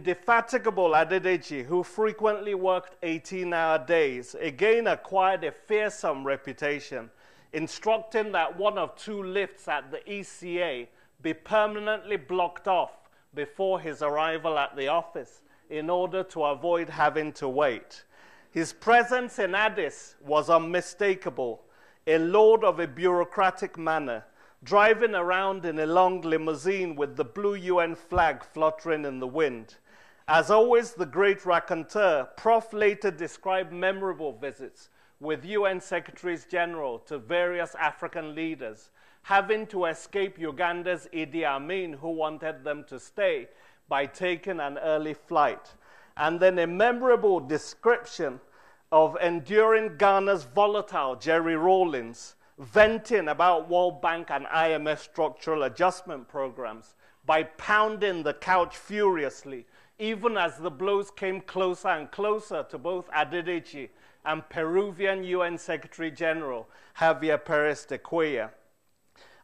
indefatigable Adedeji, who frequently worked 18-hour days, again acquired a fearsome reputation, instructing that one of two lifts at the ECA be permanently blocked off before his arrival at the office in order to avoid having to wait. His presence in Addis was unmistakable, a lord of a bureaucratic manner, driving around in a long limousine with the blue UN flag fluttering in the wind. As always, the great raconteur, Prof later described memorable visits with UN Secretaries General to various African leaders, having to escape Uganda's Idi Amin, who wanted them to stay, by taking an early flight. And then a memorable description of enduring Ghana's volatile Jerry Rawlings, venting about World Bank and IMF structural adjustment programs by pounding the couch furiously, even as the blows came closer and closer to both Adedeji and Peruvian UN Secretary General Javier Perez de Cuellar.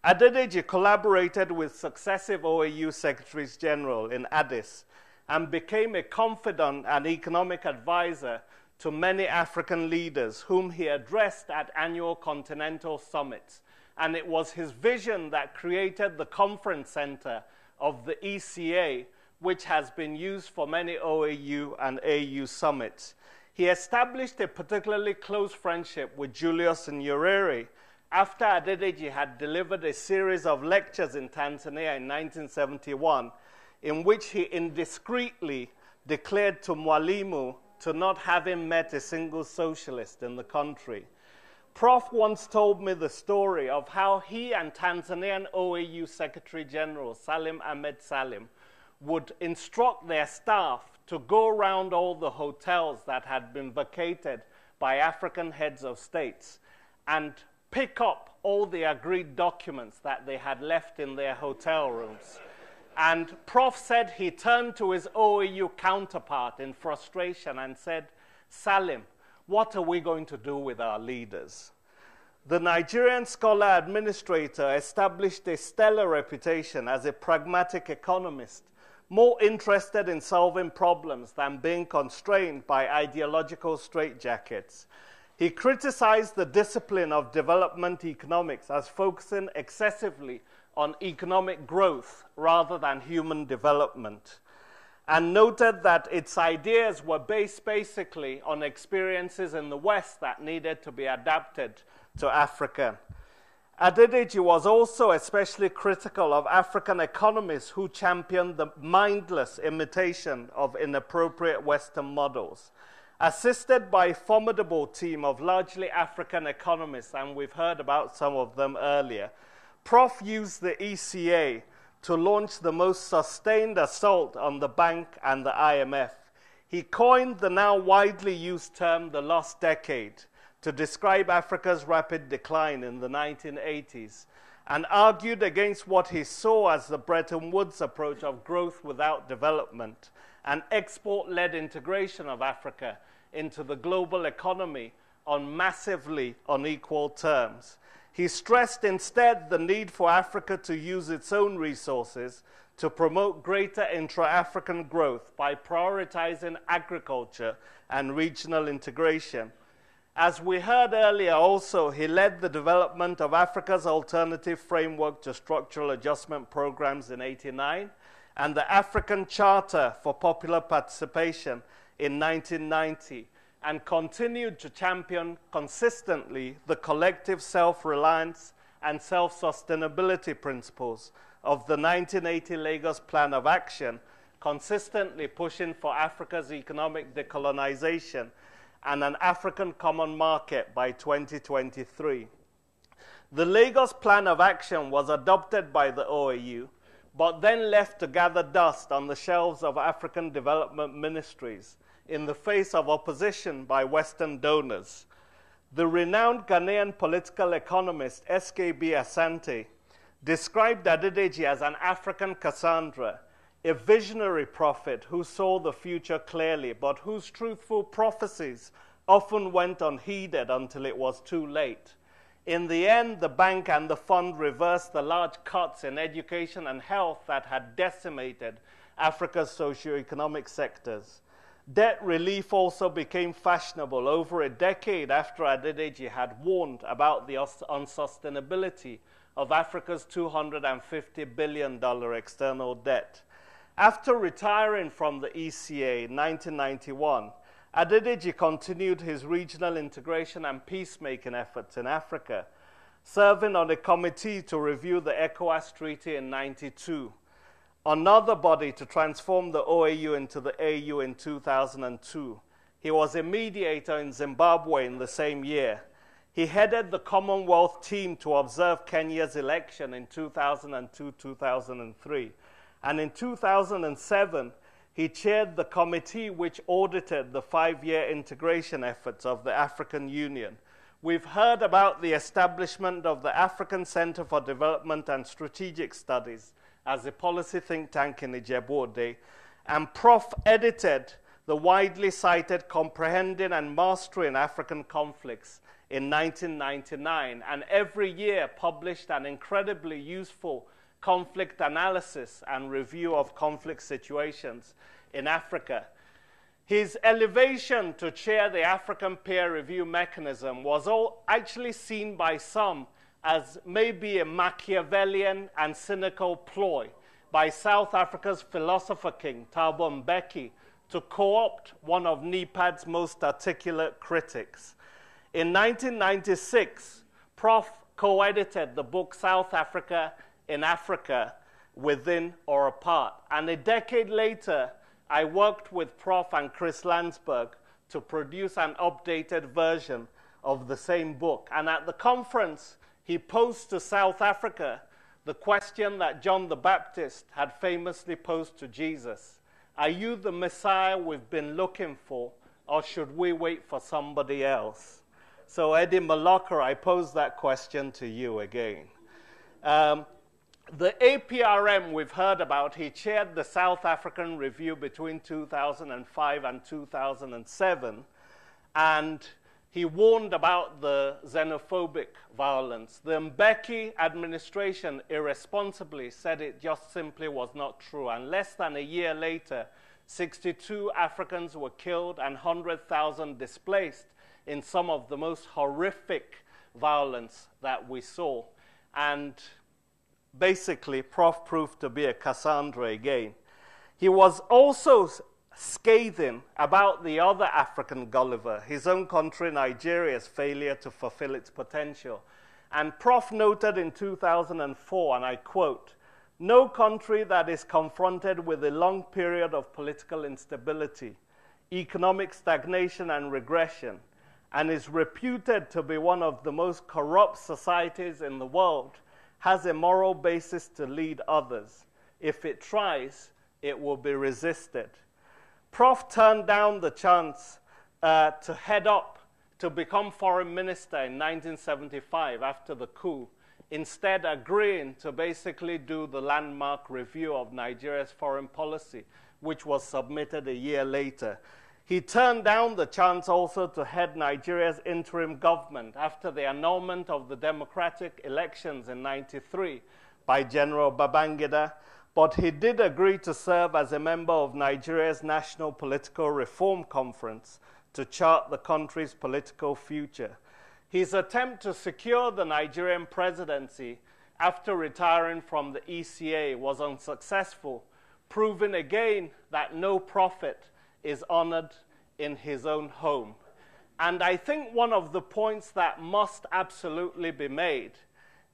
Adedeji collaborated with successive OAU Secretaries General in Addis and became a confidant and economic advisor to many African leaders whom he addressed at annual Continental summits. And it was his vision that created the conference center of the ECA, which has been used for many OAU and AU summits. He established a particularly close friendship with Julius Nyerere after Adedeji had delivered a series of lectures in Tanzania in 1971, in which he indiscreetly declared to Mwalimu to not having met a single socialist in the country. Prof once told me the story of how he and Tanzanian OAU Secretary General Salim Ahmed Salim would instruct their staff to go around all the hotels that had been vacated by African heads of states and pick up all the agreed documents that they had left in their hotel rooms. And Prof said he turned to his OAU counterpart in frustration and said, "Salim, what are we going to do with our leaders?" The Nigerian scholar administrator established a stellar reputation as a pragmatic economist, more interested in solving problems than being constrained by ideological straitjackets. He criticized the discipline of development economics as focusing excessively on economic growth rather than human development, and noted that its ideas were based basically on experiences in the West that needed to be adapted to Africa. Adedeji was also especially critical of African economists who championed the mindless imitation of inappropriate Western models. Assisted by a formidable team of largely African economists, and we've heard about some of them earlier, Prof used the ECA to launch the most sustained assault on the bank and the IMF. He coined the now widely used term the lost decade to describe Africa's rapid decline in the 1980s, and argued against what he saw as the Bretton Woods approach of growth without development and export-led integration of Africa into the global economy on massively unequal terms. He stressed instead the need for Africa to use its own resources to promote greater intra-African growth by prioritizing agriculture and regional integration. As we heard earlier also, he led the development of Africa's alternative framework to structural adjustment programs in '89 and the African Charter for Popular Participation in 1990, and continued to champion consistently the collective self-reliance and self-sustainability principles of the 1980 Lagos Plan of Action, consistently pushing for Africa's economic decolonization and an African common market by 2023. The Lagos Plan of Action was adopted by the OAU, but then left to gather dust on the shelves of African development ministries in the face of opposition by Western donors. The renowned Ghanaian political economist SKB Asante described Adedeji as an African Cassandra, a visionary prophet who saw the future clearly, but whose truthful prophecies often went unheeded until it was too late. In the end, the bank and the fund reversed the large cuts in education and health that had decimated Africa's socio-economic sectors. Debt relief also became fashionable over a decade after Adedeji had warned about the unsustainability of Africa's $250 billion external debt. After retiring from the ECA in 1991, Adedeji continued his regional integration and peacemaking efforts in Africa, serving on a committee to review the ECOWAS Treaty in 1992, another body to transform the OAU into the AU in 2002. He was a mediator in Zimbabwe in the same year. He headed the Commonwealth team to observe Kenya's election in 2002-2003. And in 2007, he chaired the committee which audited the 5-year integration efforts of the African Union. We've heard about the establishment of the African Center for Development and Strategic Studies as a policy think tank in Ijebu-Ode, and Prof edited the widely cited Comprehending and Mastering African Conflicts in 1999, and every year published an incredibly useful conflict analysis and review of conflict situations in Africa. His elevation to chair the African peer review mechanism was actually seen by some as maybe a Machiavellian and cynical ploy by South Africa's philosopher king, Thabo Mbeki, to co-opt one of NEPAD's most articulate critics. In 1996, Prof co-edited the book South Africa in Africa, Within or Apart. And a decade later, I worked with Prof and Chris Landsberg to produce an updated version of the same book. And at the conference, he posed to South Africa the question that John the Baptist had famously posed to Jesus. Are you the Messiah we've been looking for, or should we wait for somebody else? So Eddie Maloka, I pose that question to you again. The APRM we've heard about, he chaired the South African review between 2005 and 2007, and he warned about the xenophobic violence. The Mbeki administration irresponsibly said it just simply was not true, and less than a year later, 62 Africans were killed and 100,000 displaced in some of the most horrific violence that we saw. And basically, Prof proved to be a Cassandra again. He was also scathing about the other African Gulliver, his own country, Nigeria's failure to fulfill its potential. And Prof noted in 2004, and I quote, "No country that is confronted with a long period of political instability, economic stagnation and regression, and is reputed to be one of the most corrupt societies in the world, has a moral basis to lead others. If it tries, it will be resisted." Prof turned down the chance to head up to become foreign minister in 1975 after the coup, instead agreeing to basically do the landmark review of Nigeria's foreign policy, which was submitted a year later. He turned down the chance also to head Nigeria's interim government after the annulment of the democratic elections in 1993 by General Babangida, but he did agree to serve as a member of Nigeria's National Political Reform Conference to chart the country's political future. His attempt to secure the Nigerian presidency after retiring from the ECA was unsuccessful, proving again that no prophet is honored in his own home. And I think one of the points that must absolutely be made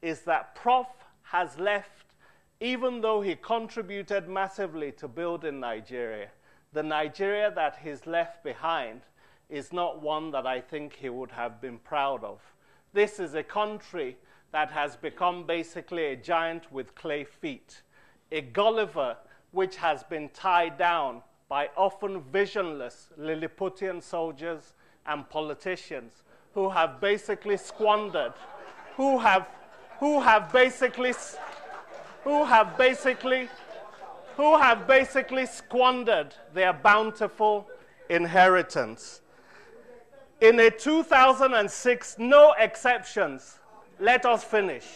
is that Prof has left, even though he contributed massively to building Nigeria, the Nigeria that he's left behind is not one that I think he would have been proud of. This is a country that has become basically a giant with clay feet, a Gulliver which has been tied down by often visionless Lilliputian soldiers and politicians who have basically squandered, who have basically squandered their bountiful inheritance. In a 2006, no exceptions, let us finish.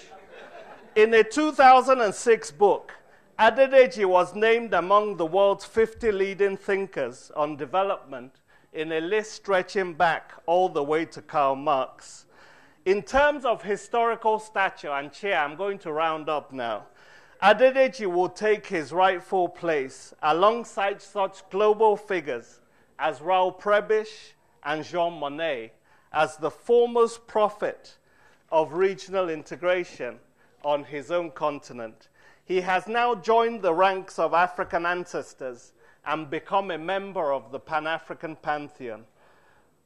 In a 2006 book, Adedeji was named among the world's 50 leading thinkers on development in a list stretching back all the way to Karl Marx. In terms of historical stature, and Chair, I'm going to round up now, Adedeji will take his rightful place alongside such global figures as Raoul Prebisch and Jean Monnet as the foremost prophet of regional integration on his own continent. He has now joined the ranks of African ancestors and become a member of the Pan-African Pantheon.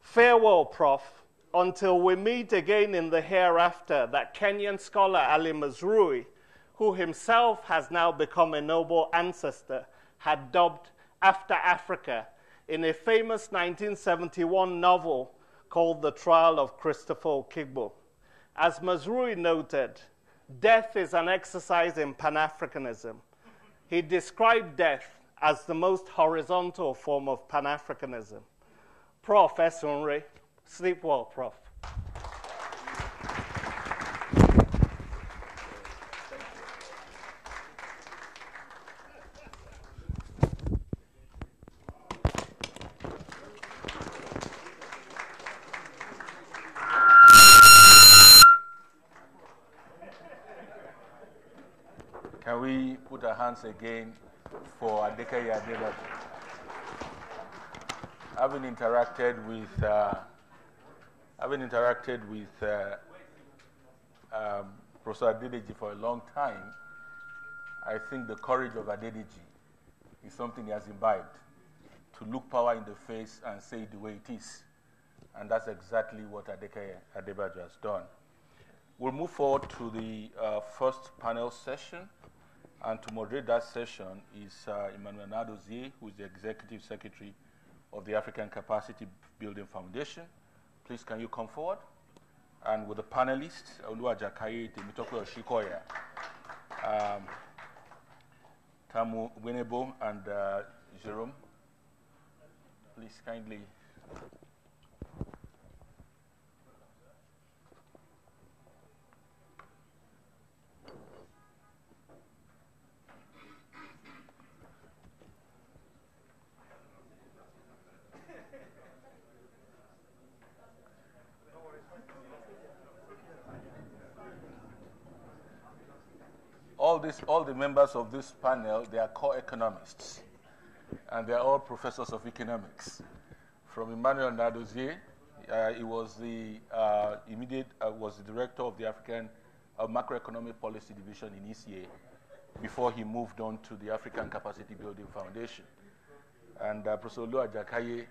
Farewell, Prof. Until we meet again in the hereafter, that Kenyan scholar Ali Mazrui, who himself has now become a noble ancestor, had dubbed After Africa in a famous 1971 novel called The Trial of Christopher Okigbo. As Mazrui noted, death is an exercise in Pan-Africanism. He described death as the most horizontal form of Pan-Africanism. Prof. Esunre, sleep well, Prof. Can we put our hands again for Adebayo Adebayo? Having interacted with Professor Adedeji for a long time, I think the courage of Adedeji is something he has imbibed, to look power in the face and say it the way it is. And that's exactly what Adebayo has done. We'll move forward to the first panel session. And to moderate that session is Emmanuel Nadozie, who is the Executive Secretary of the African Capacity Building Foundation. Please, can you come forward? And with the panelists, Olua Jakaye, Temitope Oshikoya, Tamu Wenebo, and Jerome. Please kindly. All the members of this panel, they are core economists, and they are all professors of economics. From Emmanuel Nadozie, he was the was the director of the African Macroeconomic Policy Division in ECA before he moved on to the African Capacity Building Foundation. And Professor Olua Jakaye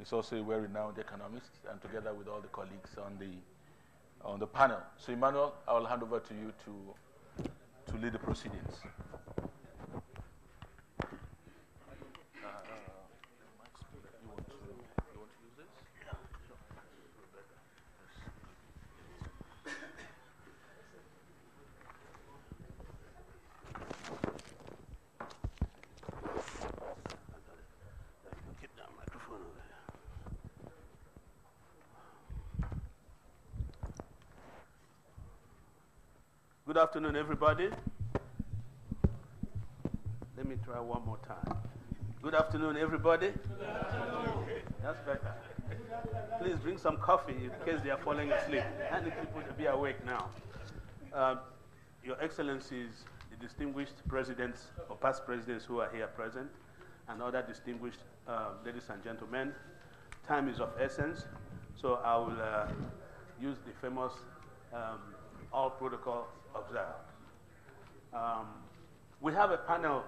is also a well-renowned economist, and together with all the colleagues on the panel. So Emmanuel, I will hand over to you to lead the proceedings. Good afternoon, everybody. Let me try one more time. Good afternoon, everybody. Good afternoon. That's better. Please bring some coffee in case they are falling asleep. I need people to be awake now. Your Excellencies, the distinguished presidents or past presidents who are here present, and other distinguished ladies and gentlemen, time is of essence, so I will use the famous all protocol observed. We have a panel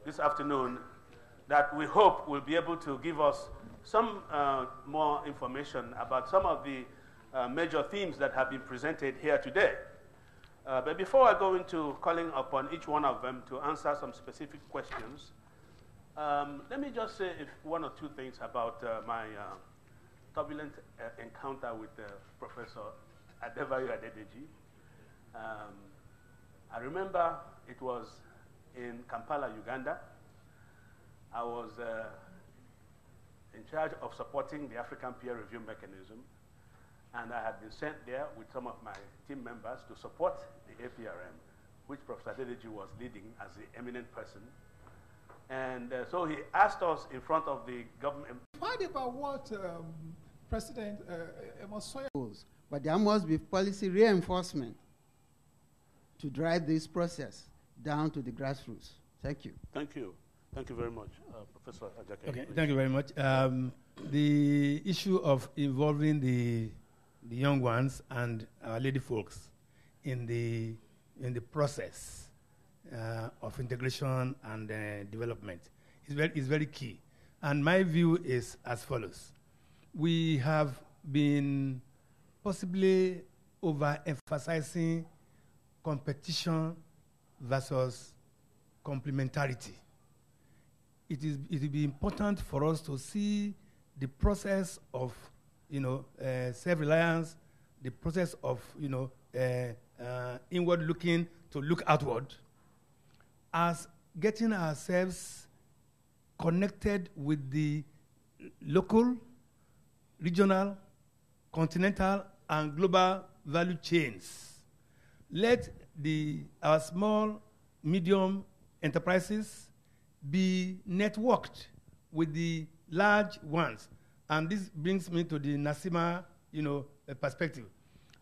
this afternoon that we hope will be able to give us some more information about some of the major themes that have been presented here today. But before I go into calling upon each one of them to answer some specific questions, let me just say one or two things about my turbulent encounter with Professor Adebayo Adedeji. I remember it was in Kampala, Uganda. I was in charge of supporting the African peer review mechanism, and I had been sent there with some of my team members to support the APRM which Professor Adedeji was leading as the eminent person. And so he asked us in front of the government. What about what President Emosoya goes? But there must be policy reinforcement to drive this process down to the grassroots. Thank you. Thank you. Thank you very much, Professor Ajake. Okay, thank you very much. The issue of involving the young ones and our lady folks in the process of integration and development is very key. And my view is as follows. We have been possibly overemphasizing competition versus complementarity. It will be important for us to see the process of, self-reliance, the process of, inward looking to look outward, as getting ourselves connected with the local, regional, continental, and global value chains. Let our small, medium enterprises be networked with the large ones. And this brings me to the NASIMA, perspective.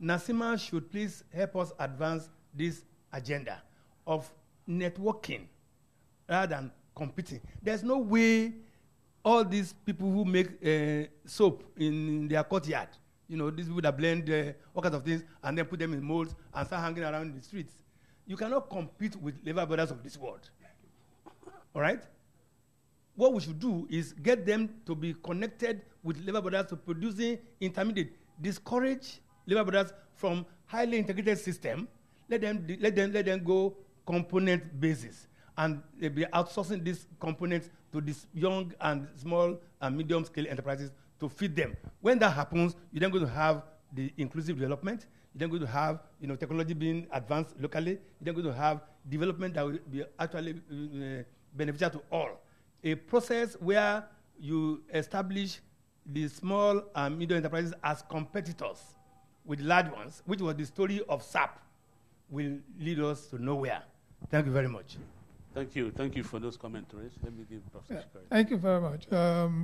NASIMA should please help us advance this agenda of networking rather than competing. There's no way all these people who make soap in their courtyard, these people that blend all kinds of things and then put them in molds and start hanging around the streets. You cannot compete with labor brothers of this world. All right? What we should do is get them to be connected with labor brothers to producing intermediate. Discourage labor brothers from highly integrated system. Let them go component basis, and they'll be outsourcing these components to these young and small and medium scale enterprises to feed them. When that happens, you're then going to have the inclusive development. You're then going to have technology being advanced locally. You're then going to have development that will be actually beneficial to all. A process where you establish the small and medium enterprises as competitors with large ones, which was the story of SAP, will lead us to nowhere. Thank you very much. Thank you. Thank you for those commentaries. Let me give Professor Shikari. Thank you very much.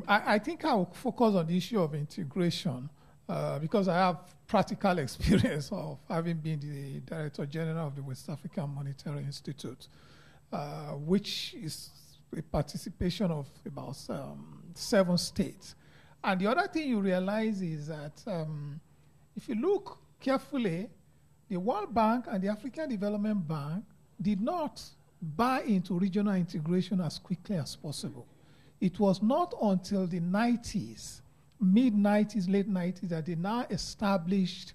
I think I'll focus on the issue of integration because I have practical experience of having been the Director General of the West African Monetary Institute, which is a participation of about 7 states. And the other thing you realize is that if you look carefully, the World Bank and the African Development Bank did not buy into regional integration as quickly as possible. It was not until the 90s, mid-90s, late 90s, that they now established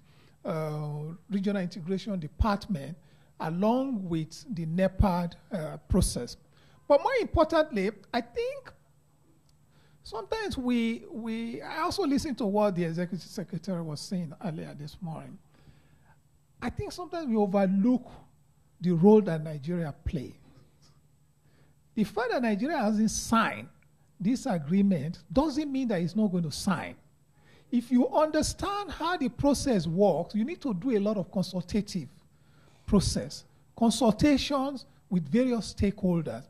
regional integration department along with the NEPAD process. But more importantly, I think sometimes I also listened to what the Executive Secretary was saying earlier this morning. I think sometimes we overlook the role that Nigeria plays. The fact that Nigeria hasn't signed this agreement doesn't mean that it's not going to sign. If you understand how the process works, you need to do a lot of consultative process, consultations with various stakeholders.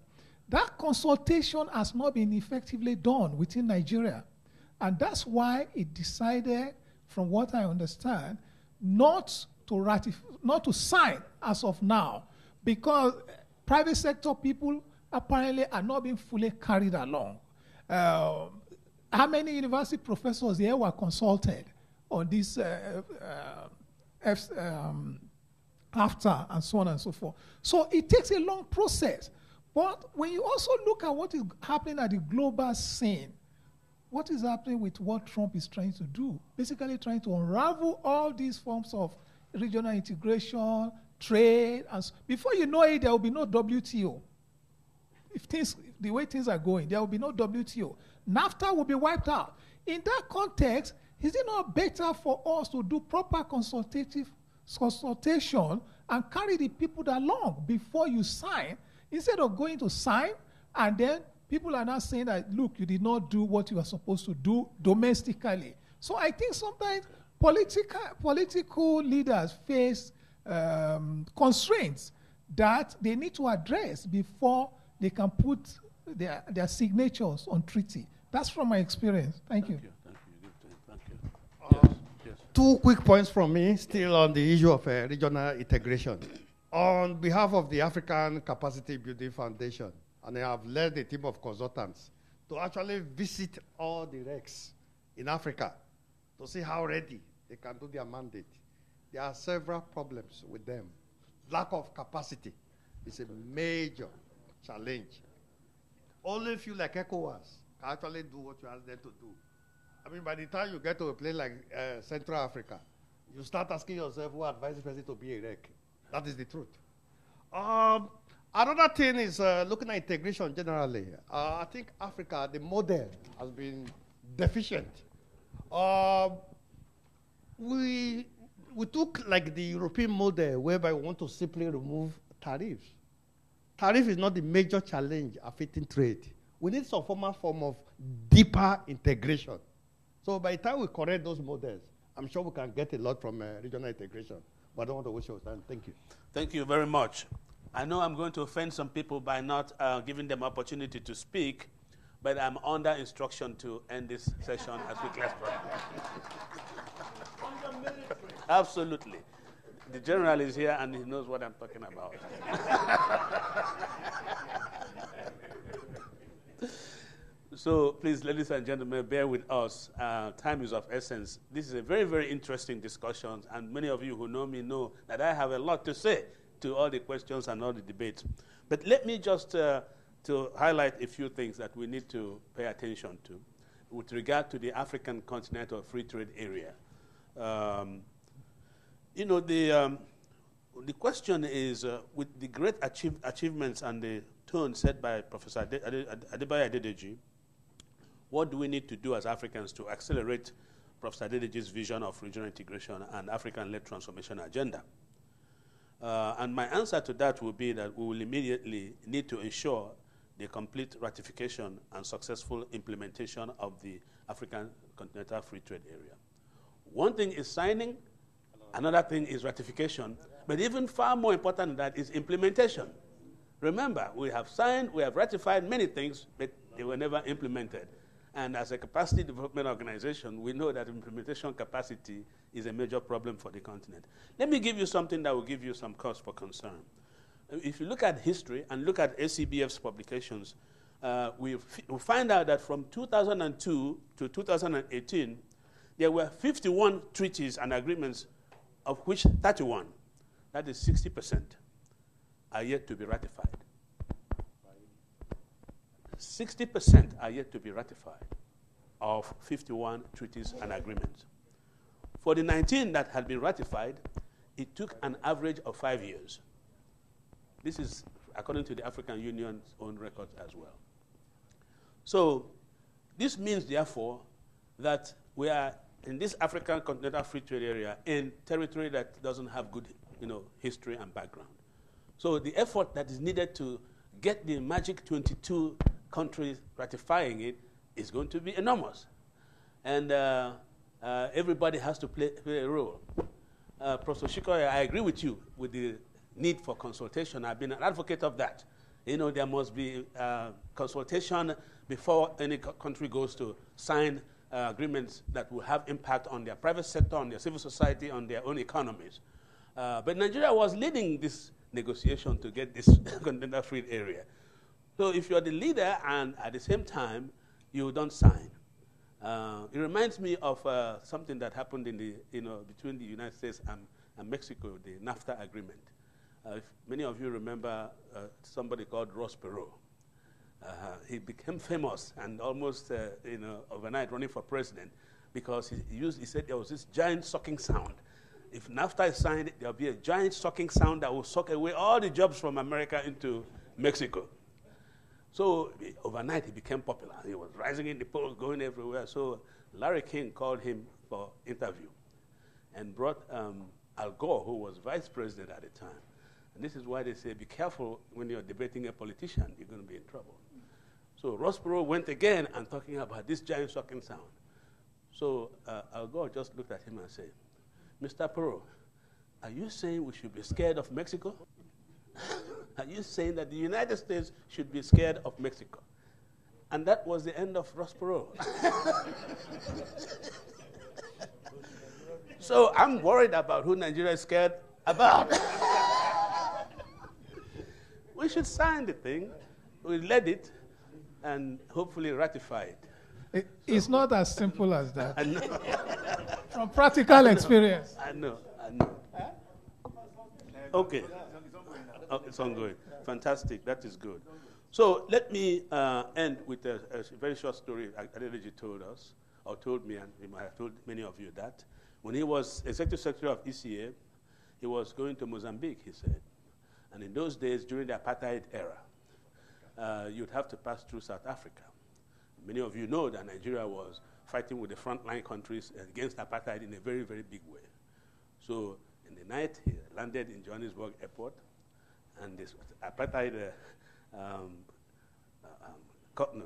That consultation has not been effectively done within Nigeria. And that's why it decided, from what I understand, not to sign as of now, because private sector people apparently are not being fully carried along. How many university professors here were consulted on this after and so on and so forth? So it takes a long process. But when you also look at what is happening at the global scene, what is happening with what Trump is trying to do? Basically trying to unravel all these forms of regional integration, trade, and before you know it, there will be no WTO. The way things are going, there will be no WTO. NAFTA will be wiped out. In that context, is it not better for us to do proper consultation and carry the people along before you sign, instead of going to sign and then people are now saying that, look, you did not do what you were supposed to do domestically. So I think sometimes political leaders face constraints that they need to address before they can put their signatures on treaty. That's from my experience. Thank you. Thank you. Yes. Two quick points from me, still on the issue of regional integration. On behalf of the African Capacity Building Foundation, and I have led a team of consultants to actually visit all the RECs in Africa to see how ready they can do their mandate. There are several problems with them. Lack of capacity is a major challenge. Only few like ECOWAS can actually do what you ask them to do. I mean, by the time you get to a place like Central Africa, you start asking yourself who advises the president to be a REC. That is the truth. Another thing is looking at integration generally. I think Africa, the model has been deficient. We took like the European model whereby we want to simply remove tariffs. Tariff is not the major challenge affecting trade. We need some form of deeper integration. So by the time we correct those models, I'm sure we can get a lot from regional integration. But I don't want to waste your time. Thank you. Thank you very much. I know I'm going to offend some people by not giving them opportunity to speak, but I'm under instruction to end this session as quickly as possible. Absolutely. The general is here and he knows what I'm talking about. So please, ladies and gentlemen, bear with us. Time is of essence. This is a very, very interesting discussion, and many of you who know me know that I have a lot to say to all the questions and all the debates. But let me just to highlight a few things that we need to pay attention to with regard to the African Continental Free Trade Area. The question is, with the great achievements and the tone set by Professor Adebayo Adedeji, what do we need to do as Africans to accelerate Professor Adedeji's vision of regional integration and African-led transformation agenda? And my answer to that will be that we will immediately need to ensure the complete ratification and successful implementation of the African Continental Free Trade Area. One thing is signing, another thing is ratification, but even far more important than that is implementation. Remember, we have signed, we have ratified many things, but they were never implemented. And as a capacity development organization, we know that implementation capacity is a major problem for the continent. Let me give you something that will give you some cause for concern. If you look at history and look at ACBF's publications, we find out that from 2002 to 2018, there were 51 treaties and agreements, of which 31, that is 60%, are yet to be ratified. 60% are yet to be ratified of 51 treaties and agreements. For the 19 that had been ratified, it took an average of 5 years. This is according to the African Union's own records as well. So this means, therefore, that we are in this African Continental Free Trade Area in territory that doesn't have good history and background. So the effort that is needed to get the magic 22 countries ratifying it is going to be enormous. And everybody has to play a role. Professor Shikoya, I agree with you with the need for consultation. I've been an advocate of that. There must be consultation before any country goes to sign agreements that will have impact on their private sector, on their civil society, on their own economies. But Nigeria was leading this negotiation to get this Continental Free Area. So if you're the leader and at the same time you don't sign, it reminds me of something that happened in the between the United States and Mexico, the NAFTA agreement. If many of you remember somebody called Ross Perot. He became famous and almost overnight running for president because he said there was this giant sucking sound. If NAFTA is signed, there'll be a giant sucking sound that will suck away all the jobs from America into Mexico. So overnight he became popular. He was rising in the polls, going everywhere. So Larry King called him for interview and brought Al Gore, who was vice president at the time. And this is why they say, be careful when you're debating a politician, you're going to be in trouble. So Ross Perot went again and talking about this giant sucking sound. So Al Gore just looked at him and said, Mr. Perot, are you saying we should be scared of Mexico? Are you saying that the United States should be scared of Mexico? And that was the end of Ross Perot. So I'm worried about who Nigeria is scared about. We should sign the thing, we'll let it, and hopefully ratify it. It's not as simple as that. I know. From practical experience. I know. Okay. Oh, it's ongoing. Fantastic. That is good. So let me end with a very short story Adedeji told us, or told me, and he might have told many of you that. When he was Executive Secretary of ECA, he was going to Mozambique, he said. And in those days, during the apartheid era, you'd have to pass through South Africa. Many of you know that Nigeria was fighting with the frontline countries against apartheid in a very, very big way. So in the night, he landed in Johannesburg Airport, and this apartheid,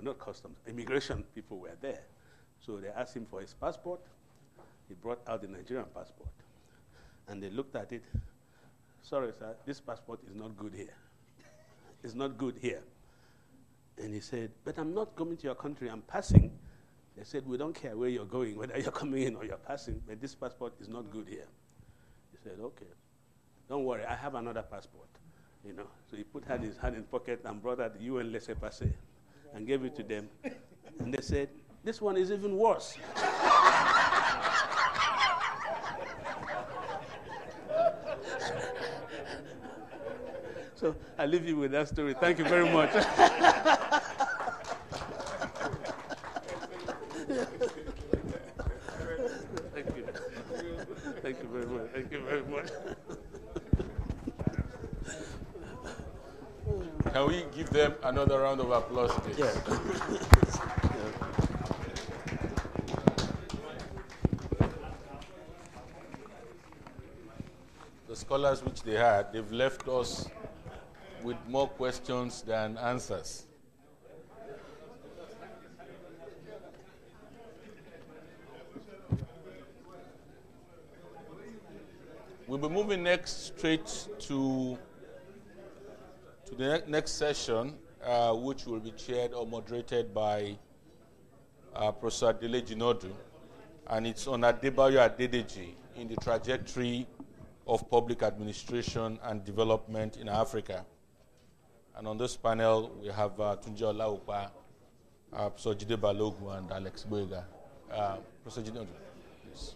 not customs, immigration people were there. So they asked him for his passport. He brought out the Nigerian passport. And they looked at it. Sorry, sir, this passport is not good here. It's not good here. And he said, but I'm not coming to your country, I'm passing. They said, we don't care where you're going, whether you're coming in or you're passing, but this passport is not good here. He said, okay, don't worry, I have another passport. You know, so he put his hand in his pocket and brought out the UN laissez-passer and gave it to them. And they said, this one is even worse. So I leave you with that story. Thank you very much. Thank you. Thank you very much. Thank you very much. Can we give them another round of applause, please? Yeah. The scholars which they had, they've left us with more questions than answers. We'll be moving next straight to the next session, which will be chaired or moderated by Professor Adedeji, and it's on Adebayo Adedeji in the trajectory of public administration and development in Africa. And on this panel, we have Tunji Olaupa, Professor Jide Balogun, and Alex Boyega. Professor Jide, please.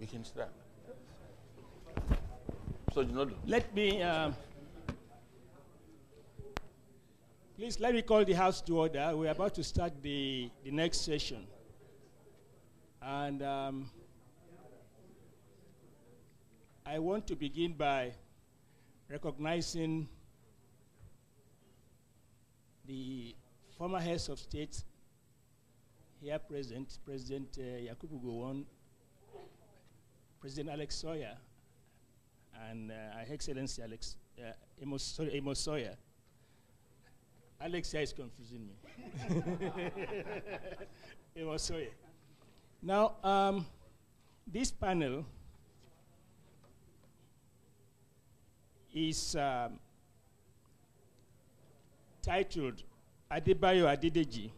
We can start. So let me, please let me call the House to order. We're about to start the next session. And I want to begin by recognizing the former heads of state here present, President Yakubu Gowon, President Alex Sawyer, and Her Excellency Amos Sawyer. Alex here is confusing me. Amos Sawyer. Now, this panel is titled Adebayo Adedeji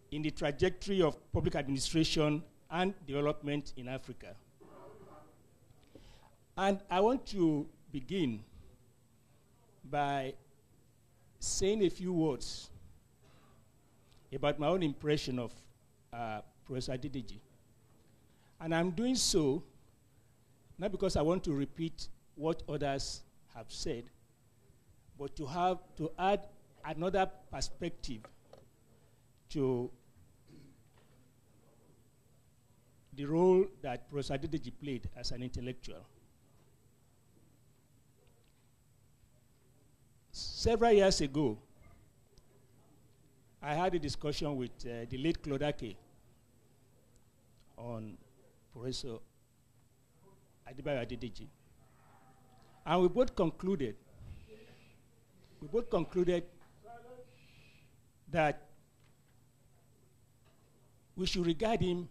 in the Trajectory of Public Administration and Development in Africa. And I want to begin by saying a few words about my own impression of Professor Adedeji. And I'm doing so not because I want to repeat what others have said, but to add another perspective to the role that Professor Adedeji played as an intellectual. Several years ago, I had a discussion with the late Claudake on Professor Adebayo Adedeji. And we both concluded that we should regard him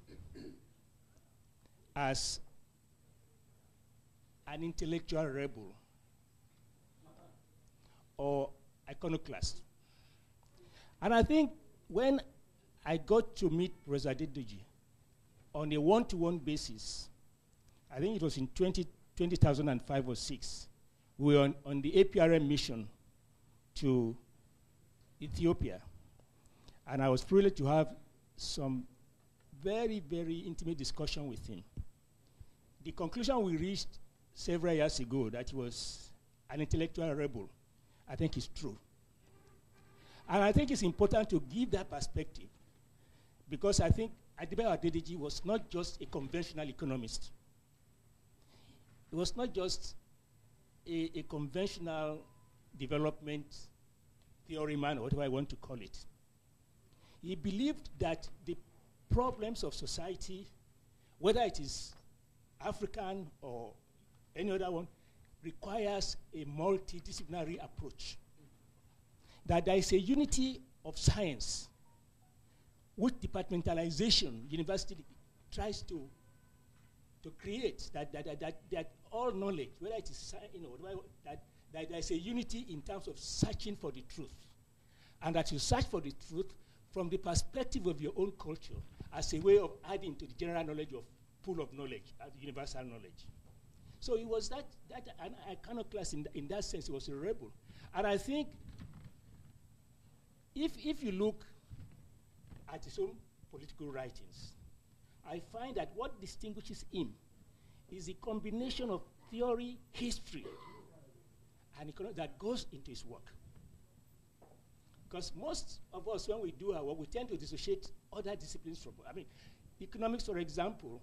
as an intellectual rebel or iconoclast. And I think when I got to meet Professor Adedeji on a one-to-one basis, I think it was in 2005 or 6, we were on the APRM mission to Ethiopia. And I was privileged to have some very, very intimate discussion with him. The conclusion we reached several years ago that he was an intellectual rebel, I think is true. And I think it's important to give that perspective because I think Adebayo Adedeji was not just a conventional economist. He was not just a conventional development theory man, or whatever I want to call it. He believed that the problems of society, whether it is African or any other one, requires a multidisciplinary approach. That there is a unity of science, which departmentalization, university tries to create, that all knowledge, whether it is that there is a unity in terms of searching for the truth. And that you search for the truth from the perspective of your own culture as a way of adding to the general knowledge of pool of knowledge, the universal knowledge. So he was that an iconoclast in that sense. He was a rebel. And I think if you look at his own political writings, I find that what distinguishes him is the combination of theory, history, and economics that goes into his work. Because most of us, when we do our work, we tend to dissociate other disciplines from, economics, for example,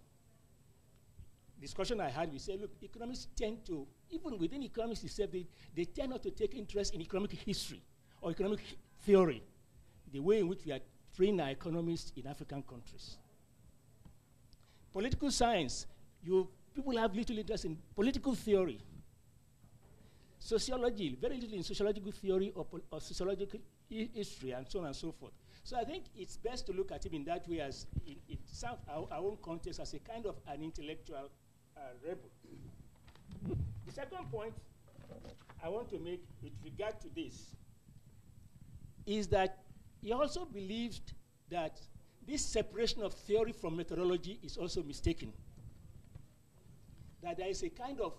discussion I had, we say, look, economists tend to, even within economics itself, they tend not to take interest in economic history or economic theory, the way in which we are training our economists in African countries. Political science, people have little interest in political theory. Sociology, very little in sociological theory or sociological history, and so on and so forth. So I think it's best to look at him in that way, as in our own context, as a kind of an intellectual rebel. The second point I want to make with regard to this is that he also believed that this separation of theory from methodology is also mistaken. That there is a kind of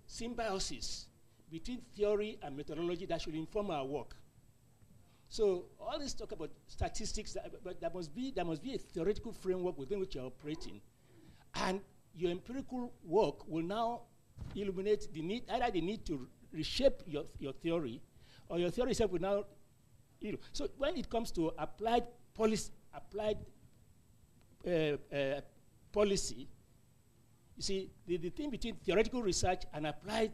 symbiosis between theory and methodology that should inform our work. So all this talk about statistics, but there must be a theoretical framework within which you're operating. And your empirical work will now illuminate the need, either the need to reshape your theory, or your theory itself will now, So when it comes to applied policy, you see, the thing between theoretical research and applied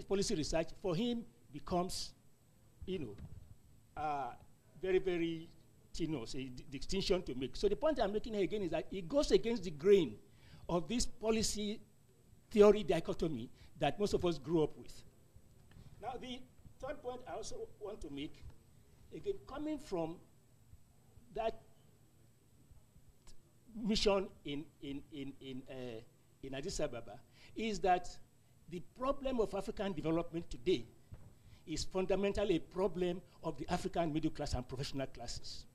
policy research for him becomes, very, very tenuous, a distinction to make. So the point I'm making here again is that it goes against the grain of this policy theory dichotomy that most of us grew up with. Now, the third point I also want to make, again, coming from that mission in Addis Ababa, is that the problem of African development today is fundamentally a problem of the African middle class and professional classes.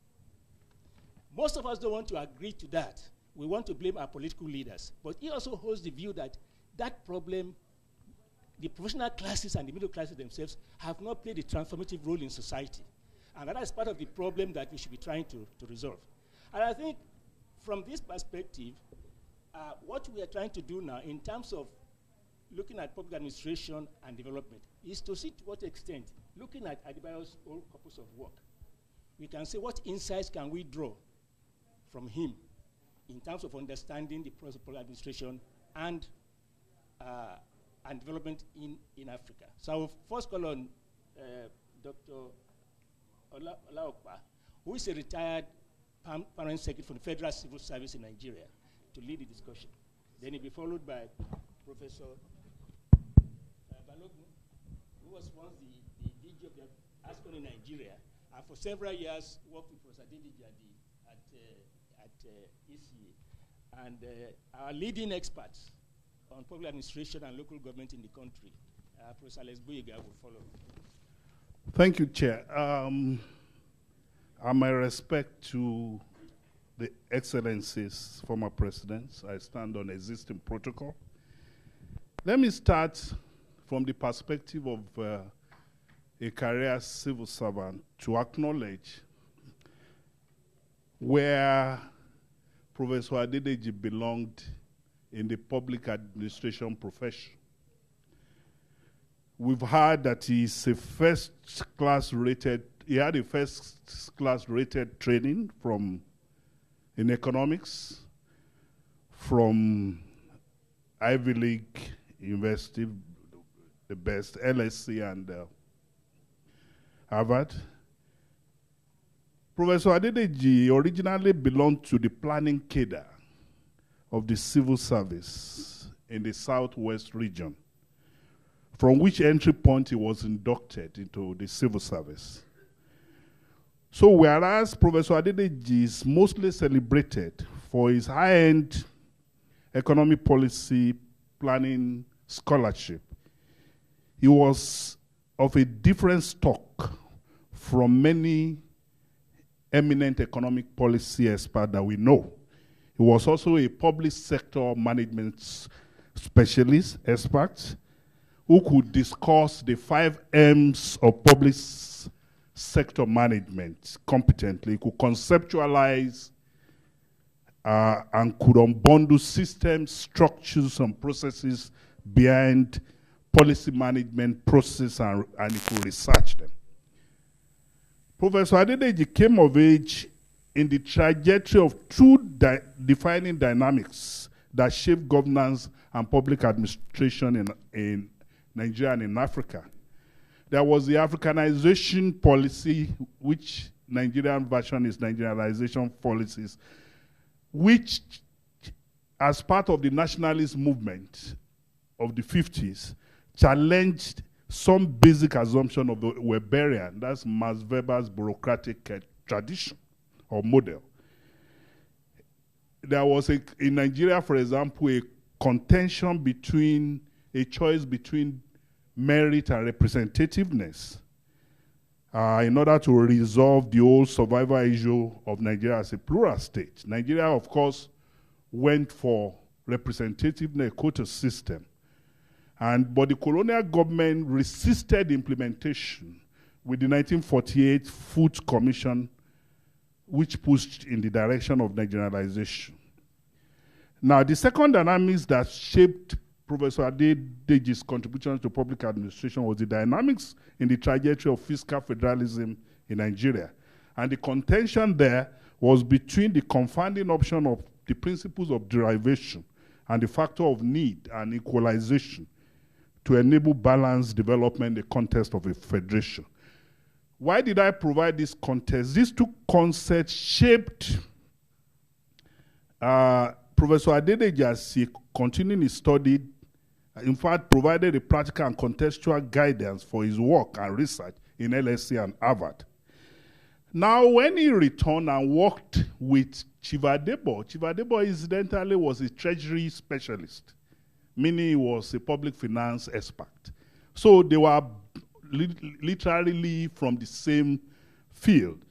Most of us don't want to agree to that. We want to blame our political leaders. But he also holds the view that that problem, the professional classes and the middle classes themselves have not played a transformative role in society. And that is part of the problem that we should be trying to resolve. And I think from this perspective, what we are trying to do now in terms of looking at public administration and development is to see to what extent, looking at Adebayo's whole corpus of work, we can say what insights can we draw from him in terms of understanding the process of public administration and development in Africa. So I will first call on Dr. Olaokpa, who is a retired permanent secretary for the Federal Civil Service in Nigeria, to lead the discussion. Then he'll be followed by Professor Balogun, who was once the DG of the ASCON in Nigeria, and for several years worked with Professor Adedeji at ECA. And our leading experts on public administration and local government in the country, Professor Alex Boyega, will follow. Thank you, Chair. My respect to the Excellencies, former presidents, I stand on existing protocol. Let me start from the perspective of a career civil servant to acknowledge where Professor Adedeji belonged in the public administration profession. We've heard that he's a first-class rated, he had a first-class rated training in economics from Ivy League University, the best, LSE and Harvard. Professor Adedeji originally belonged to the planning cadre of the civil service in the southwest region, from which entry point he was inducted into the civil service. So whereas Professor Adedeji is mostly celebrated for his high-end economic policy planning scholarship, he was of a different stock from many eminent economic policy experts that we know. He was also a public sector management specialist, expert, who could discuss the 5 M's of public sector management competently. He could conceptualize and could unbundle systems, structures, and processes behind policy management process, and he could research them. Professor Adedeji came of age in the trajectory of two defining dynamics that shape governance and public administration in Nigeria and in Africa. There was the Africanization policy, which Nigerian version is Industrialization policies, which, as part of the nationalist movement of the 50s, challenged some basic assumption of the Weberian, that's Max Weber's bureaucratic tradition or model. There was, in Nigeria, for example, a contention between, a choice between merit and representativeness in order to resolve the old survival issue of Nigeria as a plural state. Nigeria, of course, went for representativeness, quota system. But the colonial government resisted implementation with the 1948 Food Commission, which pushed in the direction of Nigerialization. Now, the second dynamics that shaped Professor Adedeji's contributions to public administration was the dynamics in the trajectory of fiscal federalism in Nigeria. And the contention there was between the confounding option of the principles of derivation and the factor of need and equalization to enable balanced development in the context of a federation. Why did I provide this context? These two concepts shaped Professor Adedeji as he continued his study, in fact, provided a practical and contextual guidance for his work and research in LSE and Harvard. Now, when he returned and worked with Chief Adebayo, Chief Adebayo incidentally was a treasury specialist, meaning he was a public finance expert. So they were literally from the same field.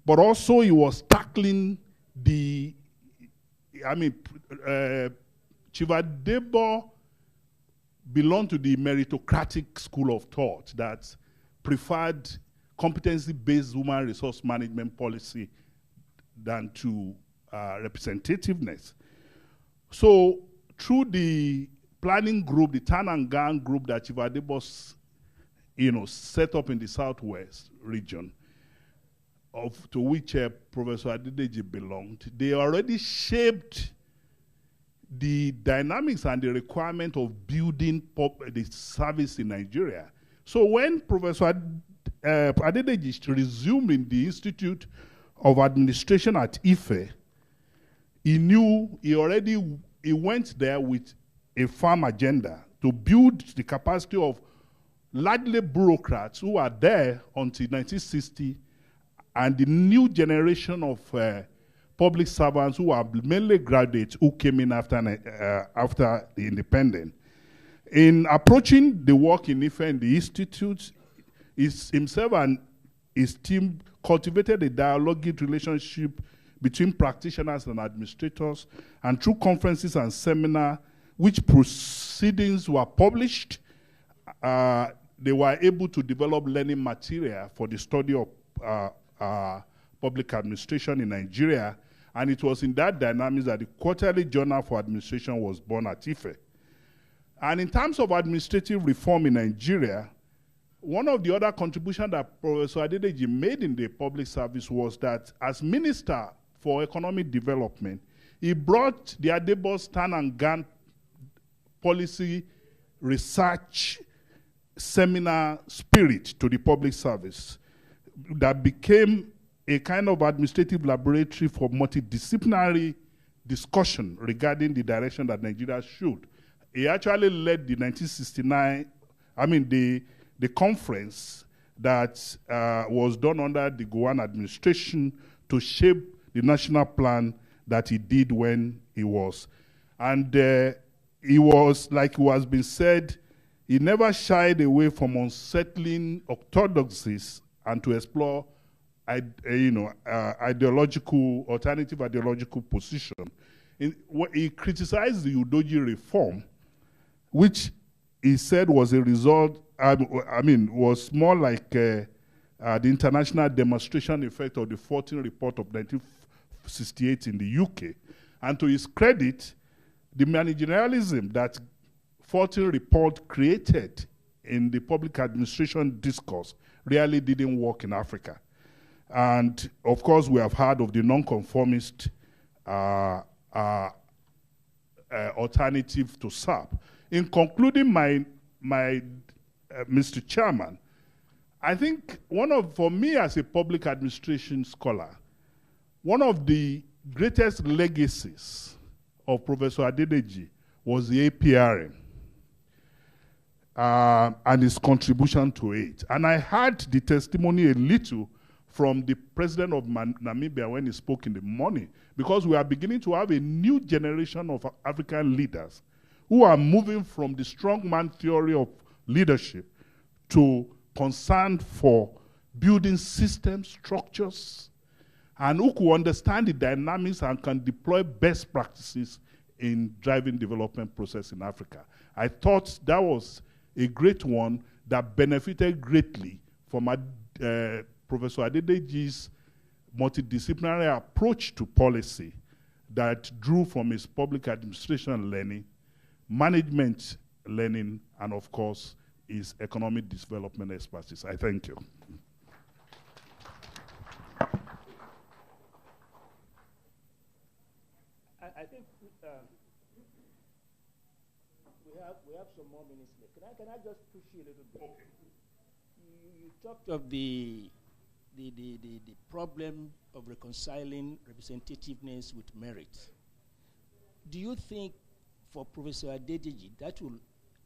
But also he was tackling Chief Adebayo belonged to the meritocratic school of thought that preferred competency-based human resource management policy than to representativeness. So through the planning group, the Tan and Gan group that Chief Adebayo set up in the Southwest region, to which Professor Adedeji belonged, they already shaped the dynamics and the requirement of building the service in Nigeria. So when Professor Adedeji resumed in the Institute of Administration at Ife, he went there with a firm agenda to build the capacity of largely bureaucrats who are there until 1960, and the new generation of public servants who are mainly graduates who came in after the independence. In approaching the work in Ife and the Institute, himself and his team cultivated a dialogic relationship between practitioners and administrators, and through conferences and seminars, which proceedings were published, they were able to develop learning material for the study of public administration in Nigeria, and it was in that dynamics that the Quarterly Journal for Administration was born at Ife. And in terms of administrative reform in Nigeria, one of the other contributions that Professor Adedeji made in the public service was that as Minister for Economic Development, he brought the Adebayo Tan and Gan policy research seminar spirit to the public service that became a kind of administrative laboratory for multidisciplinary discussion regarding the direction that Nigeria should. He actually led the 1969, the conference that was done under the Gowon administration to shape the national plan that he did when he was. And he was, like it has been said, he never shied away from unsettling orthodoxies and to explore alternative ideological position. He criticized the Udoji reform, which he said was a result, was more like the international demonstration effect of the 14th report of 1968 in the UK. And to his credit, the managerialism that 14th report created in the public administration discourse really didn't work in Africa. And of course, we have heard of the nonconformist alternative to SAP. In concluding Mr. Chairman, I think for me as a public administration scholar, one of the greatest legacies of Professor Adedeji was the APRM and his contribution to it. And I heard the testimony a little from the president of Namibia when he spoke in the morning, because we are beginning to have a new generation of African leaders who are moving from the strongman theory of leadership to concern for building system structures, and who could understand the dynamics and can deploy best practices in driving development process in Africa. I thought that was a great one that benefited greatly from Professor Adedeji's multidisciplinary approach to policy that drew from his public administration learning, management learning, and of course, his economic development expertise. I thank you. I think we have some more minutes left. Can I just push you a little bit? Okay. You talked of the problem of reconciling representativeness with merit. Do you think for Professor Adedeji that will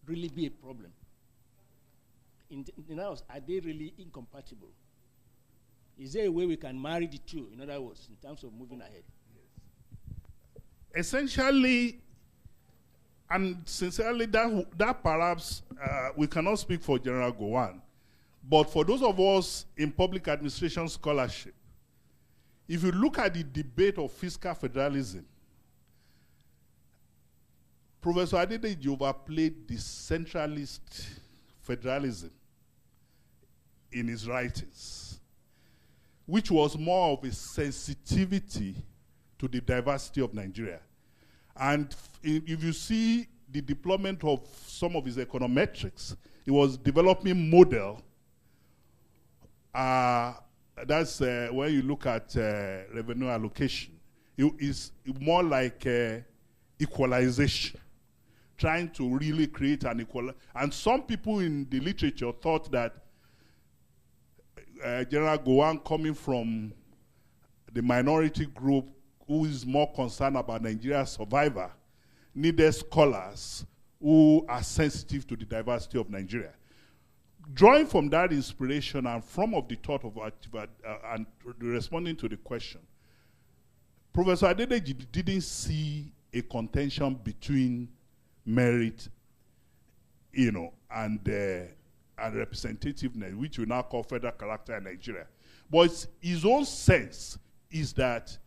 really be a problem? In other words, are they really incompatible? Is there a way we can marry the two, in other words, in terms of moving ahead? Essentially, and sincerely, that perhaps we cannot speak for General Gowon, but for those of us in public administration scholarship, if you look at the debate of fiscal federalism, Professor Adedeji overplayed the centralist federalism in his writings, which was more of a sensitivity to the diversity of Nigeria. And if you see the deployment of some of his econometrics, he was developing model. That's when you look at revenue allocation. It is more like equalization, trying to really create an equal. And some people in the literature thought that General Gowon, coming from the minority group who is more concerned about Nigeria's survival, needed scholars who are sensitive to the diversity of Nigeria. Drawing from that inspiration and from of the thought of and responding to the question, Professor Adedeji didn't see a contention between merit, and representativeness, which we now call federal character in Nigeria. But his own sense is that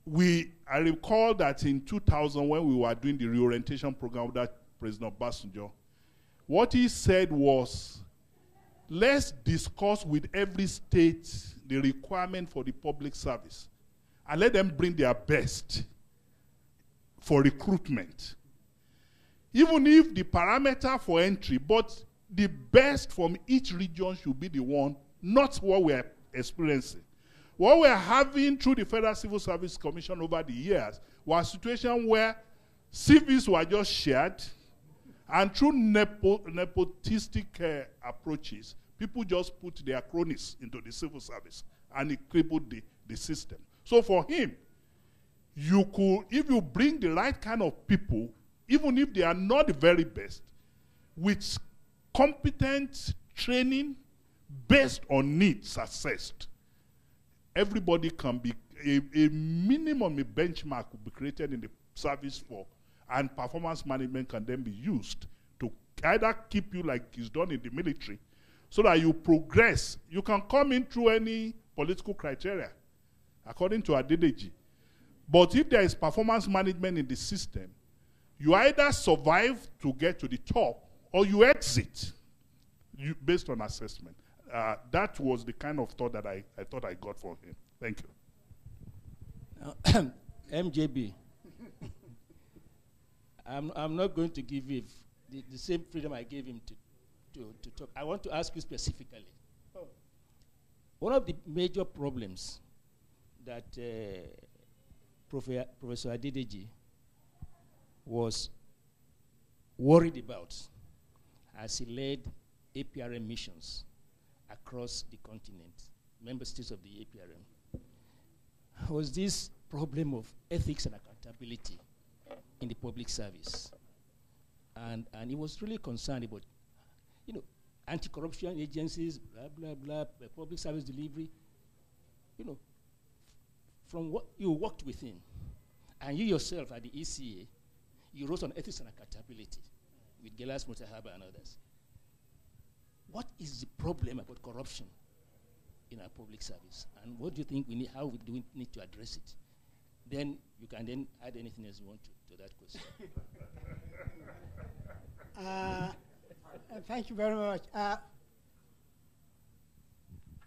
I recall that in 2000, when we were doing the reorientation program with that President Obasanjo, what he said was, let's discuss with every state the requirement for the public service and let them bring their best for recruitment. Even if the parameter for entry, but the best from each region should be the one, not what we're experiencing. What we're having through the Federal Civil Service Commission over the years was a situation where CVs were just shared, and through nepotistic approaches, people just put their cronies into the civil service, and it crippled the system. So for him, you could, if you bring the right kind of people, even if they are not the very best, with competent training based on needs assessed, everybody can be, a minimum, a benchmark will be created in the service for, and performance management can then be used to either keep you like it's done in the military, so that you progress. You can come in through any political criteria, according to Adedeji. But if there is performance management in the system, you either survive to get to the top, or you exit based on assessment. That was the kind of thought that I thought I got from him. Thank you. MJB. I'm not going to give him the same freedom I gave him to talk. I want to ask you specifically. One of the major problems that Professor Adedeji was worried about as he led APRM missions across the continent, member states of the APRM, was this problem of ethics and accountability in the public service. And he was really concerned about, anti-corruption agencies, blah, blah, blah, public service delivery, from what you worked within, and you yourself at the ECA, you wrote on ethics and accountability with Gelas Mutahaba and others. What is the problem about corruption in our public service? And what do you think we need, how do we need to address it? Then you can then add anything else you want to that question. Thank you very much.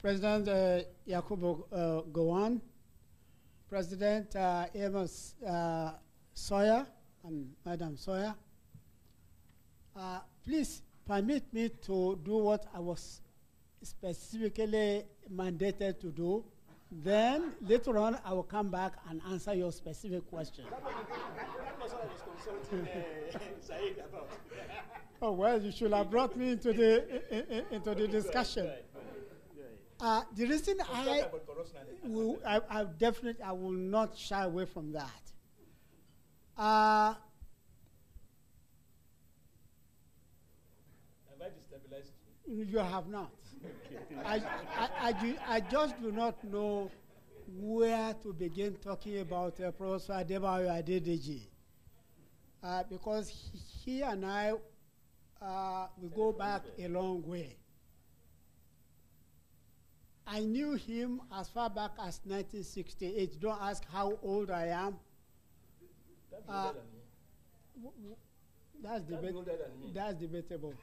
President Yakubu Gowon, President Amos Sawyer, and Madam Sawyer, please permit me to do what I was specifically mandated to do. Then later on, I will come back and answer your specific question. That was what I was consulting Said about. Oh well, you should have brought me into the discussion. The reason I will not shy away from that. Have I destabilized you? You have not. I just do not know where to begin talking about Professor Adebayo Adedeji, because he and I we go back a long way. I knew him as far back as 1968. Don't ask how old I am. That's debatable.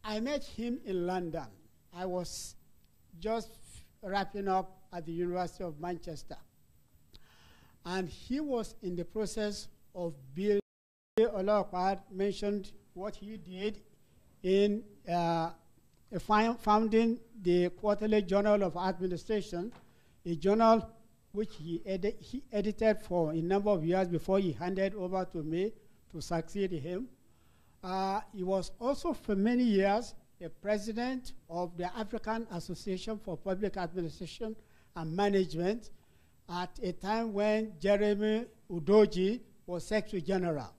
I met him in London. I was just wrapping up at the University of Manchester. And he was in the process of building, Olawapad mentioned what he did in founding the Quarterly Journal of Administration, a journal which he edited for a number of years before he handed over to me to succeed him. He was also for many years the president of the African Association for Public Administration and Management at a time when Jeremy Udoji was Secretary General.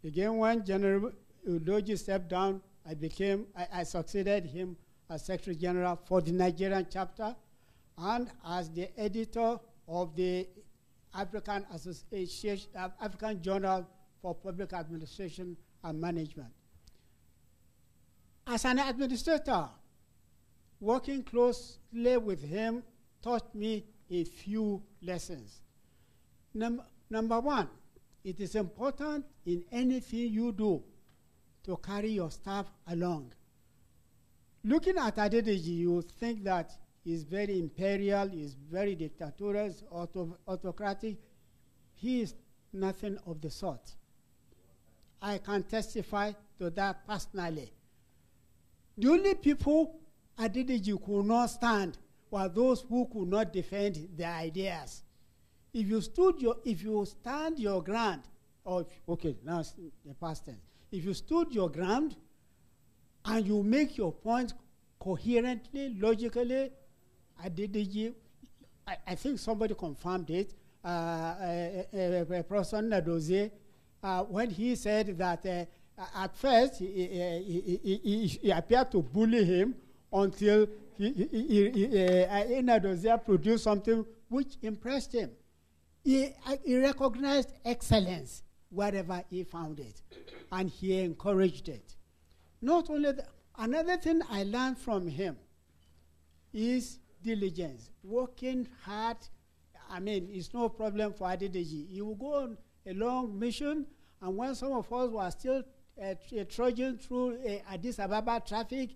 Again, when General Udoji stepped down, I succeeded him as Secretary General for the Nigerian chapter and as the editor of the African Association, African Journal for Public Administration and Management. As an administrator, working closely with him taught me a few lessons. Number one, it is important in anything you do to carry your staff along. Looking at Adedeji, you think that he's very imperial, he's very dictatorial, autocratic. He is nothing of the sort. I can testify to that personally. The only people Adedeji could not stand were those who could not defend their ideas. If you stand your ground, okay, now it's the past tense. If you stood your ground and you make your point coherently, logically, Adedeji, I think somebody confirmed it, Professor Nadozie, when he said that at first he appeared to bully him until Nadozie produced something which impressed him. He recognized excellence wherever he found it, and he encouraged it. Not only that, another thing I learned from him is diligence, working hard. I mean, it's no problem for Adedeji. He will go on a long mission, and when some of us were still trudging through Addis Ababa traffic,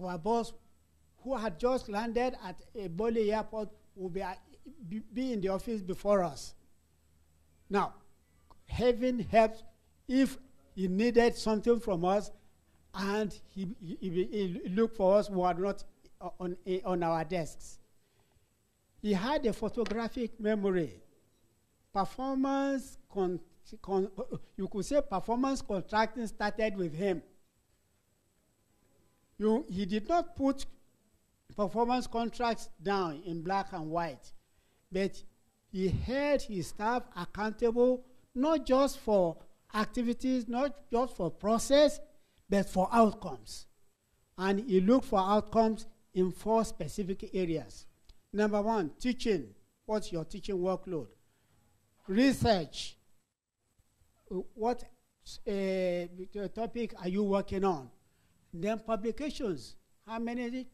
our boss, who had just landed at Bole Airport, will be in the office before us. Now, heaven helps if he needed something from us, and he looked for us who are not on our desks. He had a photographic memory. You could say performance contracting started with him. He did not put performance contracts down in black and white, but he held his staff accountable not just for activities, not just for process, but for outcomes. And he looked for outcomes in 4 specific areas. Number 1, teaching. What's your teaching workload? Research. What topic are you working on? Then publications. How many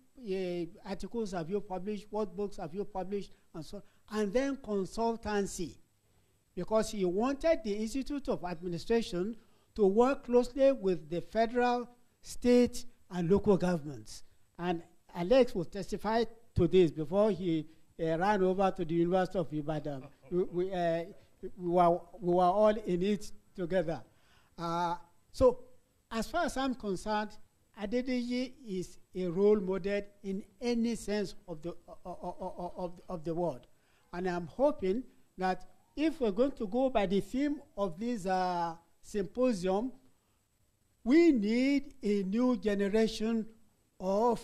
articles have you published? What books have you published? And so on. And then consultancy. Because he wanted the Institute of Administration to work closely with the federal, state, and local governments. And Alex will testify to this before he ran over to the University of Ibadan. We were all in it together. So, as far as I'm concerned, Adedeji is a role model in any sense of the word. And I'm hoping that if we're going to go by the theme of this symposium, we need a new generation of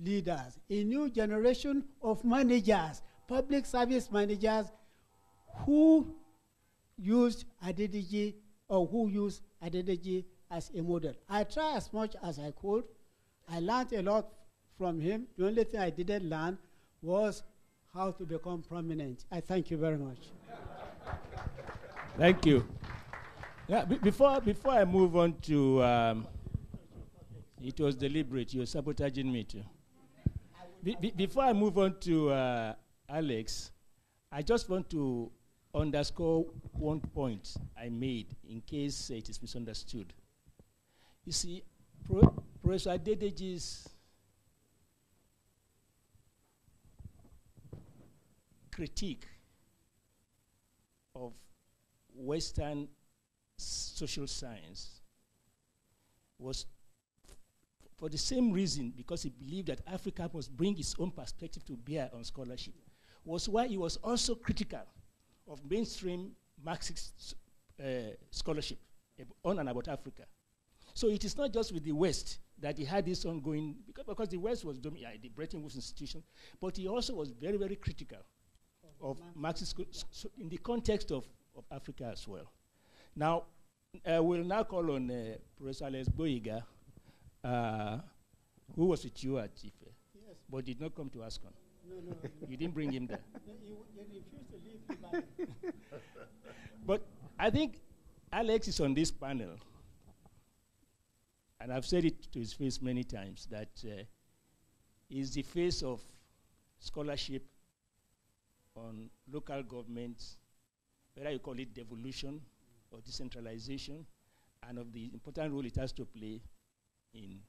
leaders, a new generation of managers, public service managers who used Adedeji or who use Adedeji as a model. I tried as much as I could. I learned a lot from him. The only thing I didn't learn was how to become prominent. I thank you very much. Thank you. Yeah, before I move on to, it was deliberate. You're sabotaging me too. Before I move on to Alex, I just want to underscore one point I made in case it is misunderstood. You see, Professor Adedeji's critique of Western social science was for the same reason, because he believed that Africa must bring its own perspective to bear on scholarship, was why he was also critical of mainstream Marxist scholarship on and about Africa. So it is not just with the West that he had this ongoing, because the West was the Bretton Woods institution, but he also was very, very critical of Marxist in the context of Africa as well. Now, we'll now call on Professor Alex Boyiga, who was with you at Ife, Yes. but did not come to ASCON. No. You didn't bring him there. You refused to leave the back. But I think Alex is on this panel, and I've said it to his face many times, that he's the face of scholarship on local governments, whether you call it devolution or decentralization, and of the important role it has to play in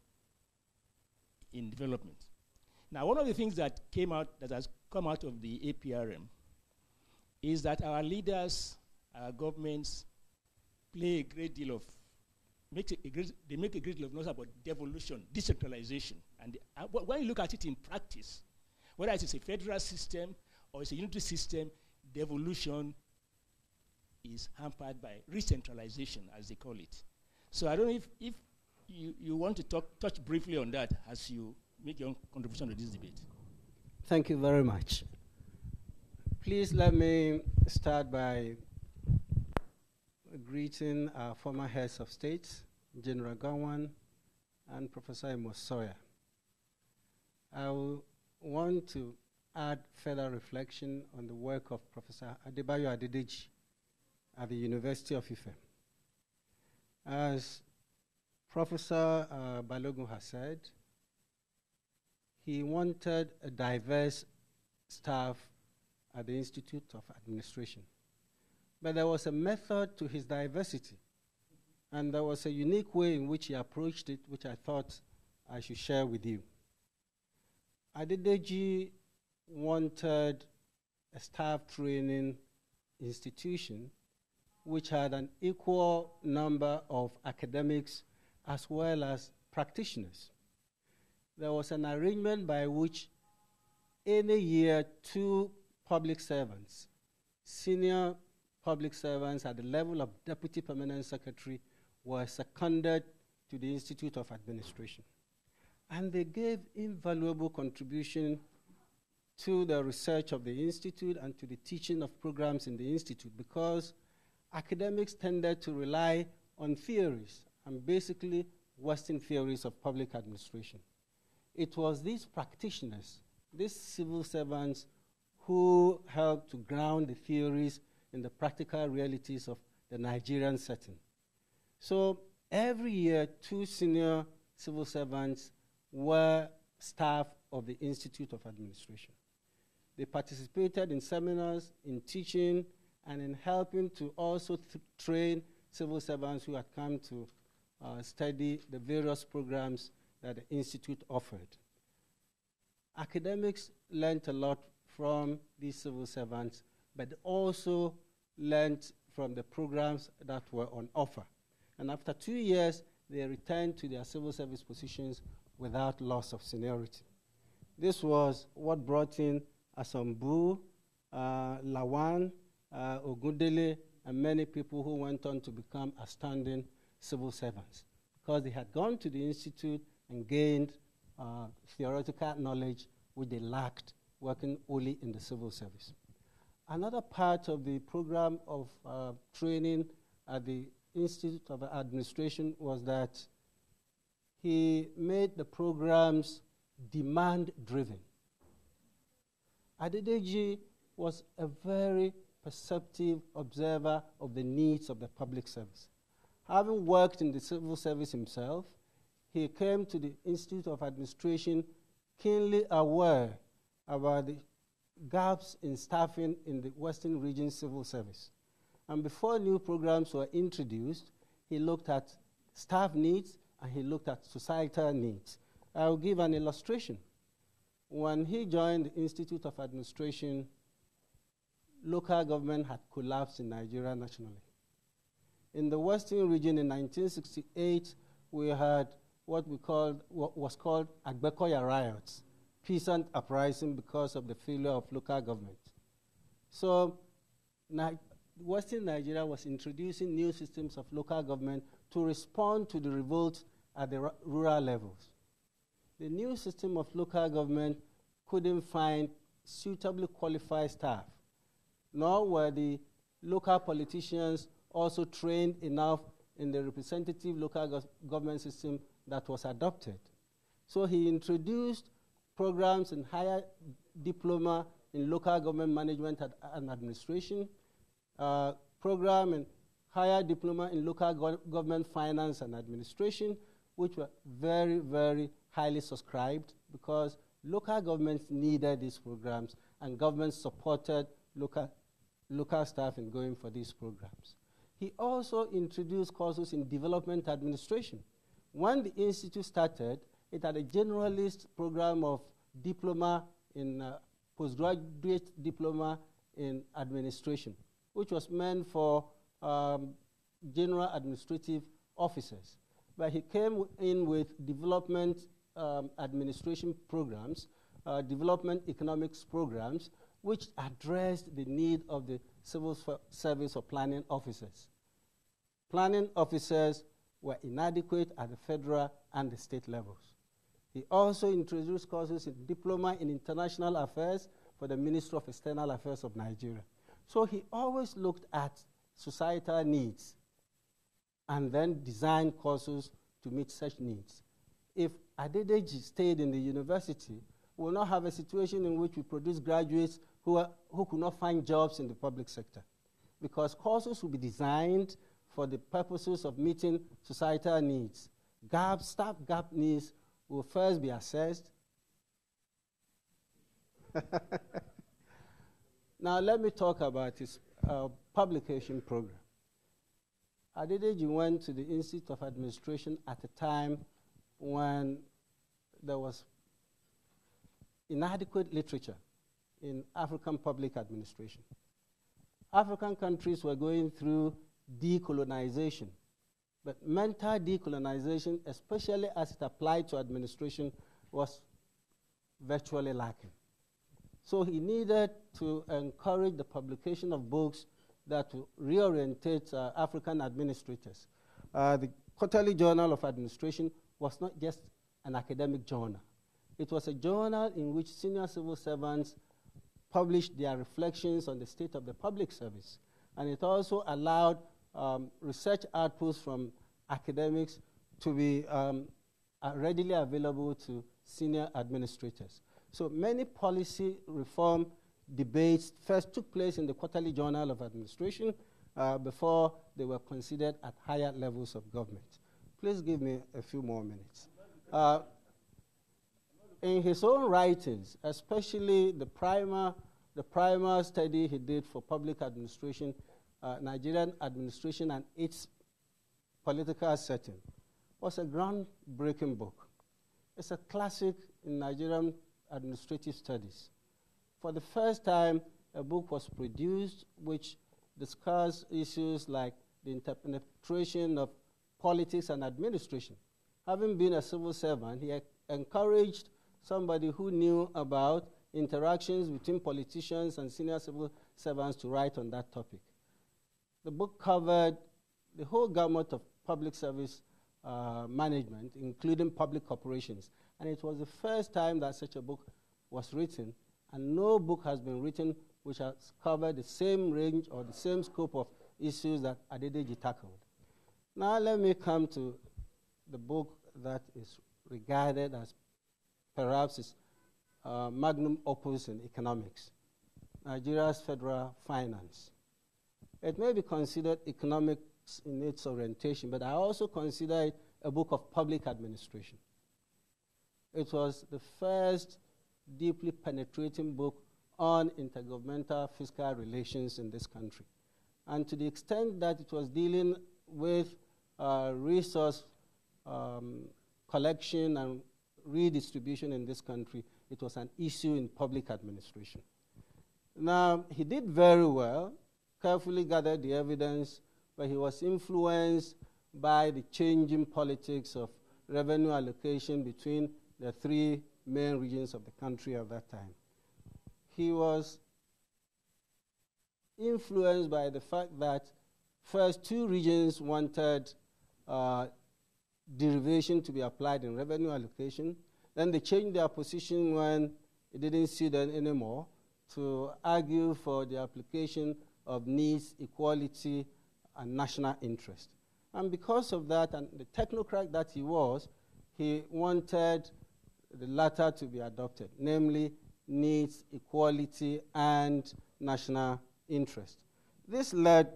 development. Now, one of the things that has come out of the APRM is that our leaders, our governments, play a great deal of, they make a great deal of noise about devolution, decentralization. And when you look at it in practice, whether it's a federal system or it's a unitary system, devolution is hampered by re-centralization, as they call it. So I don't know if you want to touch briefly on that as you make your own contribution to this debate. Thank you very much. Please let me start by greeting our former heads of state, General Gawan and Professor Amos Sawyer. I want to add further reflection on the work of Professor Adebayo Adedeji at the University of Ife. As Professor Balogun has said, he wanted a diverse staff at the Institute of Administration. But there was a method to his diversity, and there was a unique way in which he approached it, which I thought I should share with you. Adedeji wanted a staff training institution which had an equal number of academics as well as practitioners. There was an arrangement by which any year 2 public servants, senior public servants at the level of Deputy Permanent Secretary, were seconded to the Institute of Administration. And they gave invaluable contribution to the research of the Institute and to the teaching of programs in the Institute, because academics tended to rely on theories, and basically Western theories of public administration. It was these practitioners, these civil servants, who helped to ground the theories in the practical realities of the Nigerian setting. So every year, 2 senior civil servants were staff of the Institute of Administration. They participated in seminars, in teaching, and in helping to also train civil servants who had come to study the various programs that the Institute offered. Academics learned a lot from these civil servants, but also learned from the programs that were on offer. And after 2 years, they returned to their civil service positions without loss of seniority. This was what brought in Asambu, Lawan, Ogundele, and many people who went on to become outstanding civil servants, because they had gone to the Institute and gained theoretical knowledge which they lacked working only in the civil service. Another part of the program of training at the Institute of Administration was that he made the programs demand-driven. Adedeji was a very perceptive observer of the needs of the public service. Having worked in the civil service himself, he came to the Institute of Administration keenly aware about the gaps in staffing in the Western Region Civil Service. And before new programs were introduced, he looked at staff needs and he looked at societal needs. I'll give an illustration. When he joined the Institute of Administration, local government had collapsed in Nigeria nationally. In the Western region in 1968, we had what was called Agbekoya riots, peasant uprising because of the failure of local government. So Western Nigeria was introducing new systems of local government to respond to the revolt at the rural levels. The new system of local government couldn't find suitably qualified staff, nor were the local politicians also trained enough in the representative local government system that was adopted. So he introduced programs in higher diploma in local government management and administration, program in higher diploma in local government finance and administration, which were very, very highly subscribed because local governments needed these programs and governments supported local staff in going for these programs. He also introduced courses in development administration. When the institute started, it had a generalist program of diploma in postgraduate diploma in administration, which was meant for general administrative officers. But he came in with development administration programs, development economics programs, which addressed the need of the civil service or planning officers. Planning officers were inadequate at the federal and the state levels. He also introduced courses in diploma in international affairs for the Ministry of External Affairs of Nigeria. So he always looked at societal needs and then designed courses to meet such needs. If Adedeji stayed in the university, we will not have a situation in which we produce graduates who could not find jobs in the public sector, because courses will be designed for the purposes of meeting societal needs. Staff gap needs will first be assessed. Now let me talk about his publication program. Adedeji went to the Institute of Administration at a time when there was inadequate literature in African public administration. African countries were going through decolonization, but mental decolonization, especially as it applied to administration, was virtually lacking. So he needed to encourage the publication of books that would reorientate African administrators. The Quarterly Journal of Administration was not just an academic journal. It was a journal in which senior civil servants published their reflections on the state of the public service. And it also allowed research outputs from academics to be readily available to senior administrators. So many policy reform debates first took place in the Quarterly Journal of Administration before they were considered at higher levels of government. Please give me a few more minutes. In his own writings, especially the primer study he did for public administration, Nigerian administration and its political setting, was a groundbreaking book. It's a classic in Nigerian administrative studies. For the first time, a book was produced which discussed issues like the interpenetration of politics and administration. Having been a civil servant, he encouraged somebody who knew about interactions between politicians and senior civil servants to write on that topic. The book covered the whole gamut of public service management, including public corporations. And it was the first time that such a book was written, and no book has been written which has covered the same range or the same scope of issues that Adedeji tackled. Now let me come to the book that is regarded as perhaps its magnum opus in economics, Nigeria's Federal Finance. It may be considered economics in its orientation, but I also consider it a book of public administration. It was the first deeply penetrating book on intergovernmental fiscal relations in this country. And to the extent that it was dealing with resource collection and redistribution in this country, it was an issue in public administration. Now, he did very well, carefully gathered the evidence, but he was influenced by the changing politics of revenue allocation between the three main regions of the country at that time. He was influenced by the fact that first two regions wanted derivation to be applied in revenue allocation. Then they changed their position when it didn't suit them anymore to argue for the application of needs, equality, and national interest. And because of that, and the technocrat that he was, he wanted the latter to be adopted, namely needs, equality, and national interest. This led,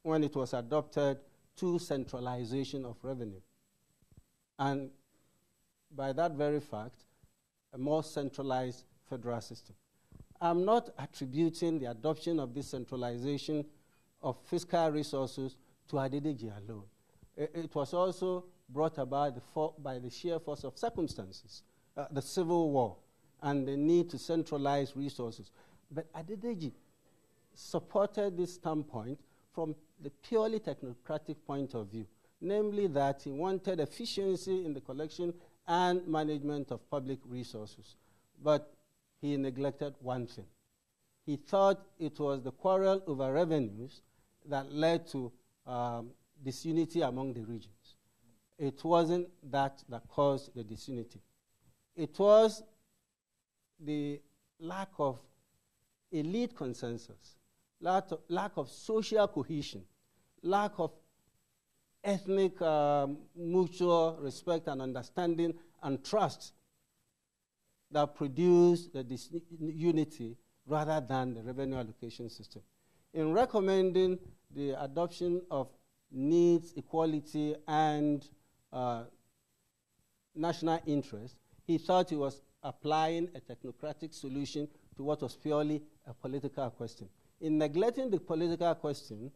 when it was adopted, to centralization of revenue. And by that very fact, a more centralized federal system. I'm not attributing the adoption of this centralization of fiscal resources to Adedeji alone. It was also brought about by the sheer force of circumstances, the Civil War, and the need to centralize resources. But Adedeji supported this standpoint from the purely technocratic point of view, namely that he wanted efficiency in the collection and management of public resources. But he neglected one thing. He thought it was the quarrel over revenues that led to disunity among the regions. It wasn't that caused the disunity. It was the lack of elite consensus, lack of social cohesion, lack of ethnic mutual respect and understanding and trust that produced the unity rather than the revenue allocation system. In recommending the adoption of needs, equality, and national interest, he thought he was applying a technocratic solution to what was purely a political question. In neglecting the political question,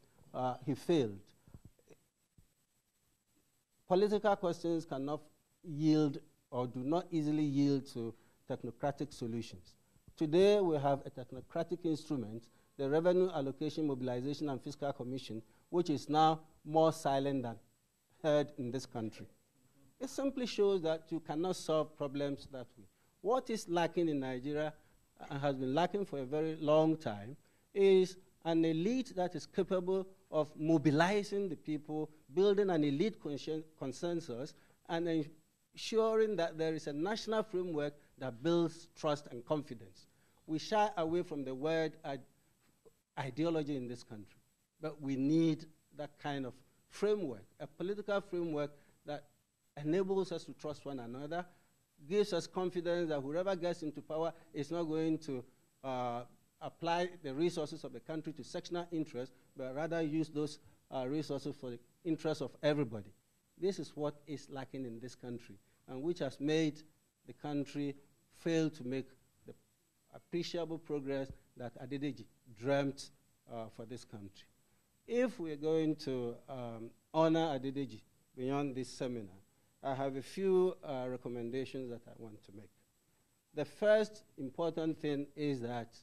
he failed. Political questions cannot yield or do not easily yield to technocratic solutions. Today, we have a technocratic instrument, the Revenue Allocation, Mobilization, and Fiscal Commission, which is now more silent than heard in this country. It simply shows that you cannot solve problems that way. What is lacking in Nigeria, and has been lacking for a very long time, is an elite that is capable of mobilizing the people, building an elite consensus, and ensuring that there is a national framework that builds trust and confidence. We shy away from the word ideology in this country, but we need that kind of framework, a political framework that enables us to trust one another, gives us confidence that whoever gets into power is not going to apply the resources of the country to sectional interest, but rather use those resources for the interest of everybody. This is what is lacking in this country, and which has made the country fail to make the appreciable progress that Adedeji dreamt for this country. If we're going to honor Adedeji beyond this seminar, I have a few recommendations that I want to make. The first important thing is that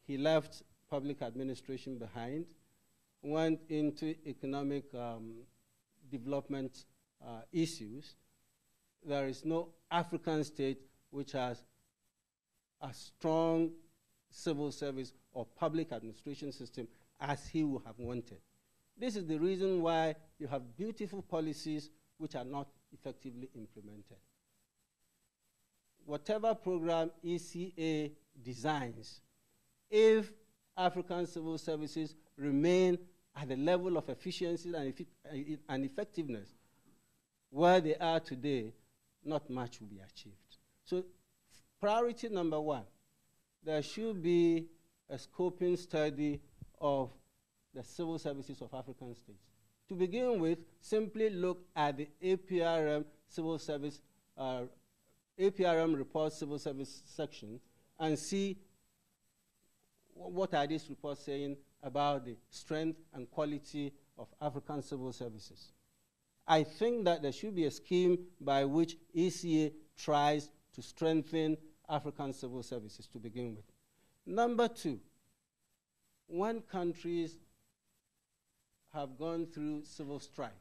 he left public administration behind, went into economic development issues. There is no African state which has a strong civil service or public administration system as he would have wanted. This is the reason why you have beautiful policies which are not effectively implemented. Whatever program ECA designs, if African civil services remain at the level of efficiency and effectiveness where they are today, not much will be achieved. So priority number one, there should be a scoping study of the civil services of African states. To begin with, simply look at the APRM civil service, APRM report civil service section and see what are these reports saying about the strength and quality of African civil services. I think that there should be a scheme by which ECA tries to strengthen African civil services to begin with. Number two, when countries have gone through civil strife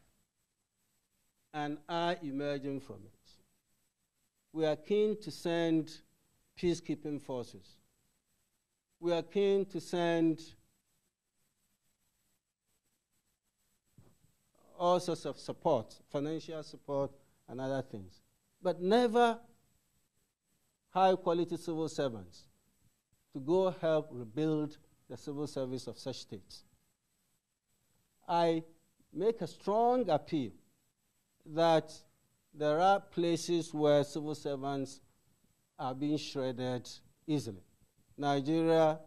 and are emerging from it, we are keen to send peacekeeping forces. We are keen to send all sorts of support, financial support and other things, but never high-quality civil servants to go help rebuild the civil service of such states. I make a strong appeal that there are places where civil servants are being shredded easily. Nigeria,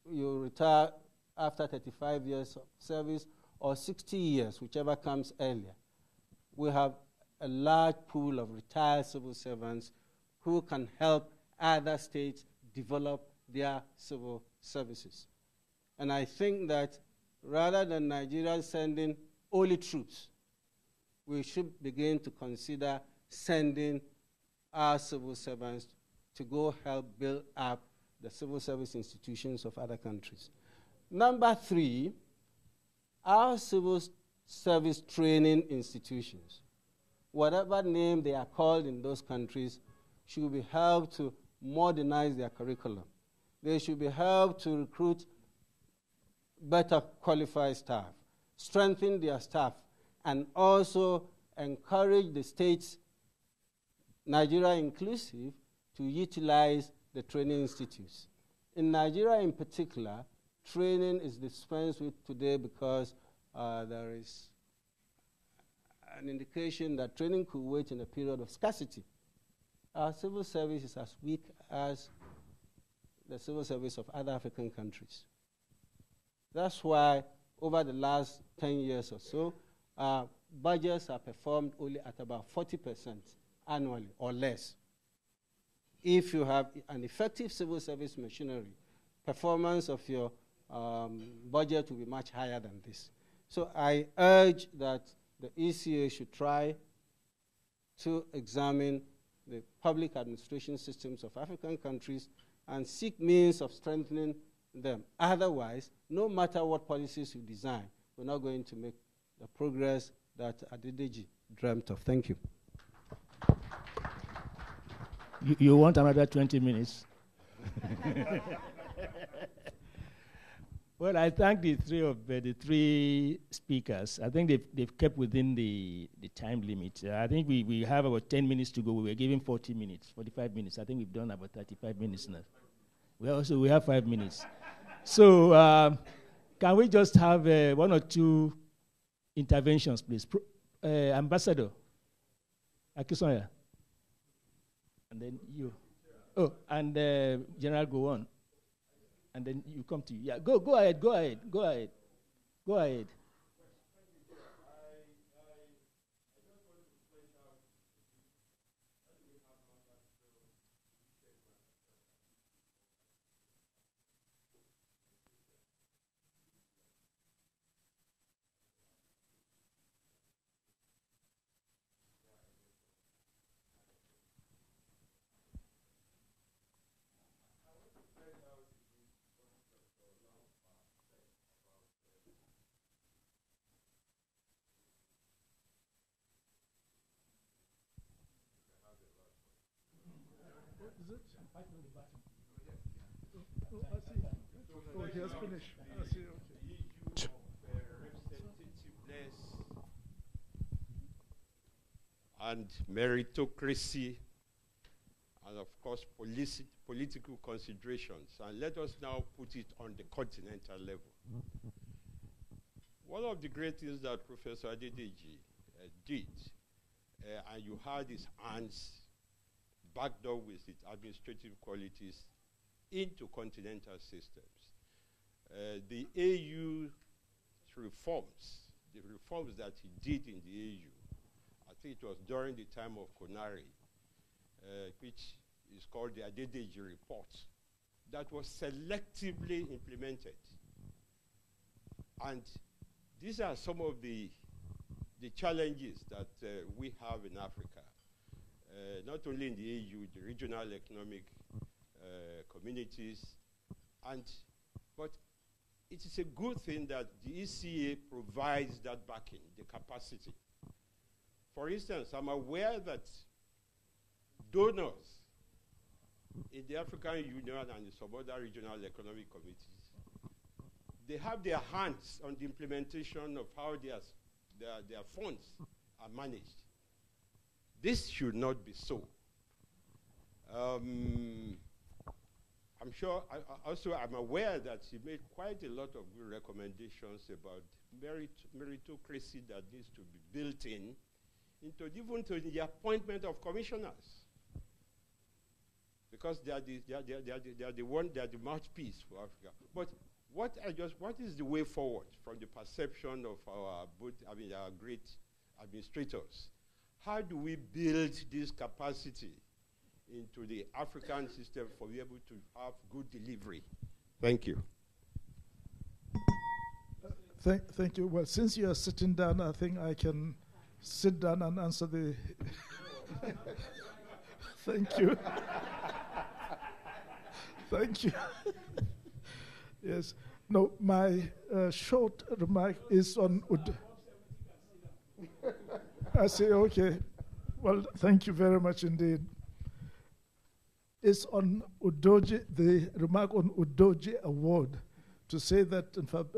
you retire after 35 years of service or 60 years, whichever comes earlier. We have a large pool of retired civil servants who can help other states develop their civil services. And I think that rather than Nigeria sending only troops, we should begin to consider sending our civil servants to go help build up the civil service institutions of other countries. Number three, our civil service training institutions, whatever name they are called in those countries, should be helped to modernize their curriculum. They should be helped to recruit better qualified staff, strengthen their staff, and also encourage the states, Nigeria inclusive, to utilize the training institutes. In Nigeria in particular, training is dispensed with today because there is an indication that training could wait in a period of scarcity. Our civil service is as weak as the civil service of other African countries. That's why over the last 10 years or so, budgets are performed only at about 40% annually or less. If you have an effective civil service machinery, performance of your budget will be much higher than this. So I urge that the ECA should try to examine the public administration systems of African countries and seek means of strengthening them. Otherwise, no matter what policies you design, we're not going to make the progress that Adedeji dreamt of. Thank you. You want another 20 minutes? Well, I thank the three speakers. I think they've kept within the time limit. I think we have about 10 minutes to go. We were given 40 minutes, 45 minutes. I think we've done about 35 minutes now. We have 5 minutes. So can we just have one or two interventions, please? Ambassador Akisoya. And then you. Oh, and General, go on. And then you come to you. Yeah, go ahead. Is it? I see. Oh, he has finished. I see, okay. Representativeness and meritocracy, and of course political considerations. And let us now put it on the continental level. One of the great things that Professor Adedeji did, and you had his hands backed up with its administrative qualities into continental systems. The AU reforms, the reforms that he did in the AU, I think it was during the time of Conari, which is called the Adedeji report, that was selectively implemented. And these are some of the challenges that we have in Africa, not only in the AU, the regional economic communities, but it is a good thing that the ECA provides that backing, the capacity. For instance, I'm aware that donors in the African Union and in some other regional economic committees, they have their hands on the implementation of how their funds are managed. This should not be so. I'm sure, I'm aware that he made quite a lot of good recommendations about meritocracy that needs to be built even to the appointment of commissioners. Because they are the mouthpiece for Africa. But what is the way forward from the perception of our great administrators? How do we build this capacity into the African system for be able to have good delivery? Thank you. Thank you. Well, since you are sitting down, I think I can sit down and answer the... Thank you. Thank you. Yes. No, my short remark is on... I say, okay. Well, thank you very much indeed. It's on Udoji, the remark on Udoji Award, to say that, in fact,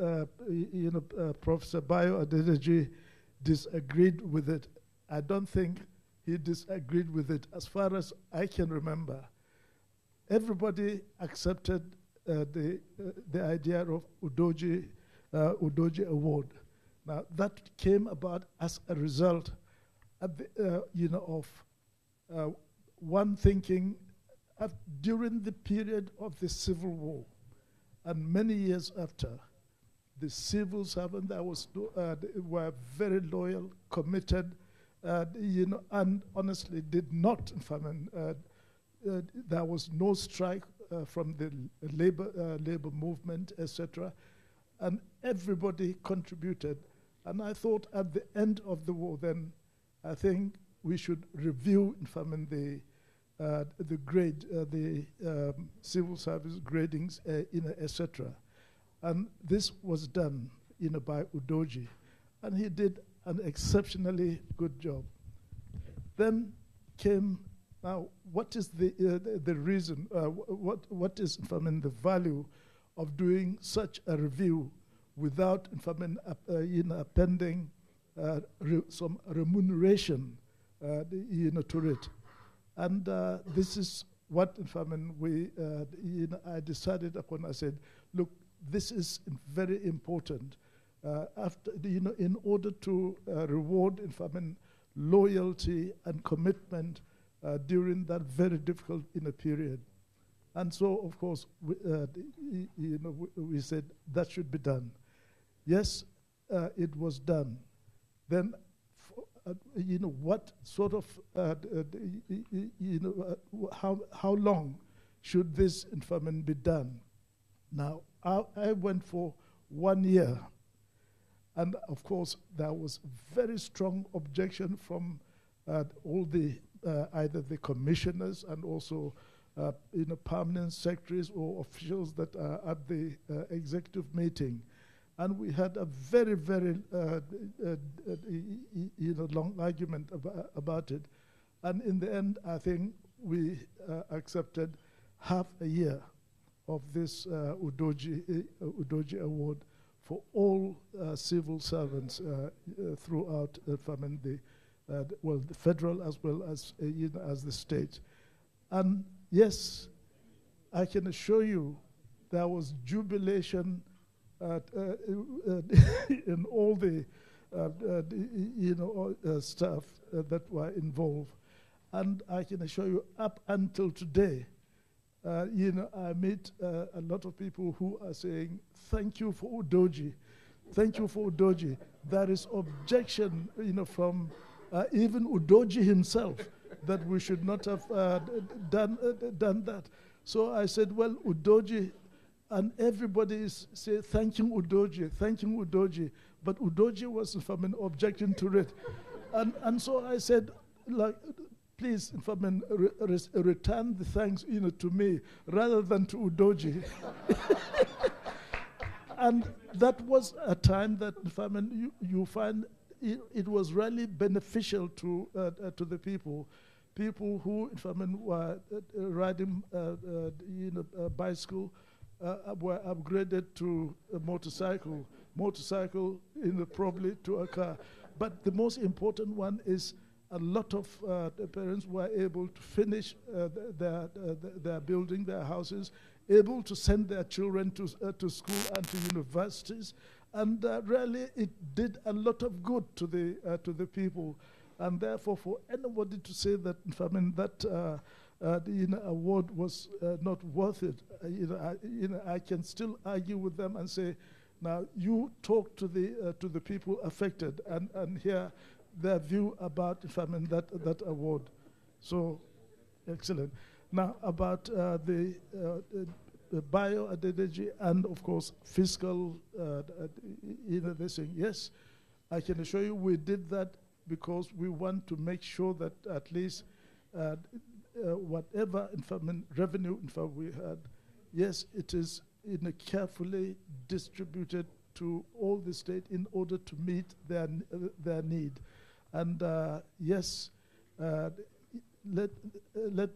Professor Bayo Adedeji disagreed with it. I don't think he disagreed with it. As far as I can remember, everybody accepted the idea of Udoji Award. Now, that came about as a result of one thinking during the period of the Civil War, and many years after, the civil servants that were very loyal, committed, and honestly did not. There was no strike from the labor movement, etc., and everybody contributed. And I thought at the end of the war, then I think we should review, the grade, the civil service gradings, etc. And this was done, by Udoji, and he did an exceptionally good job. Then came, now, what is the reason? What is, the value of doing such a review without, appending some remuneration, to it? And this is what, I decided upon. I said, look, this is very important. In order to reward, loyalty and commitment during that very difficult period. And so, of course, we said that should be done. Yes, it was done. Then, what sort of, how long should this be done? Now, I went for 1 year. And of course, there was very strong objection from all the, either the commissioners and also permanent secretaries or officials that are at the executive meeting. And we had a very, very long argument about it. And in the end, I think we accepted half a year of this Udoji Award for all civil servants throughout the federal as well as the state. And yes, I can assure you there was jubilation in all the staff that were involved. And I can assure you, up until today, I meet a lot of people who are saying, thank you for Udoji. Thank you for Udoji. There is objection, from even Udoji himself that we should not have done that. So I said, well, Udoji, and everybody is say thanking Udoji, but Udoji was objecting to it, and so I said, like, please, return the thanks, to me rather than to Udoji. And that was a time that, you find it was really beneficial to the people who, were riding, a bicycle, were upgraded to a motorcycle, probably to a car. But the most important one is a lot of the parents were able to finish their building, their houses, able to send their children to school and to universities, and really it did a lot of good to the people. And therefore, for anybody to say that, that the award was not worth it, I can still argue with them and say, now you talk to the people affected and hear their view about that award. So, excellent. Now about the bio Adedeji and of course fiscal, this thing. Yes, I can assure you we did that because we want to make sure that at least whatever revenue we had, yes, it is carefully distributed to all the state in order to meet their need. And yes, let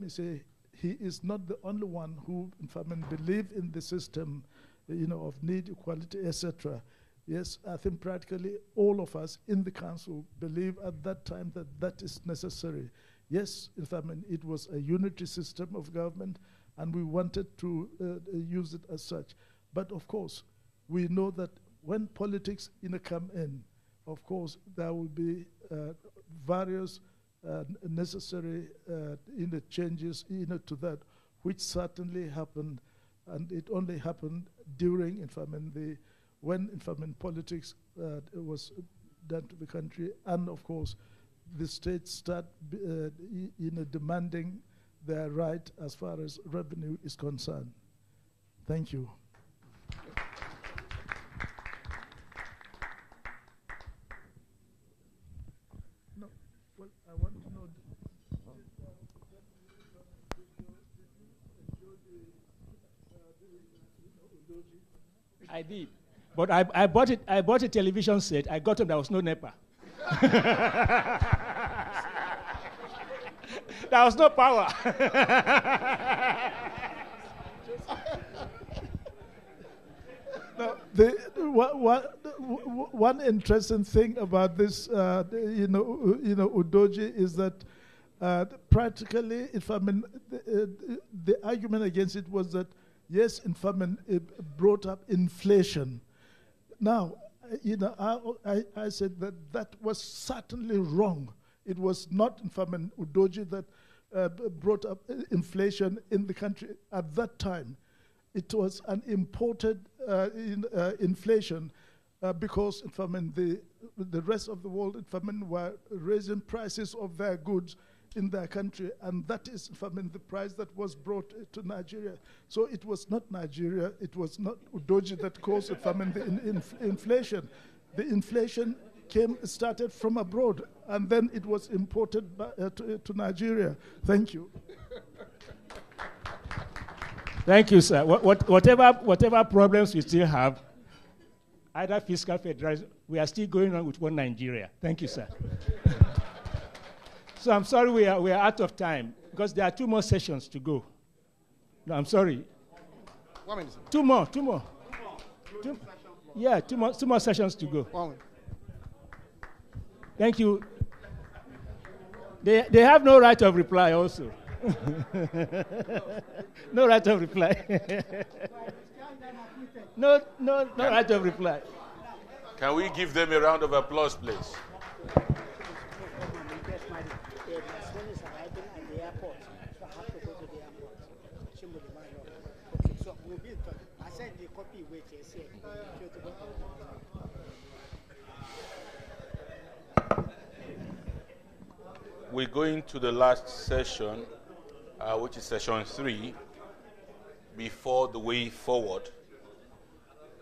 me say, he is not the only one who, believe in the system, of need, equality, etc. Yes, I think practically all of us in the council believe at that time that that is necessary. Yes, it was a unitary system of government, and we wanted to use it as such. But of course, we know that when politics come in, of course, there will be various necessary changes to that, which certainly happened, and it only happened during, when politics was done to the country, and of course, the states start demanding their right as far as revenue is concerned. Thank you. No, well, I want to know. I did, but I bought it. I bought a television set. I got him. There was no NEPA. There was no power. No, one interesting thing about this, Udoji, is that practically, the argument against it was that yes, it brought up inflation. Now, I said that that was certainly wrong. It was not, Udoji that brought up inflation in the country at that time. It was an imported inflation because, the rest of the world, were raising prices of their goods in their country, and that is, the price that was brought to Nigeria. So it was not Nigeria, it was not Udoji that caused, the inflation. The inflation started from abroad, and then it was imported to Nigeria. Thank you. Thank you, sir. Whatever problems we still have, either fiscal federalism, we are still going on with one Nigeria. Thank you, sir. So I'm sorry we are out of time because there are 2 more sessions to go. No, I'm sorry. 1 minute. Two more. Yeah, two more sessions to go. 1 minute. Thank you. They have no right of reply also. No right of reply. No right of reply. Can we give them a round of applause, please? we're going to the last session, which is session 3, before the way forward.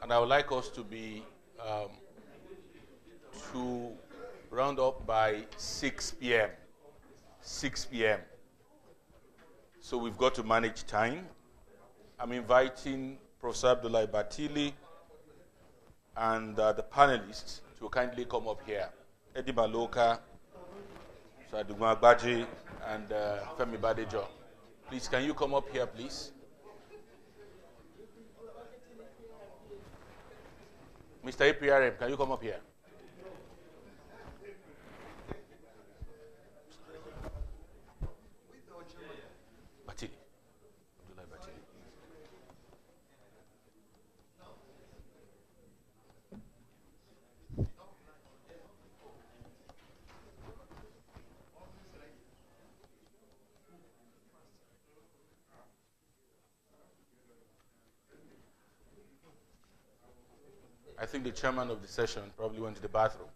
And I would like us to be to round up by 6 p.m. 6 p.m. So we've got to manage time. I'm inviting Professor Abdullah Batili and the panelists to kindly come up here. Eddie Maloka, Sadugun Agbaji, and Femi Badejo. Please, can you come up here, please? Mr. APRM, can you come up here? Batili. Abdullah Batili. I think the chairman of the session probably went to the bathroom.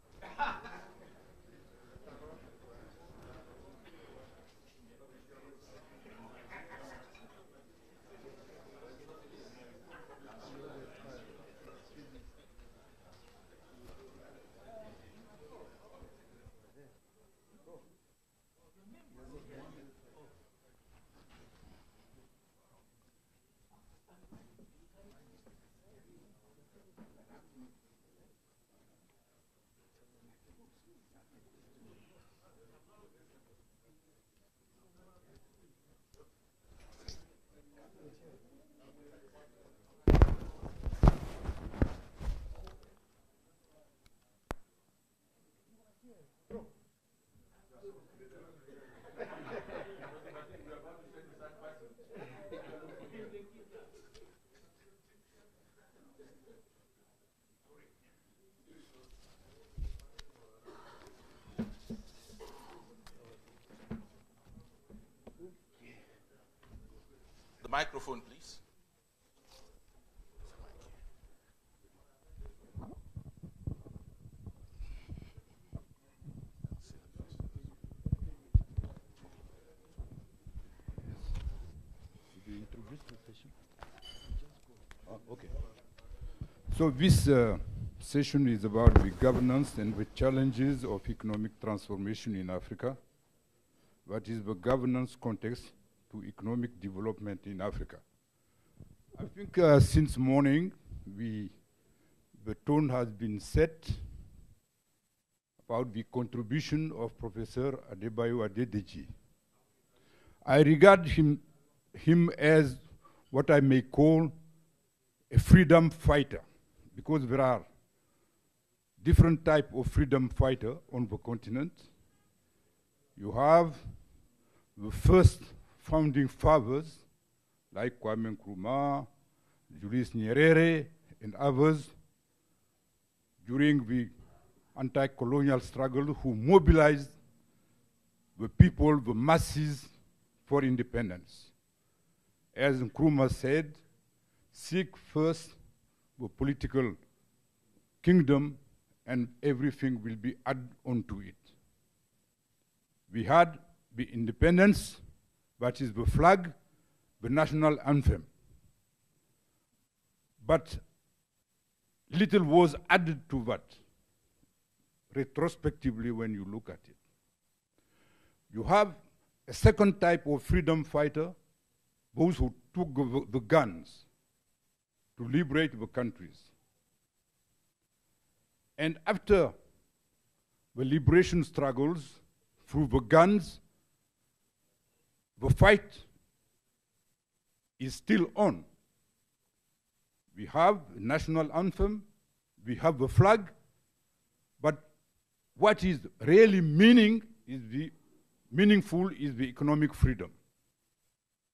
The microphone, please. Okay. So this session is about the governance and the challenges of economic transformation in Africa. What is the governance context to economic development in Africa? I think since morning, the tone has been set about the contribution of Professor Adebayo Adedeji. I regard him as what I may call a freedom fighter, because there are different types of freedom fighter on the continent. You have the first founding fathers like Kwame Nkrumah, Julius Nyerere, and others during the anti-colonial struggle who mobilized the people, the masses, for independence. As Nkrumah said, seek first the political kingdom and everything will be added onto it. We had the independence, that is the flag, the national anthem. But little was added to that, retrospectively when you look at it. You have a second type of freedom fighter, those who took the guns to liberate the countries. And after the liberation struggles through the guns, the fight is still on. We have a national anthem, we have the flag, but what is really meaningful is the economic freedom.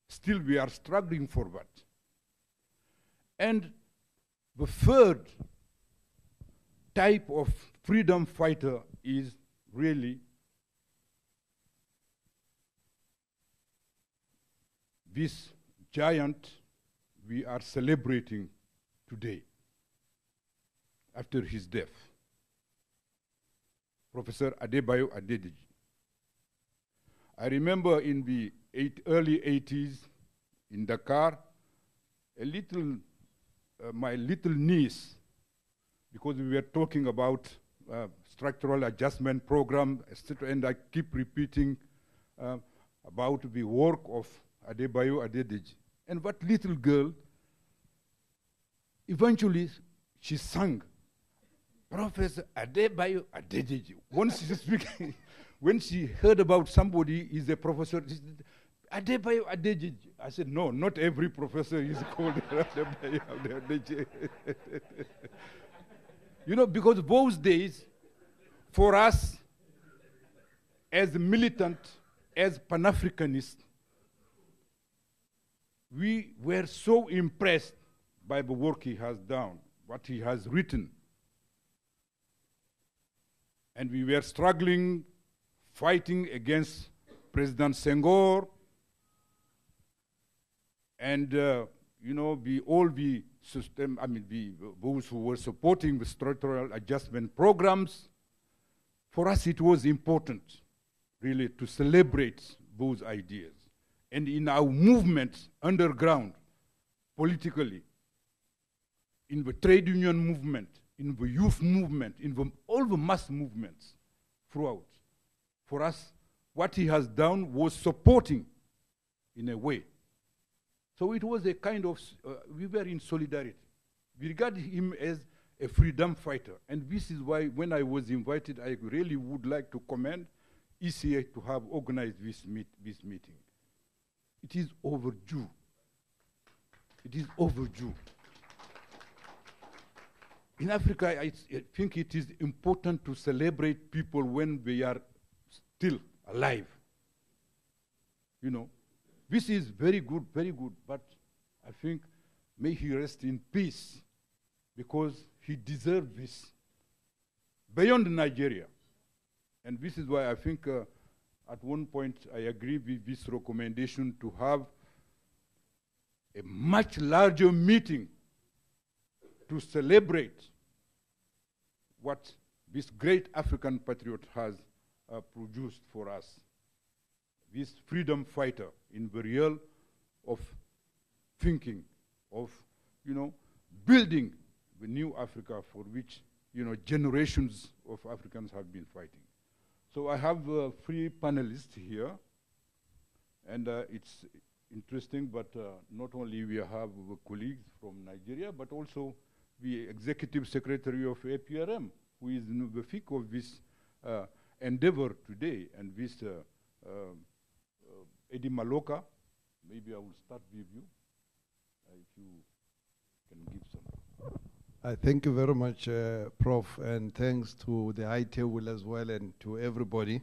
Still, we are struggling for that. And the third type of freedom fighter is really this giant we are celebrating today after his death, Professor Adebayo Adedeji. I remember in the early 80s in Dakar, my little niece, because we were talking about structural adjustment program, etc., and I keep repeating about the work of Adebayo Adedeji. And what little girl, eventually she sang, Professor Adebayo Adedeji. Once she speaking, when she heard about somebody is a professor, she said, Adebayo Adedeji. I said, no, not every professor is called Adebayo Adedeji. You know, because those days, for us, as militant, as Pan-Africanists, we were so impressed by the work he has done, what he has written. And we were struggling, fighting against President Senghor, and you know, all the system, those who were supporting the structural adjustment programs. For us, it was important, really, to celebrate those ideas. And in our movement, underground, politically, in the trade union movement, in the youth movement, in all the mass movements throughout, for us, what he has done was supporting, in a way. So it was a kind of, we were in solidarity. We regard him as a freedom fighter. And this is why when I was invited, I really would like to commend ECA to have organized this meeting. It is overdue. It is overdue. In Africa, I think it is important to celebrate people when they are still alive. You know, this is very good, but I think may he rest in peace, because he deserved this beyond Nigeria. And this is why I think at one point I agree with this recommendation to have a much larger meeting to celebrate what this great African patriot has produced for us. This freedom fighter in the realm of thinking, of, you know, building the new Africa for which, you know, generations of Africans have been fighting. So I have 3 panelists here, and it's interesting, but not only we have colleagues from Nigeria, but also the executive secretary of APRM, who is in the thick of this endeavor today, and this Eddie Maloka. Maybe I will start with you, if you can give some. Thank you very much, Prof, and thanks to the high table as well, and to everybody.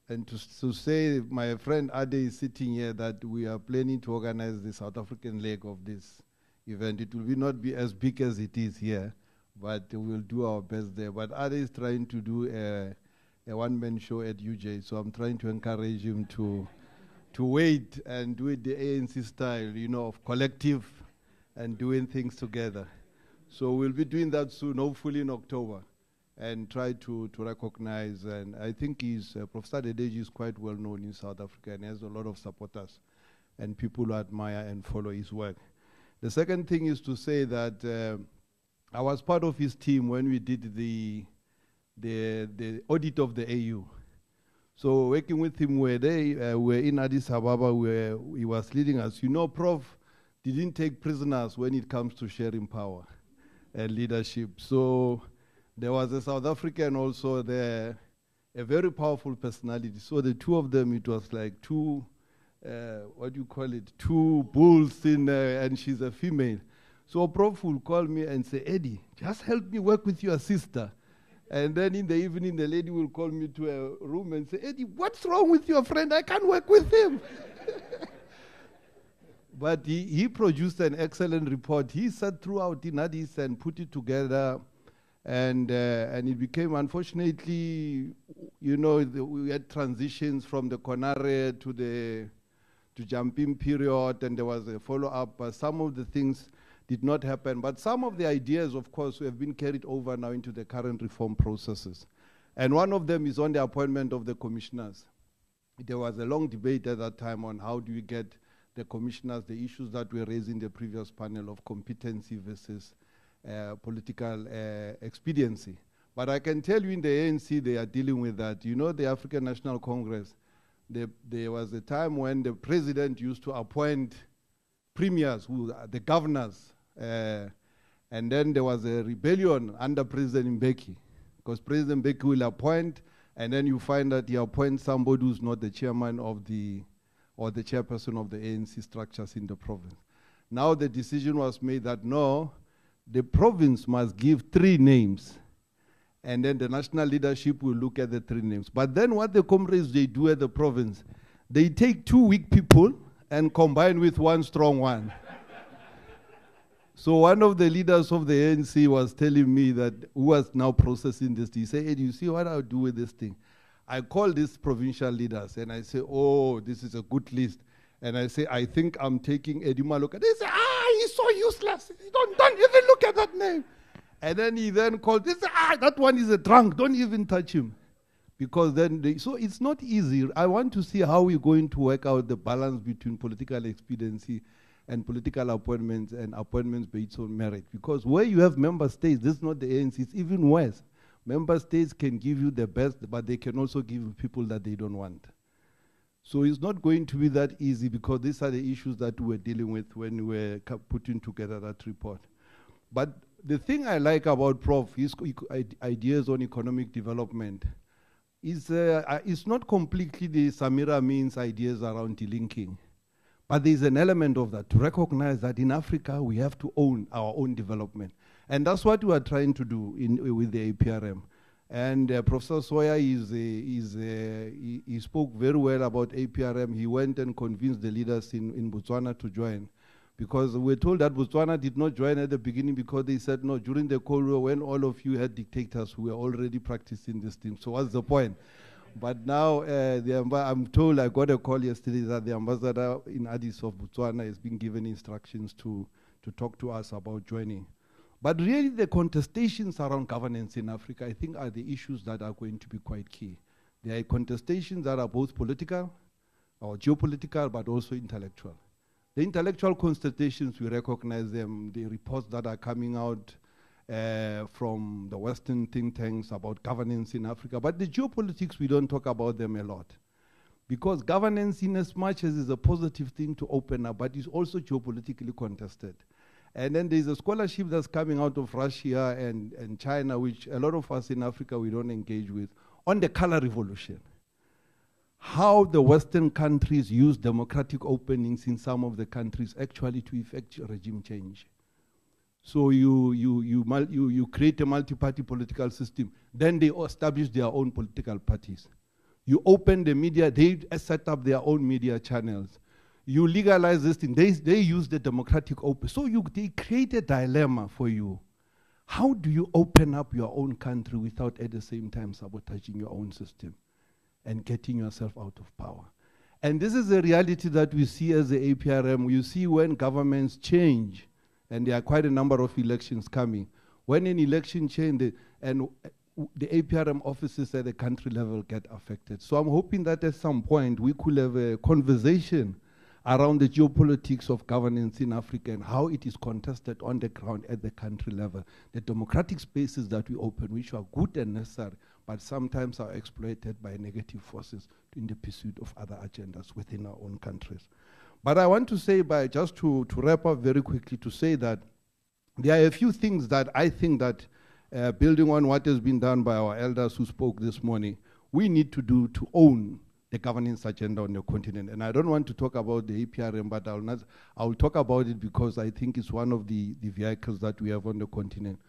And to say, my friend Ade is sitting here, that we are planning to organize the South African leg of this event. It will not be as big as it is here, but we'll do our best there. But Ade is trying to do a one-man show at UJ, so I'm trying to encourage him to wait and do it the ANC style, you know, of collective and doing things together. So we'll be doing that soon, hopefully in October, and try to recognize. And I think Professor Adedeji is quite well known in South Africa and has a lot of supporters and people who admire and follow his work. The second thing is to say that I was part of his team when we did the audit of the AU. So working with him were in Addis Ababa, where he was leading us. You know, Prof didn't take prisoners when it comes to sharing power and leadership. So there was a South African also there, a very powerful personality. So the two of them, it was like two, two bulls in, and she's a female. So Prof will call me and say, Eddie, just help me work with your sister. And then in the evening, the lady will call me to a room and say, Eddie, what's wrong with your friend? I can't work with him. But he produced an excellent report. He sat throughout in Addis and put it together. And it became, unfortunately, you know, we had transitions from the Konare to jumping period, and there was a follow-up. But some of the things did not happen. But some of the ideas, of course, have been carried over now into the current reform processes. And one of them is on the appointment of the commissioners. there was a long debate at that time on how do you get the commissioners, the issues that were raised in the previous panel of competency versus political expediency. But I can tell you in the ANC, they are dealing with that. You know, the African National Congress, there was a time when the president used to appoint premiers, who are the governors, and then there was a rebellion under President Mbeki, because President Mbeki will appoint, and then you find that he appoints somebody who's not the chairman of or the chairperson of the ANC structures in the province. Now the decision was made that no, the province must give 3 names, and then the national leadership will look at the 3 names. But then what the comrades, they do at the province, they take 2 weak people and combine with 1 strong one. So one of the leaders of the ANC was telling me that, who was now processing this, he said, hey, you see what I'll do with this thing? I call these provincial leaders and I say, oh, this is a good list. And I say, I think I'm taking Adebayo. They say, he's so useless. Don't even look at that name. And then he then called, they say, that one is a drunk. Don't even touch him. Because then, so it's not easy. I want to see how we're going to work out the balance between political expediency and political appointments and appointments based on merit. Because where you have member states, this is not the ANC, it's even worse. Member states can give you the best, but they can also give you people that they don't want. So it's not going to be that easy, because these are the issues that we're dealing with when we're putting together that report. But the thing I like about Prof, his ideas on economic development, is it's not completely the Samira Amin's ideas around delinking. But there's an element of that, to recognize that in Africa, we have to own our own development. And that's what we are trying to do with the APRM. And Professor Soya, he spoke very well about APRM. He went and convinced the leaders in Botswana to join. Because we're told that Botswana did not join at the beginning because they said, no, during the Cold War, when all of you had dictators, we were already practicing this thing. So what's the point? But now, I'm told, I got a call yesterday that the ambassador in Addis of Botswana has been given instructions to talk to us about joining. But really, the contestations around governance in Africa, I think, are the issues that are going to be quite key. There are contestations that are both political or geopolitical, but also intellectual. The intellectual contestations, we recognize them, the reports that are coming out from the Western think tanks about governance in Africa. But the geopolitics, we don't talk about them a lot. Because governance, in as much as is a positive thing to open up, but is also geopolitically contested. And then there's a scholarship that's coming out of Russia and China, which a lot of us in Africa, we don't engage with, on the color revolution. How the Western countries use democratic openings in some of the countries actually to effect regime change. So you create a multi-party political system, then they establish their own political parties. You open the media, they set up their own media channels. You legalize this thing, they use the democratic open. So they create a dilemma for you. How do you open up your own country without at the same time sabotaging your own system and getting yourself out of power? And this is a reality that we see as the APRM. You see when governments change, and there are quite a number of elections coming. When an election changes, and the APRM offices at the country level get affected. So I'm hoping that at some point we could have a conversation around the geopolitics of governance in Africa and how it is contested on the ground at the country level. The democratic spaces that we open, which are good and necessary, but sometimes are exploited by negative forces in the pursuit of other agendas within our own countries. But I want to say, just to wrap up very quickly, to say that there are a few things that I think that, building on what has been done by our elders who spoke this morning, we need to do to own the governance agenda on the continent. And I don't want to talk about the APRM, but I'll talk about it because I think it's one of the vehicles that we have on the continent.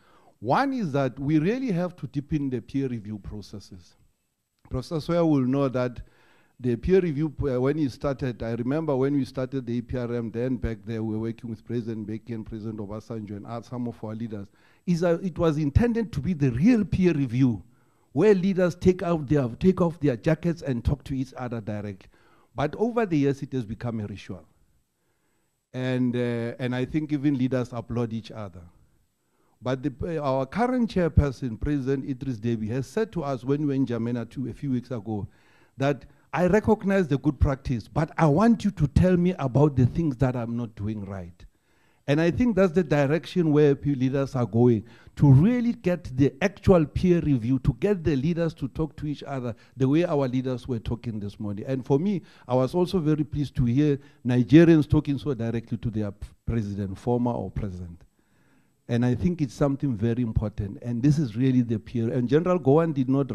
One is that we really have to deepen the peer review processes. Professor Soya will know that the peer review, when he started, I remember when we started the APRM, then back there, we were working with President Mbeki and President Obasanjo and some of our leaders. It was intended to be the real peer review, where leaders take off their jackets and talk to each other directly. But over the years, it has become a ritual. And I think even leaders applaud each other. But our current chairperson, President Idris Deby, has said to us when we were in Jamena a few weeks ago, that I recognize the good practice, but I want you to tell me about the things that I'm not doing right. And I think that's the direction where leaders are going, to really get the actual peer review, to get the leaders to talk to each other the way our leaders were talking this morning. And for me, I was also very pleased to hear Nigerians talking so directly to their president, former or present. And I think it's something very important. And this is really the peer. And General Gowon did not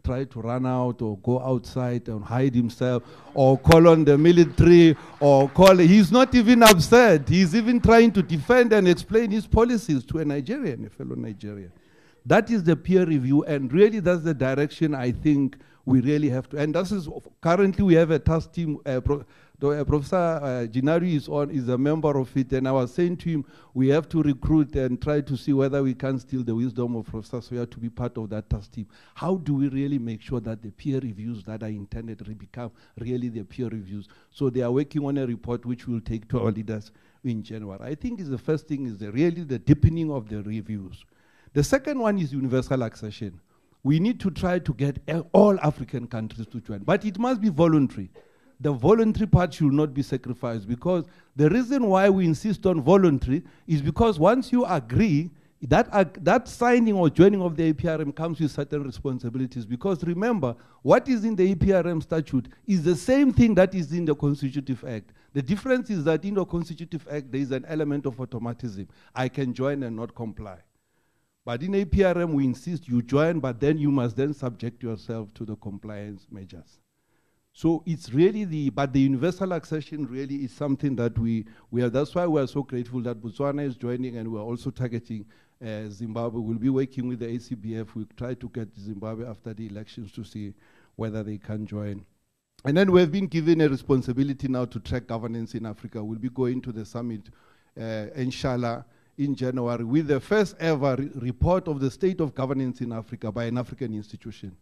try to run out or go outside and hide himself or call on the military or call. He's not even upset. He's even trying to defend and explain his policies to a Nigerian, a fellow Nigerian. That is the peer review. And really that's the direction I think we really have to. And this is currently we have a task team. Professor Jinari is a member of it, and I was saying to him, we have to recruit and try to see whether we can steal the wisdom of Professor Soya to be part of that task team. How do we really make sure that the peer reviews that are intended to become really the peer reviews? So they are working on a report which we'll take to our leaders in January. I think the first thing is really the deepening of the reviews. The second one is universal accession. We need to try to get all African countries to join, but it must be voluntary. The voluntary part should not be sacrificed, because the reason why we insist on voluntary is because once you agree, that signing or joining of the APRM comes with certain responsibilities. Because remember, what is in the APRM statute is the same thing that is in the Constitutive Act. The difference is that in the Constitutive Act, there is an element of automatism. I can join and not comply. But in APRM, we insist you join, but then you must then subject yourself to the compliance measures. So it's really but the universal accession really is something that we are, that's why we are so grateful that Botswana is joining, and we're also targeting Zimbabwe. We'll be working with the ACBF. We'll try to get Zimbabwe after the elections to see whether they can join. And then we've been given a responsibility now to track governance in Africa. We'll be going to the summit, inshallah, in January, with the first ever report of the state of governance in Africa by an African institution,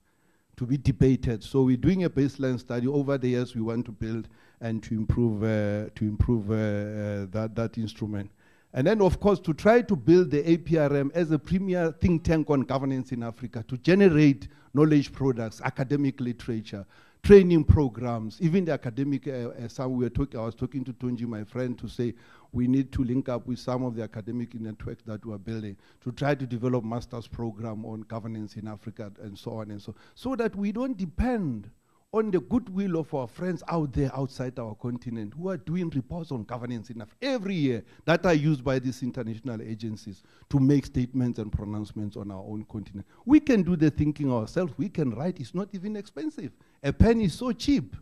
to be debated. So we're doing a baseline study over the years we want to build and to improve that instrument. And then, of course, to try to build the APRM as a premier think tank on governance in Africa, to generate knowledge products, academic literature, training programs, even the academic, I was talking to Tunji, my friend, to say we need to link up with some of the academic networks that we're building to try to develop master's program on governance in Africa and so on and so that we don't depend on the goodwill of our friends out there outside our continent who are doing reports on governance in Africa every year that are used by these international agencies to make statements and pronouncements on our own continent. We can do the thinking ourselves. We can write. It's not even expensive. A pen is so cheap.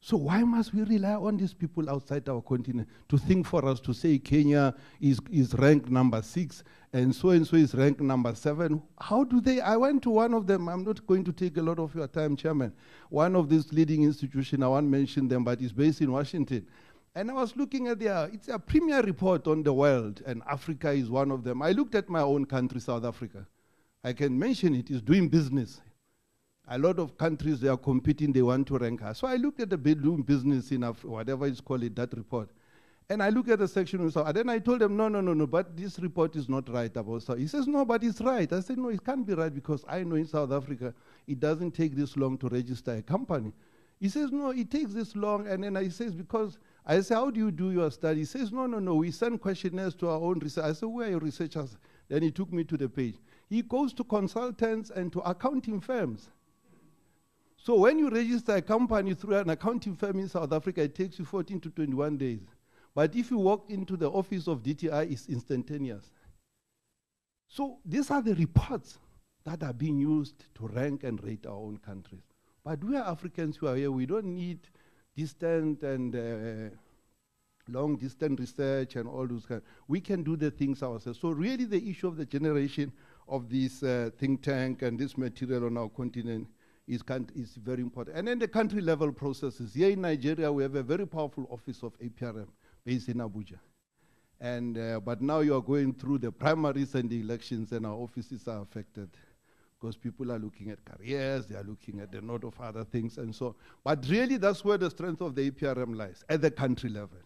So why must we rely on these people outside our continent to think for us, to say Kenya is ranked number 6 and so is ranked number 7? How do they? I went to one of them. I'm not going to take a lot of your time, Chairman. One of these leading institutions, I won't mention them, but it's based in Washington. And I was looking at it's a premier report on the world, and Africa is one of them. I looked at my own country, South Africa. I can mention it is doing business. A lot of countries, they are competing, they want to rank us. So I looked at the doing business in Africa, whatever it's called it, that report. And I looked at the section, and then I told them, no, but this report is not right about South. He says, no, but it's right. I said, no, it can't be right, because I know in South Africa, it doesn't take this long to register a company. He says, no, it takes this long. And then he says, because I say, how do you do your study? He says, no, we send questionnaires to our own research. I said, where are your researchers? Then he took me to the page. He goes to consultants and to accounting firms. So when you register a company through an accounting firm in South Africa, it takes you 14 to 21 days. But if you walk into the office of DTI, it's instantaneous. So these are the reports that are being used to rank and rate our own countries. But we are Africans who are here. We don't need distant and long-distance research and all those kinds. We can do the things ourselves. So really the issue of the generation of this think tank and this material on our continent is very important. And then the country level processes. Here in Nigeria, we have a very powerful office of APRM based in Abuja. And but now you are going through the primaries and the elections, and our offices are affected because people are looking at careers, they are looking at the lot of other things and so on. But really that's where the strength of the APRM lies, at the country level.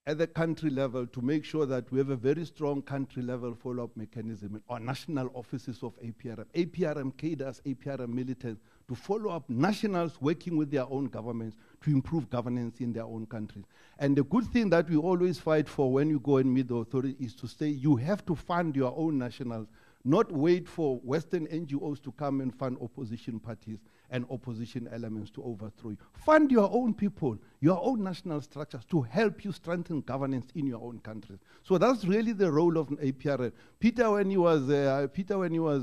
at the country level to make sure that we have a very strong country level follow-up mechanism or national offices of APRM, APRM cadres, APRM militants, to follow up nationals working with their own governments to improve governance in their own countries. And the good thing that we always fight for when you go and meet the authority is to say you have to fund your own nationals, not wait for Western NGOs to come and fund opposition parties and opposition elements to overthrow you. Fund your own people, your own national structures to help you strengthen governance in your own countries. So that's really the role of an APRM. Peter, when he was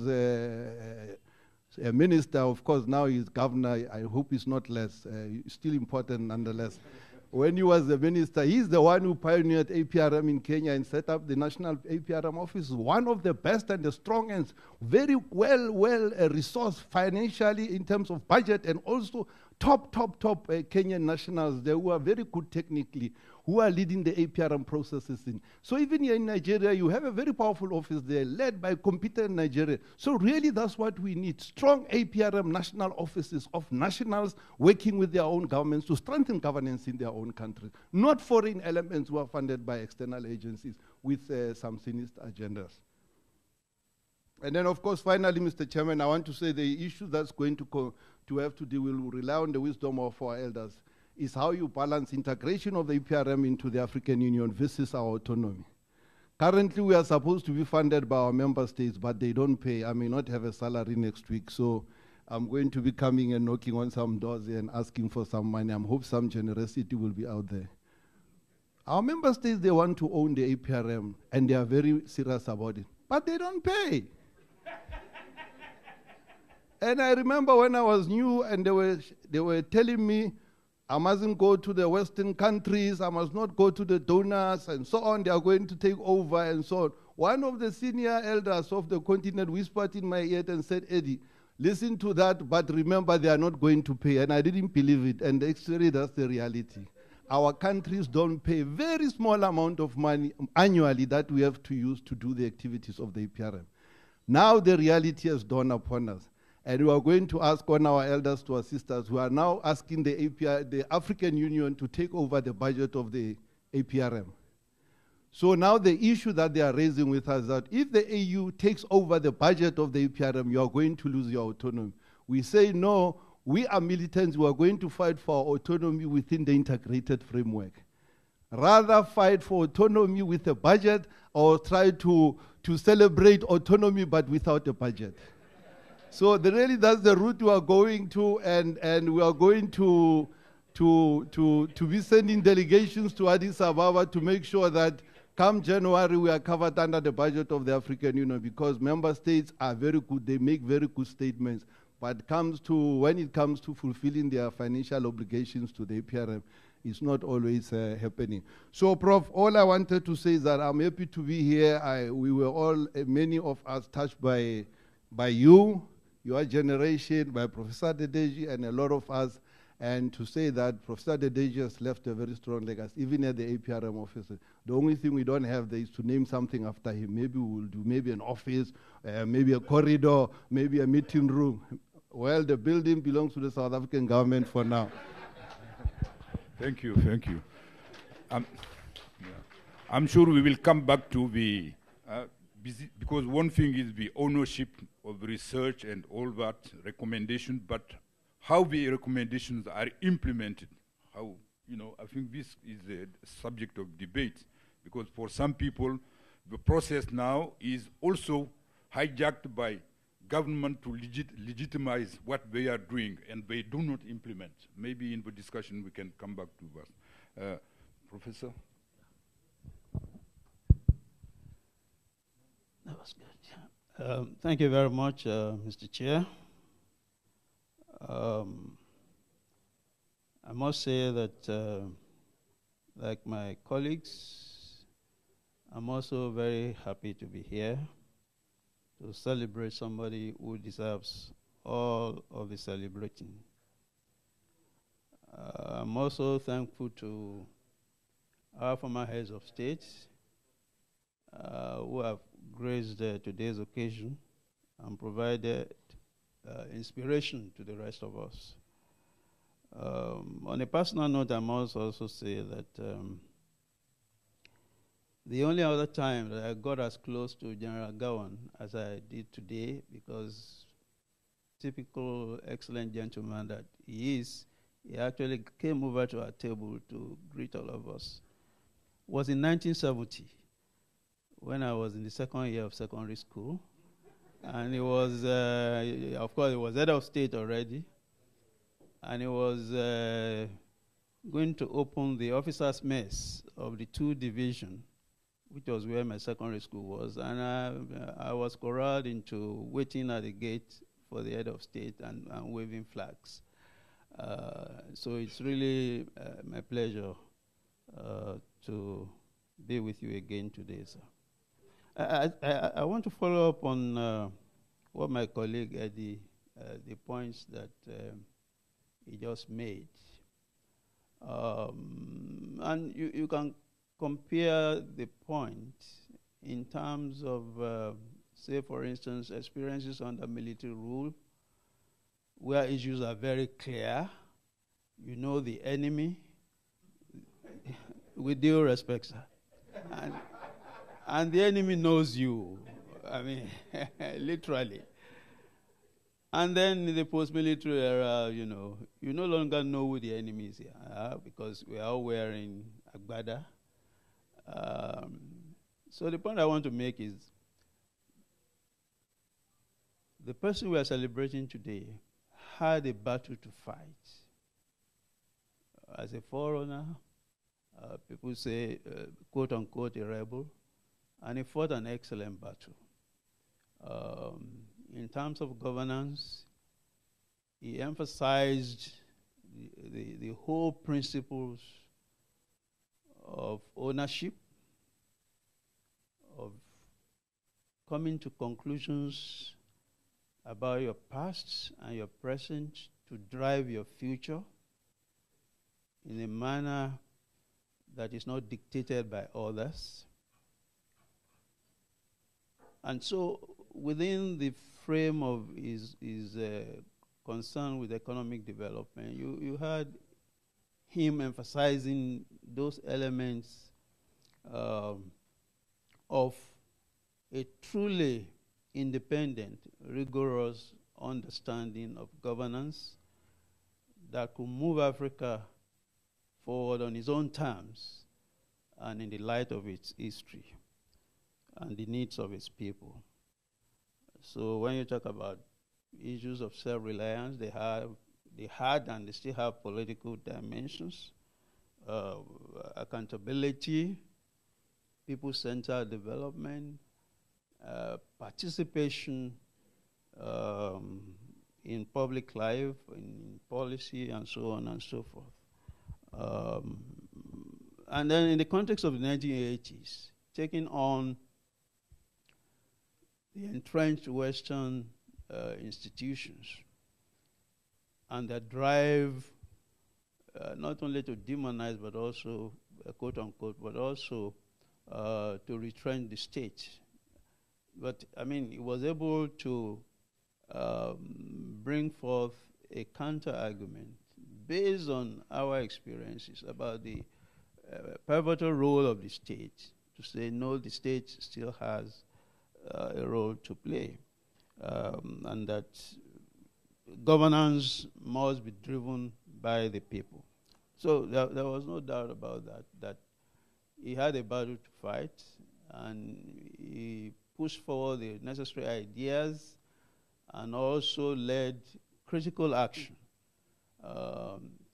a minister, of course, now he's governor. I hope he's not less. Still important nonetheless. When he was the minister, he's the one who pioneered APRM in Kenya and set up the national APRM office, one of the best and the strongest, very well resourced financially in terms of budget, and also top Kenyan nationals there who are very good technically, who are leading the APRM processes in. So even here in Nigeria, you have a very powerful office there led by competent Nigeria. So really that's what we need, strong APRM national offices of nationals working with their own governments to strengthen governance in their own countries, not foreign elements who are funded by external agencies with some sinister agendas. And then, of course, finally, Mr. Chairman, I want to say the issue that's going to have to deal with, will rely on the wisdom of our elders, is how you balance integration of the APRM into the African Union versus our autonomy. Currently, we are supposed to be funded by our member states, but they don't pay. I may not have a salary next week, so I'm going to be coming and knocking on some doors and asking for some money. I hope some generosity will be out there. Our member states, they want to own the APRM, and they are very serious about it, but they don't pay. And I remember when I was new and they were telling me I mustn't go to the Western countries, I must not go to the donors and so on, they are going to take over and so on. One of the senior elders of the continent whispered in my ear and said, Eddie, listen to that, but remember they are not going to pay. And I didn't believe it, and actually that's the reality. Our countries don't pay very small amount of money annually that we have to use to do the activities of the APRM. Now the reality has dawned upon us. And we are going to ask on our elders to assist us. We are now asking the African Union to take over the budget of the APRM. So now the issue that they are raising with us is that if the AU takes over the budget of the APRM, you are going to lose your autonomy. We say no, we are militants, we are going to fight for our autonomy within the integrated framework. Rather fight for autonomy with a budget or try to celebrate autonomy but without a budget. So really that's the route we are going to, and we are going to be sending delegations to Addis Ababa to make sure that come January we are covered under the budget of the African Union, because member states are very good, they make very good statements, but when it comes to fulfilling their financial obligations to the APRM, it's not always happening. So, Prof, all I wanted to say is that I'm happy to be here. We were all, many of us, touched by you, your generation, by Professor Adedeji, and a lot of us, and to say that Professor Adedeji has left a very strong legacy, even at the APRM office. The only thing we don't have there is to name something after him. Maybe we'll do maybe an office, maybe a corridor, maybe a meeting room. Well, the building belongs to the South African government for now. Thank you. I'm sure we will come back to the busy, because one thing is the ownership of research and all that recommendation, but how the recommendations are implemented, how, I think this is a subject of debate, because for some people, the process now is also hijacked by government to legitimize what they are doing, and they do not implement. Maybe in the discussion we can come back to that. Professor? That was good. Thank you very much, Mr. Chair. I must say that, like my colleagues, I'm also very happy to be here to celebrate somebody who deserves all of the celebrating. I'm also thankful to our former heads of state who have graced today's occasion and provided inspiration to the rest of us. On a personal note, I must also say that the only other time that I got as close to General Gowan as I did today, because typical excellent gentleman that he is, he actually came over to our table to greet all of us, was in 1970, when I was in the second year of secondary school. And he was, of course, he was head of state already. And he was going to open the officers' mess of the 2 division, which was where my secondary school was. And I was corralled into waiting at the gate for the head of state and waving flags. So it's really my pleasure to be with you again today, sir. I want to follow up on what my colleague Eddie, the points that he just made. And you can compare the point in terms of, say, for instance, experiences under military rule, where issues are very clear. You know the enemy, with due respect, sir. And the enemy knows you. I mean, literally. And then in the post-military era, you no longer know who the enemy is here, because we are all wearing agbada. So the point I want to make is, the person we are celebrating today had a battle to fight. As a forerunner, people say, quote unquote, a rebel, and he fought an excellent battle. In terms of governance, he emphasized the whole principles of ownership, of coming to conclusions about your past and your present to drive your future in a manner that is not dictated by others. And so within the frame of his concern with economic development, you had him emphasizing those elements of a truly independent, rigorous understanding of governance that could move Africa forward on its own terms and in the light of its history and the needs of its people. So when you talk about issues of self-reliance, they had and they still have political dimensions, accountability, people-centered development, participation in public life, in policy, and so on and so forth. And then in the context of the 1980s, taking on the entrenched Western institutions and their drive not only to demonize, but also, quote unquote, but also to retrench the state. But I mean, he was able to bring forth a counter-argument based on our experiences about the pivotal role of the state, to say, no, the state still has a role to play, and that governance must be driven by the people. So there was no doubt about that he had a battle to fight, and he pushed forward the necessary ideas and also led critical action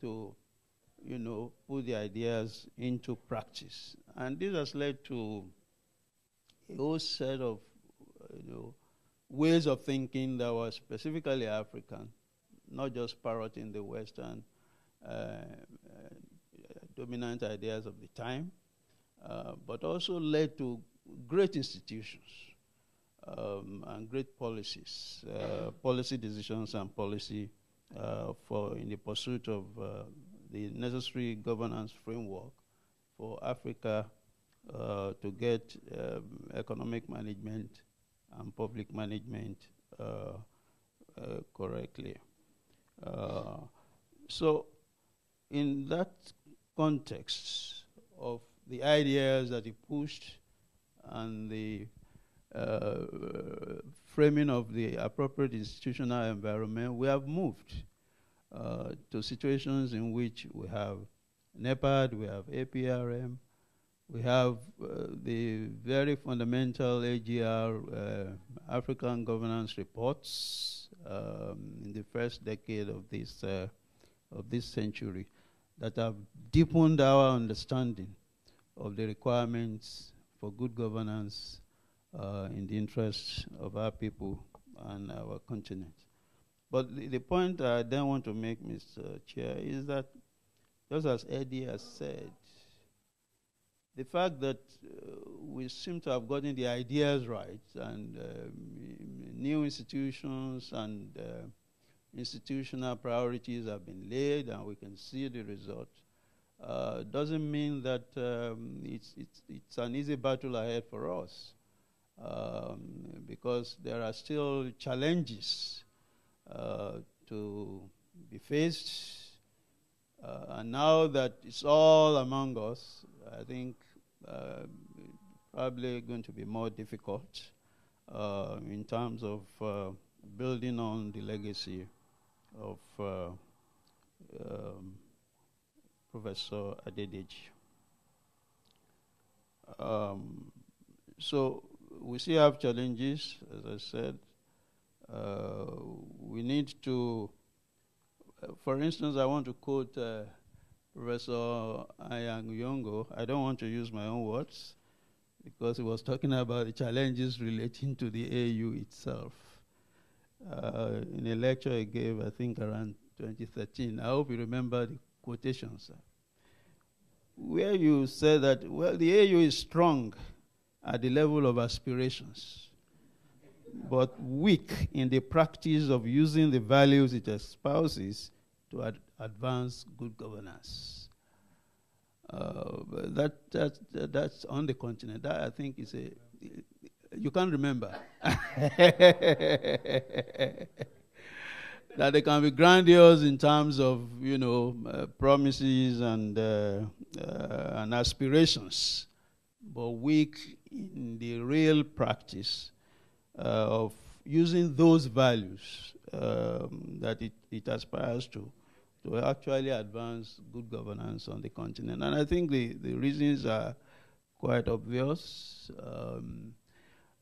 to, put the ideas into practice. And this has led to a whole set of ways of thinking that were specifically African, not just parroting the Western dominant ideas of the time, but also led to great institutions and great policies, policy decisions and policy in the pursuit of the necessary governance framework for Africa to get economic management and public management correctly. So in that context of the ideas that he pushed and the framing of the appropriate institutional environment, we have moved to situations in which we have NEPAD, we have APRM, we have the very fundamental AGR African governance reports in the first decade of this century that have deepened our understanding of the requirements for good governance in the interests of our people and our continent. But the point I then want to make, Mr. Chair, is that, just as Eddie has said, the fact that we seem to have gotten the ideas right, and new institutions and institutional priorities have been laid, and we can see the result, doesn't mean that it's an easy battle ahead for us, because there are still challenges to be faced. And now that it's all among us, I think probably going to be more difficult in terms of building on the legacy of Professor Adedeji. So we still have challenges, as I said. We need to, for instance, I want to quote Professor Ayang Yongo. I don't want to use my own words, because he was talking about the challenges relating to the AU itself. In a lecture he gave, I think around 2013. I hope you remember the quotations, where you said that, well, the AU is strong at the level of aspirations, but weak in the practice of using the values it espouses to advance good governance. That's on the continent. That, I think, is a... You can't remember. That they can be grandiose in terms of, promises and aspirations, but weak in the real practice of using those values that it aspires to actually advance good governance on the continent. And I think the reasons are quite obvious,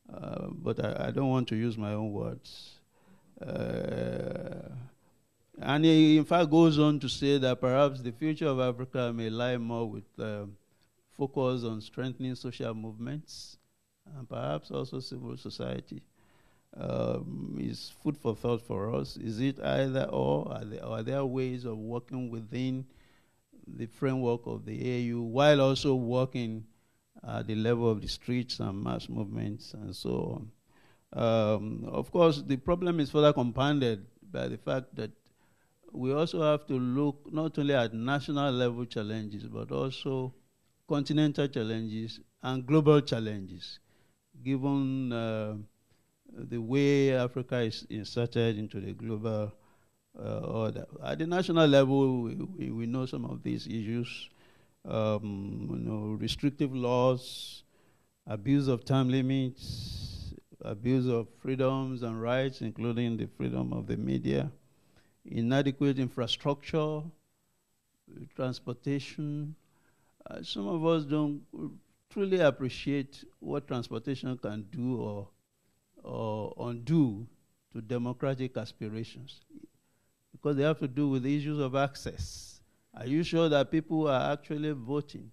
but I don't want to use my own words. And he, in fact, goes on to say that perhaps the future of Africa may lie more with focus on strengthening social movements and perhaps also civil society. Is food for thought for us. Is it either or? Are there ways of working within the framework of the AU while also working at the level of the streets and mass movements and so on? Of course, the problem is further compounded by the fact that we also have to look not only at national level challenges, but also continental challenges and global challenges, given the way Africa is inserted into the global order. At the national level, we know some of these issues, restrictive laws, abuse of time limits, abuse of freedoms and rights, including the freedom of the media, inadequate infrastructure, transportation. Some of us don't truly appreciate what transportation can do or undo to democratic aspirations, because they have to do with issues of access. Are you sure that people are actually voting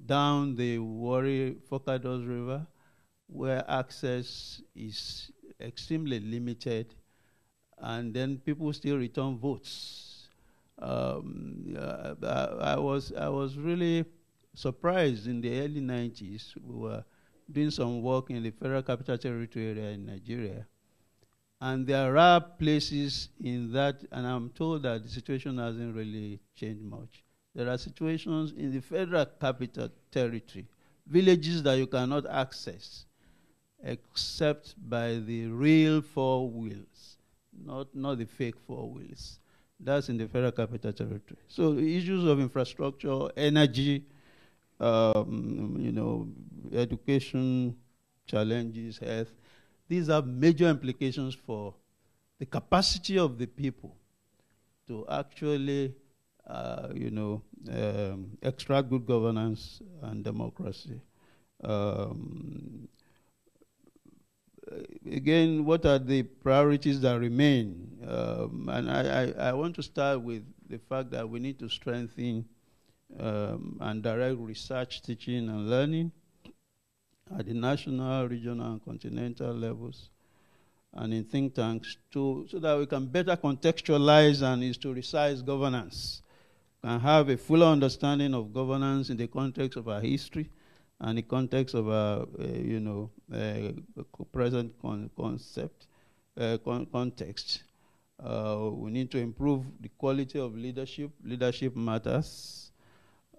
down the Warri Focados River, where access is extremely limited, and then people still return votes? I was really surprised in the early 90s. We were doing some work in the Federal Capital Territory area in Nigeria, and there are places in that, and I'm told that the situation hasn't really changed much. There are situations in the Federal Capital Territory, villages that you cannot access except by the real four wheels, not the fake four wheels. That's in the Federal Capital Territory. So issues of infrastructure, energy, education challenges, health. These have major implications for the capacity of the people to actually, extract good governance and democracy. Again, what are the priorities that remain? And I want to start with the fact that we need to strengthen and direct research, teaching, and learning at the national, regional, and continental levels, and in think tanks, so that we can better contextualize and historicize governance, and have a fuller understanding of governance in the context of our history and the context of our, present context. We need to improve the quality of leadership. Leadership matters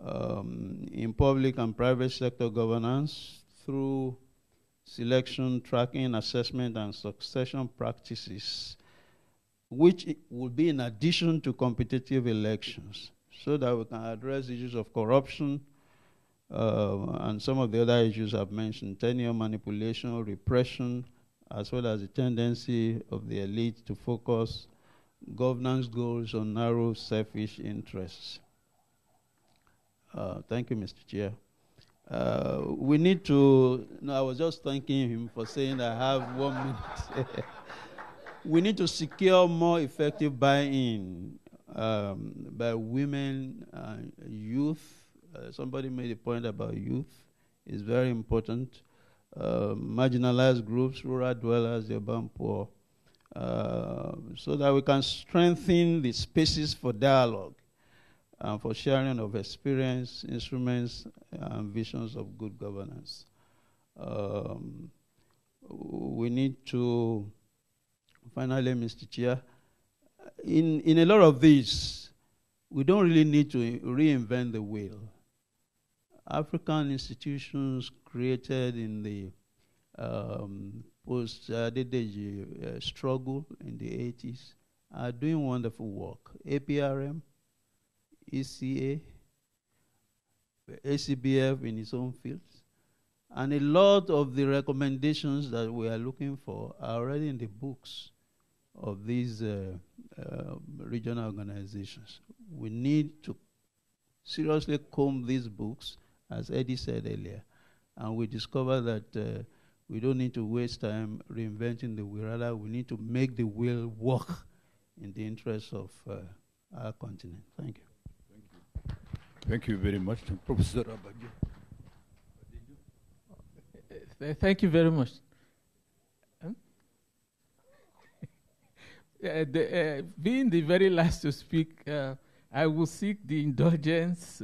in public and private sector governance through selection, tracking, assessment, and succession practices, which will be in addition to competitive elections, so that we can address issues of corruption and some of the other issues I've mentioned, tenure manipulation, repression, as well as the tendency of the elite to focus governance goals on narrow, selfish interests. Thank you, Mr. Chair. We need to, I was just thanking him for saying I have 1 minute. We need to secure more effective buy-in by women and youth. Somebody made a point about youth. It's very important. Marginalized groups, rural dwellers, the urban poor, so that we can strengthen the spaces for dialogue and for sharing of experience, instruments, and visions of good governance. We need to, finally, Mr. Chair, in a lot of these, we don't really need to reinvent the wheel. African institutions created in the post-Adedeji struggle in the 80s are doing wonderful work. APRM, ECA, ACBF in its own fields. And a lot of the recommendations that we are looking for are already in the books of these regional organizations. We need to seriously comb these books, as Eddie said earlier, and we discover that we don't need to waste time reinventing the wheel. Rather, we need to make the wheel work in the interests of our continent. Thank you. Thank you very much, Professor Adebayo. Thank you very much. Being the very last to speak, I will seek the indulgence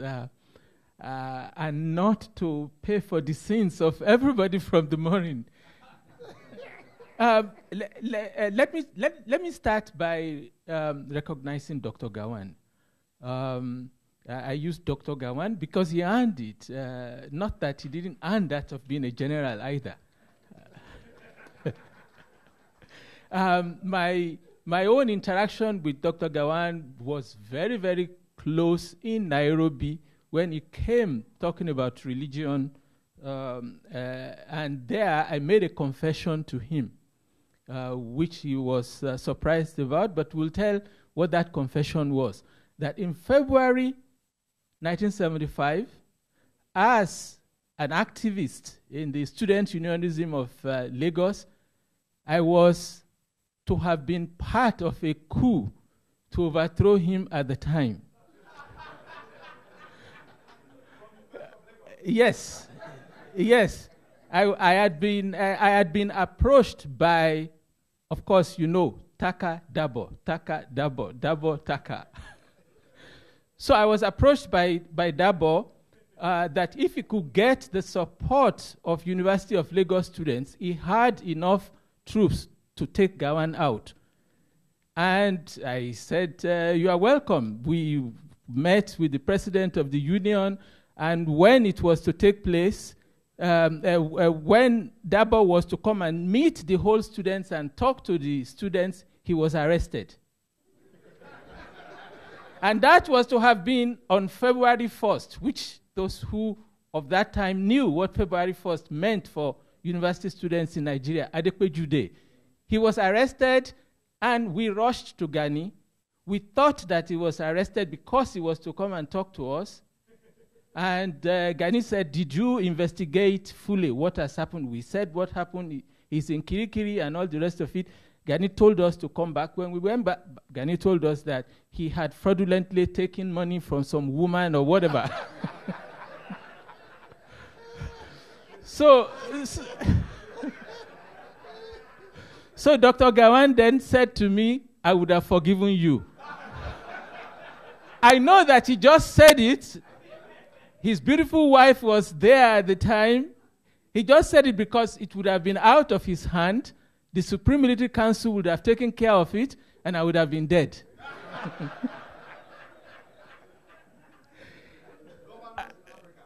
and not to pay for the sins of everybody from the morning. Let me start by recognizing Dr. Gawan. I use Dr. Gawan because he earned it, not that he didn't earn that of being a general either. My own interaction with Dr. Gawan was very, very close in Nairobi when he came talking about religion, and there I made a confession to him, which he was surprised about, but we'll tell what that confession was. That in February 1975, as an activist in the Student Unionism of Lagos, I was to have been part of a coup to overthrow him at the time. Yes. I had been approached by, of course, you know, Taka Dabo, Taka. So I was approached by Dabo that if he could get the support of University of Lagos students, he had enough troops to take Gawan out. And I said, you are welcome. We met with the president of the union, and when it was to take place, when Dabo was to come and meet the whole students and talk to the students, he was arrested. And that was to have been on February 1st, which those who of that time knew what February 1st meant for university students in Nigeria, Adebayo Day. He was arrested, and we rushed to Gani. We thought that he was arrested because he was to come and talk to us. And Gani said, did you investigate fully what has happened? We said what happened. He's in Kirikiri and all the rest of it. Gani told us to come back. When we went back, Gani told us that he had fraudulently taken money from some woman or whatever. So Dr. Gawan then said to me, I would have forgiven you. I know that he just said it. His beautiful wife was there at the time. He just said it because it would have been out of his hand. The Supreme Military Council would have taken care of it, and I would have been dead.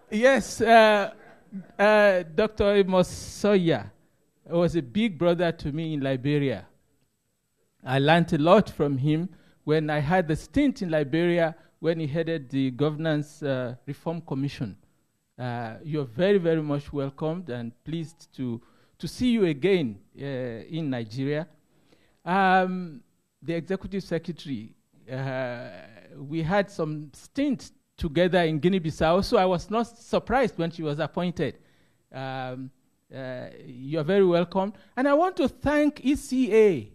Yes, Dr. Amos Soya was a big brother to me in Liberia. I learned a lot from him when I had the stint in Liberia when he headed the Governance Reform Commission. You're very, very much welcomed and pleased to see you again in Nigeria. The Executive Secretary, we had some stints together in Guinea-Bissau, so I was not surprised when she was appointed. You're very welcome. And I want to thank ECA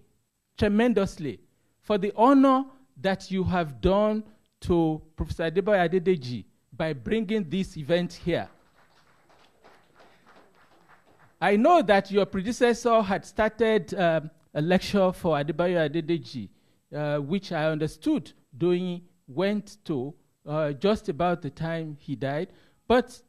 tremendously for the honor that you have done to Professor Adebayo Adedeji by bringing this event here. I know that your predecessor had started a lecture for Adebayo Adedeji, which I understood went to just about the time he died. But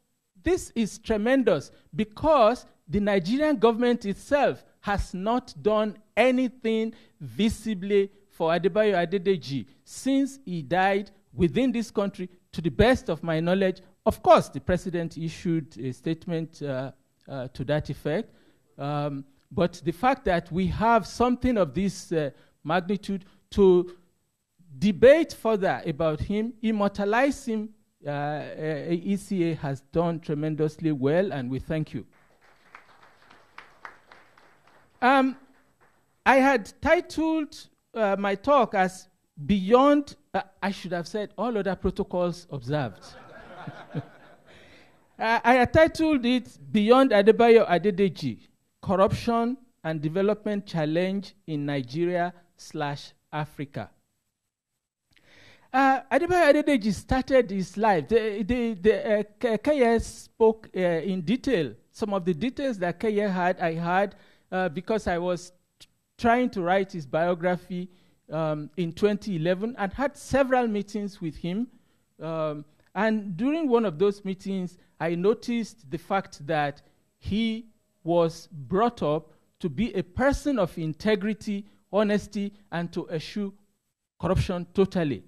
this is tremendous because the Nigerian government itself has not done anything visibly for Adebayo Adedeji since he died within this country, to the best of my knowledge. Of course, the president issued a statement to that effect. But the fact that we have something of this magnitude to debate further about him, immortalize him, ECA has done tremendously well, and we thank you. I had titled my talk as Beyond, I should have said, all other protocols observed. I had titled it Beyond Adebayo Adedeji, Corruption and Development Challenge in Nigeria/Africa. Adebayo Adedeji started his life. KS spoke in detail. Some of the details that KS had, I had because I was trying to write his biography in 2011 and had several meetings with him. And during one of those meetings, I noticed the fact that he was brought up to be a person of integrity, honesty, and to eschew corruption totally.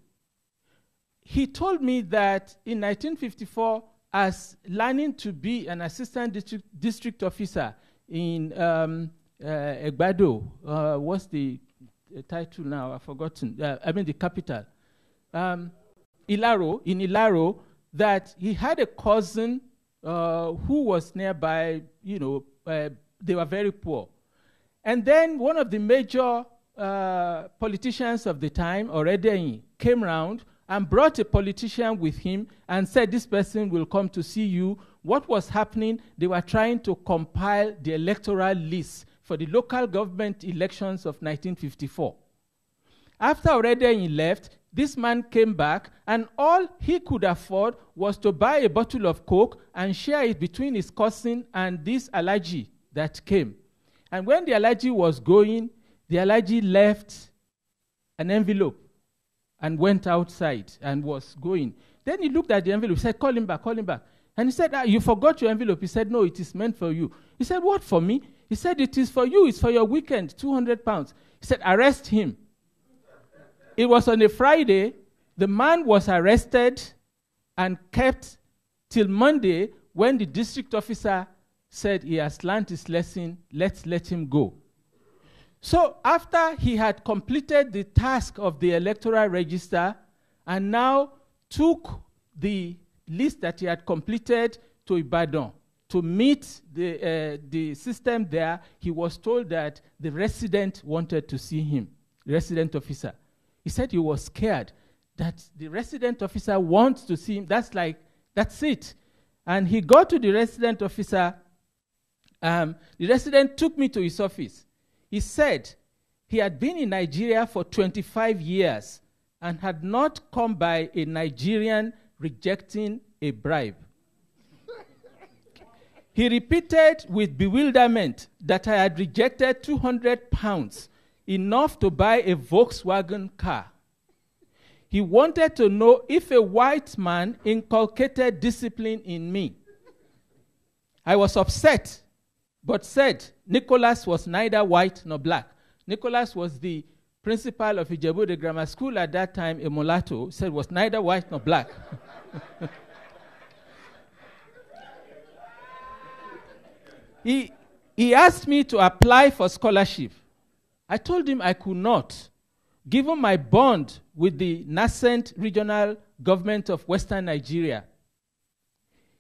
He told me that in 1954, as learning to be an assistant district officer in Egbado, what's the title now? I've forgotten. The capital. Ilaro, that he had a cousin who was nearby, they were very poor. And then one of the major politicians of the time, Adedeji, came round and brought a politician with him and said, this person will come to see you. What was happening? They were trying to compile the electoral list for the local government elections of 1954. After Adedeji left, this man came back, and all he could afford was to buy a bottle of Coke and share it between his cousin and this Alhaji that came. And when the Alhaji was going, the Alhaji left an envelope and went outside and was going. Then he looked at the envelope, he said, call him back. And he said, you forgot your envelope. He said, no, it is meant for you. He said, what, for me? He said, it is for you, it's for your weekend, 200 pounds. He said, arrest him. It was on a Friday. The man was arrested and kept till Monday when the district officer said he has learned his lesson, let's let him go. So after he had completed the task of the electoral register and now took the list that he had completed to Ibadan to meet the system there. He was told that the resident wanted to see him, the resident officer. He said he was scared that the resident officer wants to see him. That's it. And he got to the resident officer. The resident took me to his office. He said he had been in Nigeria for 25 years and had not come by a Nigerian rejecting a bribe. He repeated with bewilderment that I had rejected 200 pounds, enough to buy a Volkswagen car. He wanted to know if a white man inculcated discipline in me. I was upset, but said Nicholas was neither white nor black. Nicholas was the principal of Ijebu Grammar School at that time, a mulatto, said was neither white nor black. He asked me to apply for scholarship. I told him I could not, given my bond with the nascent regional government of Western Nigeria.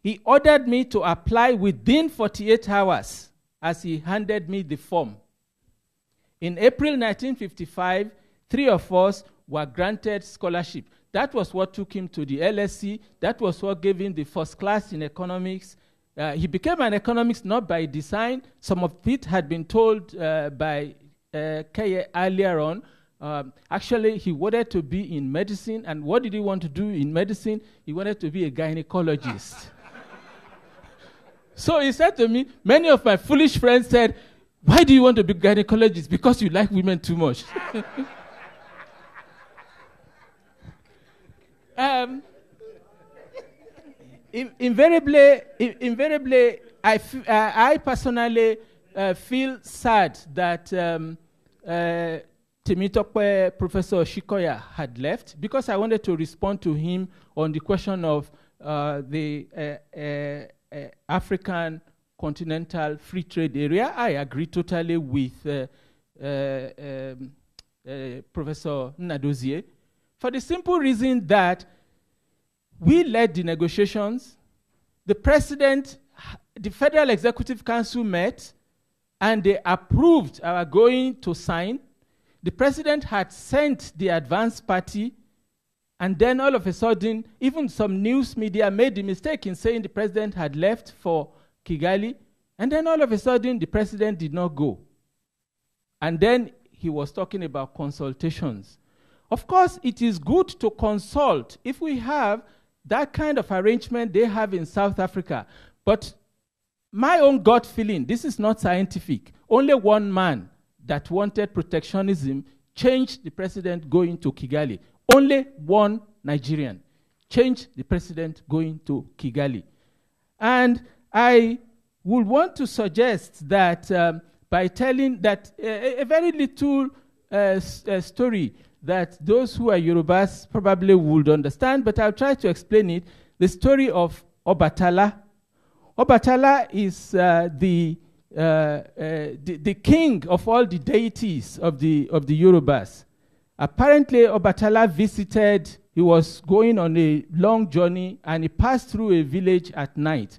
He ordered me to apply within 48 hours as he handed me the form. In April 1955, 3 of us were granted scholarship. That was what took him to the LSE. That was what gave him the first class in economics. He became an economist not by design. Some of it had been told by Keye earlier on. Actually, he wanted to be in medicine. And what did he want to do in medicine? He wanted to be a gynecologist. So he said to me, many of my foolish friends said, why do you want to be a gynecologist? Because you like women too much. Invariably, I personally feel sad that Temitope Professor Shikoya had left, because I wanted to respond to him on the question of the African Continental Free Trade Area. I agree totally with Professor Nnadozie, for the simple reason that we led the negotiations. The president, the Federal Executive Council met, and they approved our going to sign. The president had sent the advance party, and then all of a sudden, even some news media made the mistake in saying the president had left for Kigali, and then all of a sudden, the president did not go. And then he was talking about consultations. Of course, it is good to consult if we have that kind of arrangement they have in South Africa. But my own gut feeling, this is not scientific. Only one man that wanted protectionism changed the president going to Kigali. Only one Nigerian changed the president going to Kigali. And I would want to suggest that by telling that a very little story that those who are Yorubas probably would understand, but I'll try to explain it. The story of Obatala. Obatala is the king of all the deities of the Yorubas. Apparently, Obatala visited, he was going on a long journey, and he passed through a village at night,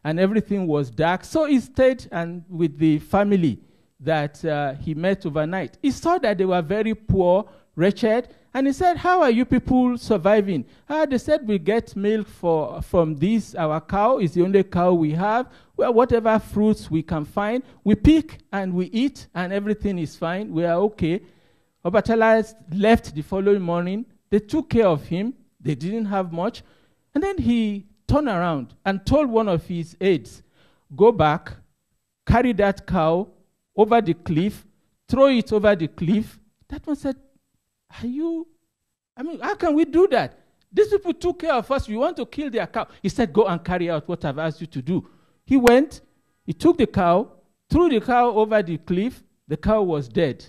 and everything was dark. So he stayed with the family that he met overnight. He saw that they were very poor, wretched, and he said, how are you people surviving? They said, we get milk from this, our cow is the only cow we have. Well, whatever fruits we can find, we pick and we eat, and everything is fine. We are okay. Obatala left the following morning. They took care of him. They didn't have much. And then he turned around and told one of his aides, go back, carry that cow over the cliff, throw it over the cliff. That one said, how can we do that? These people took care of us. We want to kill their cow. He said, go and carry out what I've asked you to do. He went, he took the cow, threw the cow over the cliff. The cow was dead.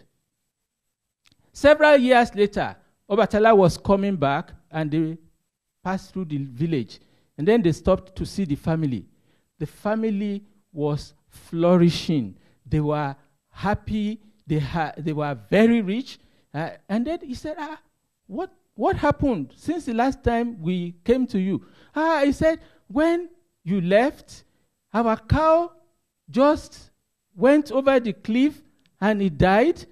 Several years later, Obatala was coming back, and they passed through the village. And then they stopped to see the family. The family was flourishing. They were happy. They were very rich. And then he said, what happened since the last time we came to you? He said, when you left. Our cow just went over the cliff and it died.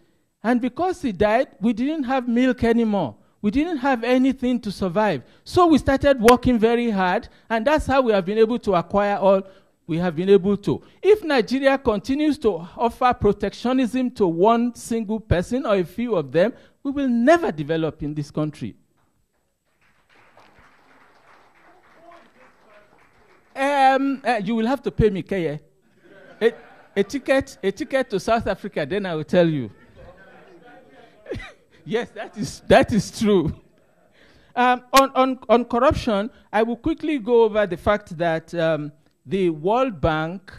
And because it died, we didn't have milk anymore. We didn't have anything to survive. So we started working very hard, and that's how we have been able to acquire all we have been able to. If Nigeria continues to offer protectionism to one single person or a few of them, we will never develop in this country. You will have to pay me, Keye. A ticket to South Africa, then I will tell you. Yes, that is true. On corruption, I will quickly go over the fact that the World Bank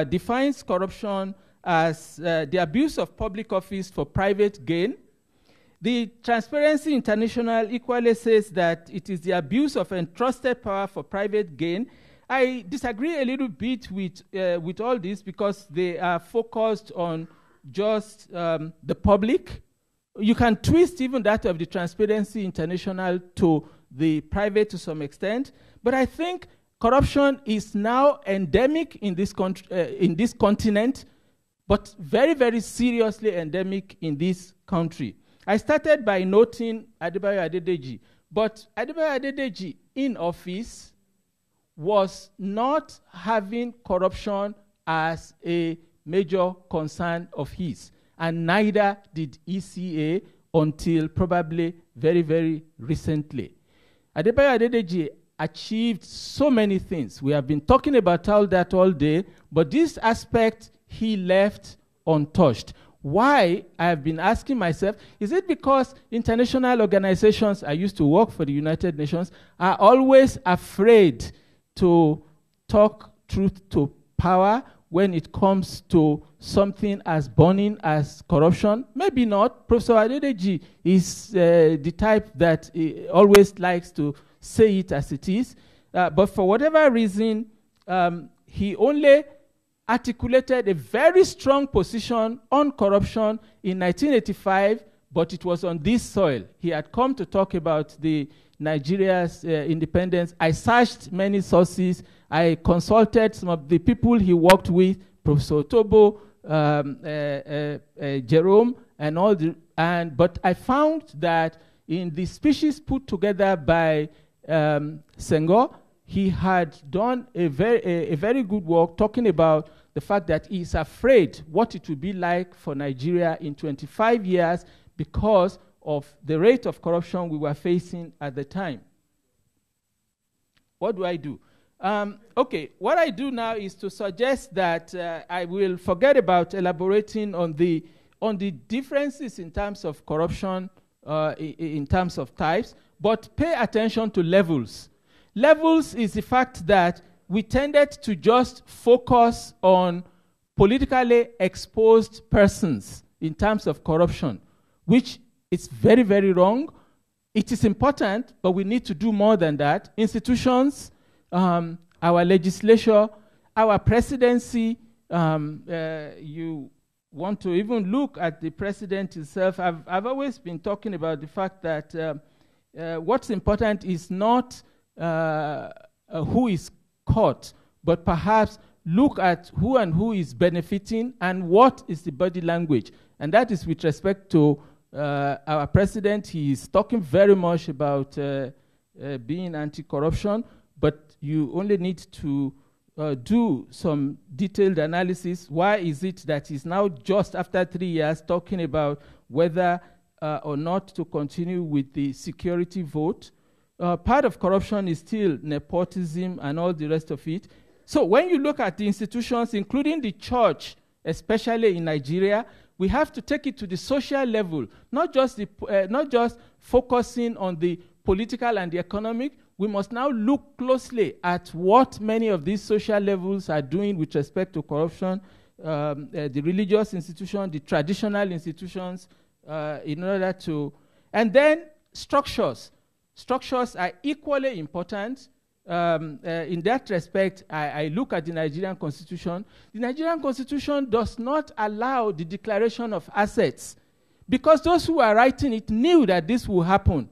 defines corruption as the abuse of public office for private gain. The Transparency International equally says that it is the abuse of entrusted power for private gain. I disagree a little bit with all this because they are focused on just the public. You can twist even that of the Transparency International to the private to some extent, but I think corruption is now endemic in this continent, but very, very seriously endemic in this country. I started by noting Adebayo Adedeji, but Adebayo Adedeji in office was not having corruption as a major concern of his. And neither did ECA until probably very, very recently. Adebayo Adedeji achieved so many things. We have been talking about all that all day, but this aspect he left untouched. Why? I have been asking myself, is it because international organizations, I used to work for the United Nations, are always afraid to talk truth to power when it comes to something as burning as corruption? Maybe not. Professor Adedeji is the type that always likes to say it as it is. But for whatever reason, he only articulated a very strong position on corruption in 1985, but it was on this soil. He had come to talk about Nigeria's independence. I searched many sources. I consulted some of the people he worked with, Professor Otobo, Jerome, and all but I found that in the speeches put together by Senghor, he had done a very good work talking about the fact that he's afraid what it will be like for Nigeria in 25 years because of the rate of corruption we were facing at the time. What do I do? Okay, what I do now is to suggest that I will forget about elaborating on the differences in terms of corruption, in terms of types, but pay attention to levels. Levels is the fact that we tended to just focus on politically exposed persons in terms of corruption, which is very, very wrong. It is important, but we need to do more than that. Institutions, our legislature, our presidency, you want to even look at the president himself. I've always been talking about the fact that what's important is not who is caught, but perhaps look at who and who is benefiting and what is the body language. And that is with respect to our president. He is talking very much about being anti-corruption, but you only need to do some detailed analysis. Why is it that he's now just after 3 years talking about whether or not to continue with the security vote? Part of corruption is still nepotism and all the rest of it. So when you look at the institutions, including the church, especially in Nigeria, we have to take it to the social level, not just focusing on the political and the economic. We must now look closely at what many of these social levels are doing with respect to corruption, the religious institutions, the traditional institutions, in order to... And then structures. Structures are equally important. In that respect, I look at the Nigerian Constitution. The Nigerian Constitution does not allow the declaration of assets because those who are writing it knew that this will happen.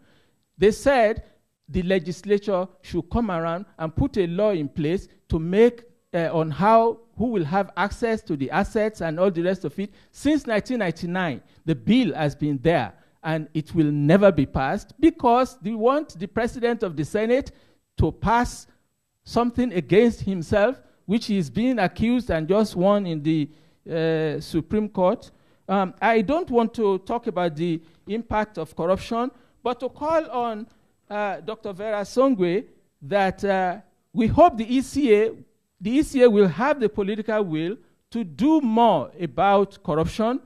They said the legislature should come around and put a law in place to make on who will have access to the assets and all the rest of it. Since 1999, the bill has been there, and it will never be passed because they want the president of the Senate to pass something against himself, which he is being accused and just won in the Supreme Court. I don't want to talk about the impact of corruption, but to call on Dr. Vera Songwe that we hope the ECA will have the political will to do more about corruption.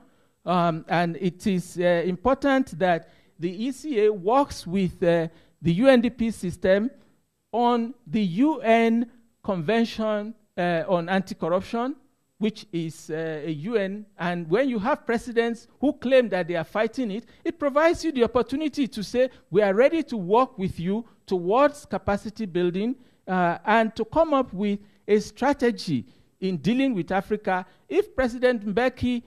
And it is important that the ECA works with the UNDP system on the UN Convention on Anti-Corruption, which is a UN. And when you have presidents who claim that they are fighting it, it provides you the opportunity to say, we are ready to work with you towards capacity building and to come up with a strategy in dealing with Africa. If President Mbeki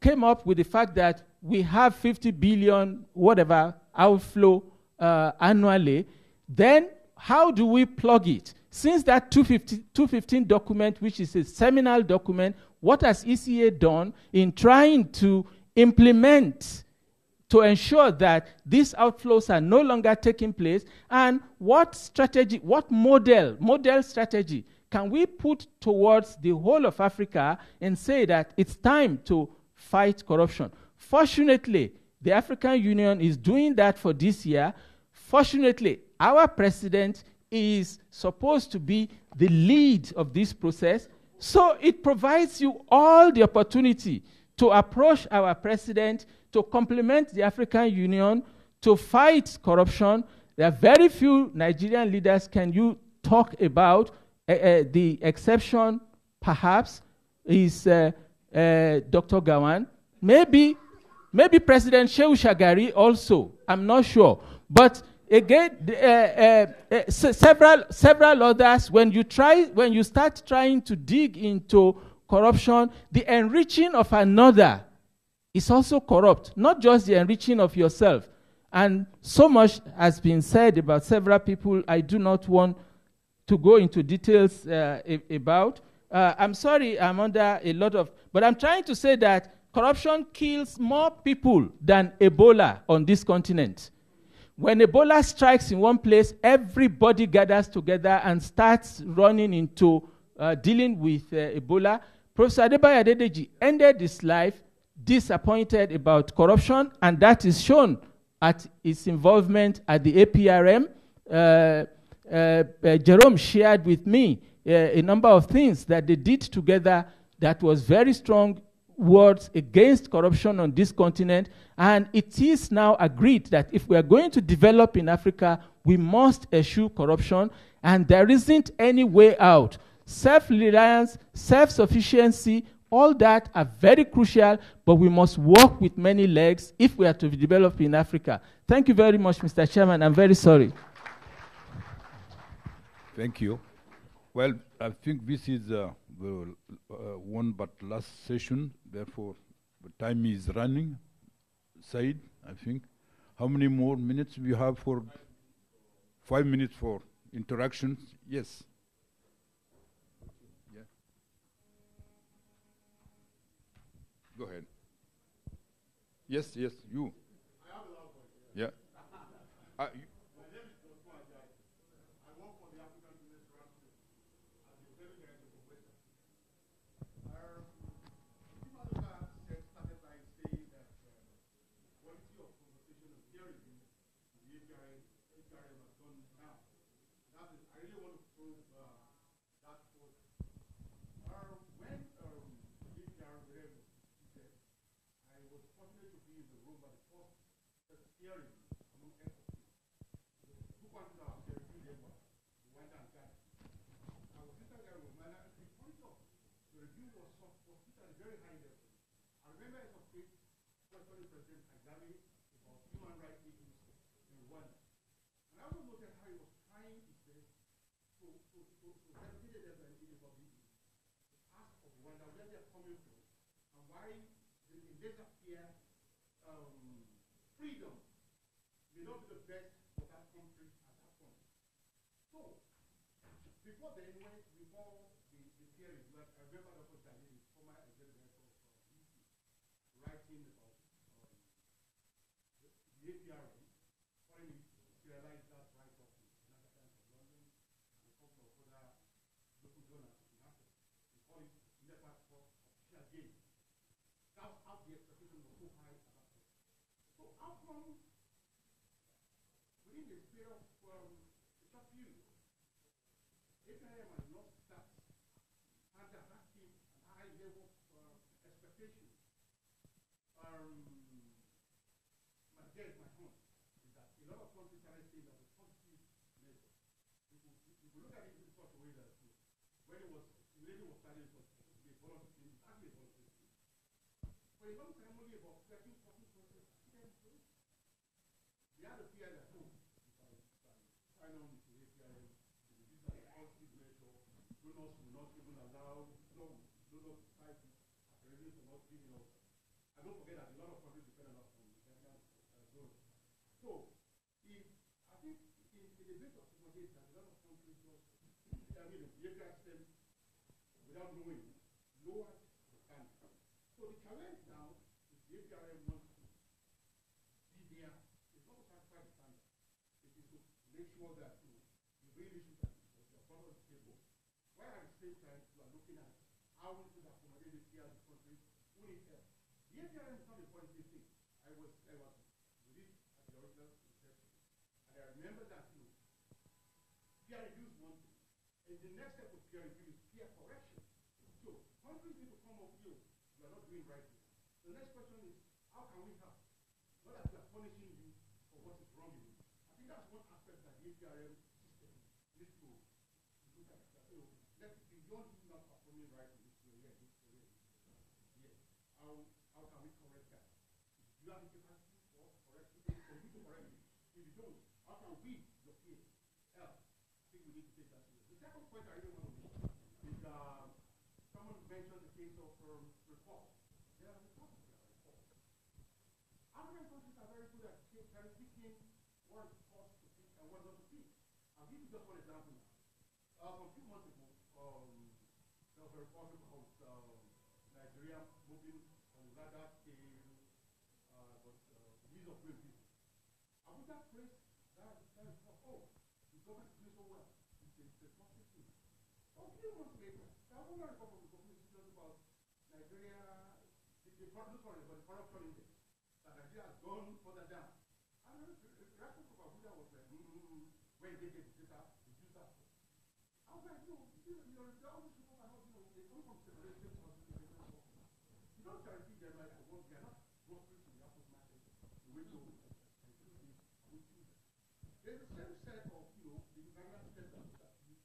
came up with the fact that we have 50 billion, whatever, outflow annually, then how do we plug it? Since that 215 document, which is a seminal document, what has ECA done in trying to implement to ensure that these outflows are no longer taking place? And what strategy, what model strategy can we put towards the whole of Africa and say that it's time to fight corruption? Fortunately, the African Union is doing that for this year. Fortunately, our president is supposed to be the lead of this process. So it provides you all the opportunity to approach our president, to complement the African Union, to fight corruption. There are very few Nigerian leaders can you talk about. The exception, perhaps, is Dr. Gawan. Maybe President Shehu Shagari also. I'm not sure. But again, several others. When you start trying to dig into corruption, the enriching of another is also corrupt. Not just the enriching of yourself. And so much has been said about several people. I do not want to go into details about. I'm sorry, I'm under a lot of, but I'm trying to say that corruption kills more people than Ebola on this continent. When Ebola strikes in one place, everybody gathers together and starts running into dealing with Ebola. Professor Adedeji ended his life disappointed about corruption, and that is shown at his involvement at the APRM. Jerome shared with me a number of things that they did together that was very strong words against corruption on this continent. And it is now agreed that if we are going to develop in Africa, we must eschew corruption, and there isn't any way out. Self-reliance, self-sufficiency, all that are very crucial, but we must work with many legs if we are to develop in Africa. Thank you very much, Mr. Chairman. I'm very sorry. Thank you. Well, I think this is the one but last session. Therefore, the time is running. Said, I think. How many more minutes we have for? 5 minutes for interactions. Yes. Yeah. Go ahead. Yes, yes, you. Yeah. Freedom may not be the best for that country at that point. So, before then, before the theory, like I remember Dr. Jalili, former executive director of EC, writing about the APRM, foreign industrialized that right of the Financial Times of London and a couple of other local journals in Africa. We call it Nepal for official gain. That's how the expectation was so high at that point. So how come within the period of a short period, APRM has lost that and has achieved a high level of expectation? My guess, my point, is that a lot of countries are saying that the positive measure. If you look at it in such a way that when it was started, it was supposed to be a voluntary thing, it's actually a voluntary thing. For a long time, only about 13, 14 countries they had a fear at home. Sign on to APRM, this is a positive measure. Donors will not even allow, donor society, accredited for not giving us. And don't forget that a lot of countries depend on us from the Kenyan zone. So, I think in the base of accommodate that a lot of countries just, the APR system, without knowing, lowered the standard. So the challenge now is the APRM wants to be there. It's not to satisfy the standard. It is to make sure that the real issues that you are part of the table. While at the same time you are looking at how we could accommodate the fear of the countries who need help. The APRM is not a positive thing. I was with it at the original inception. And I remember that peer review is one thing. And the next step of peer review is peer correction. So countries need to come up with you are not doing right here. The next question is, how can we help? Not that we are punishing you for what is wrong with you. I think that's one aspect that the APRM system needs to look at. So let's beyond you not performing right in this area, how can we correct that? Do you have the capacity for correcting it? For you to correct it? If you don't, how can we, your peers, help? I think we need to take that serious. The second point I really want to make is someone mentioned the case of reform. There are reforms. African countries are very good at picking what is cost to pick and what not to pick. I'll give you just one example now. A few months ago, there was a report about Nigeria moving on a larger scale, but the use of green people. Abuja praised that report. Oh, the government is doing so well. It's a positive thing. A few months later, there was another report from the government about Nigeria, the corruption index. That Nigeria has gone further down. And the reaction from Abuja was like, when they get the data, reduce that. I was like, all these people are not, they come from separation policies. You don't guarantee them like they are not groceries in the Apple market. The way to there's the same set of, the Uganda system that you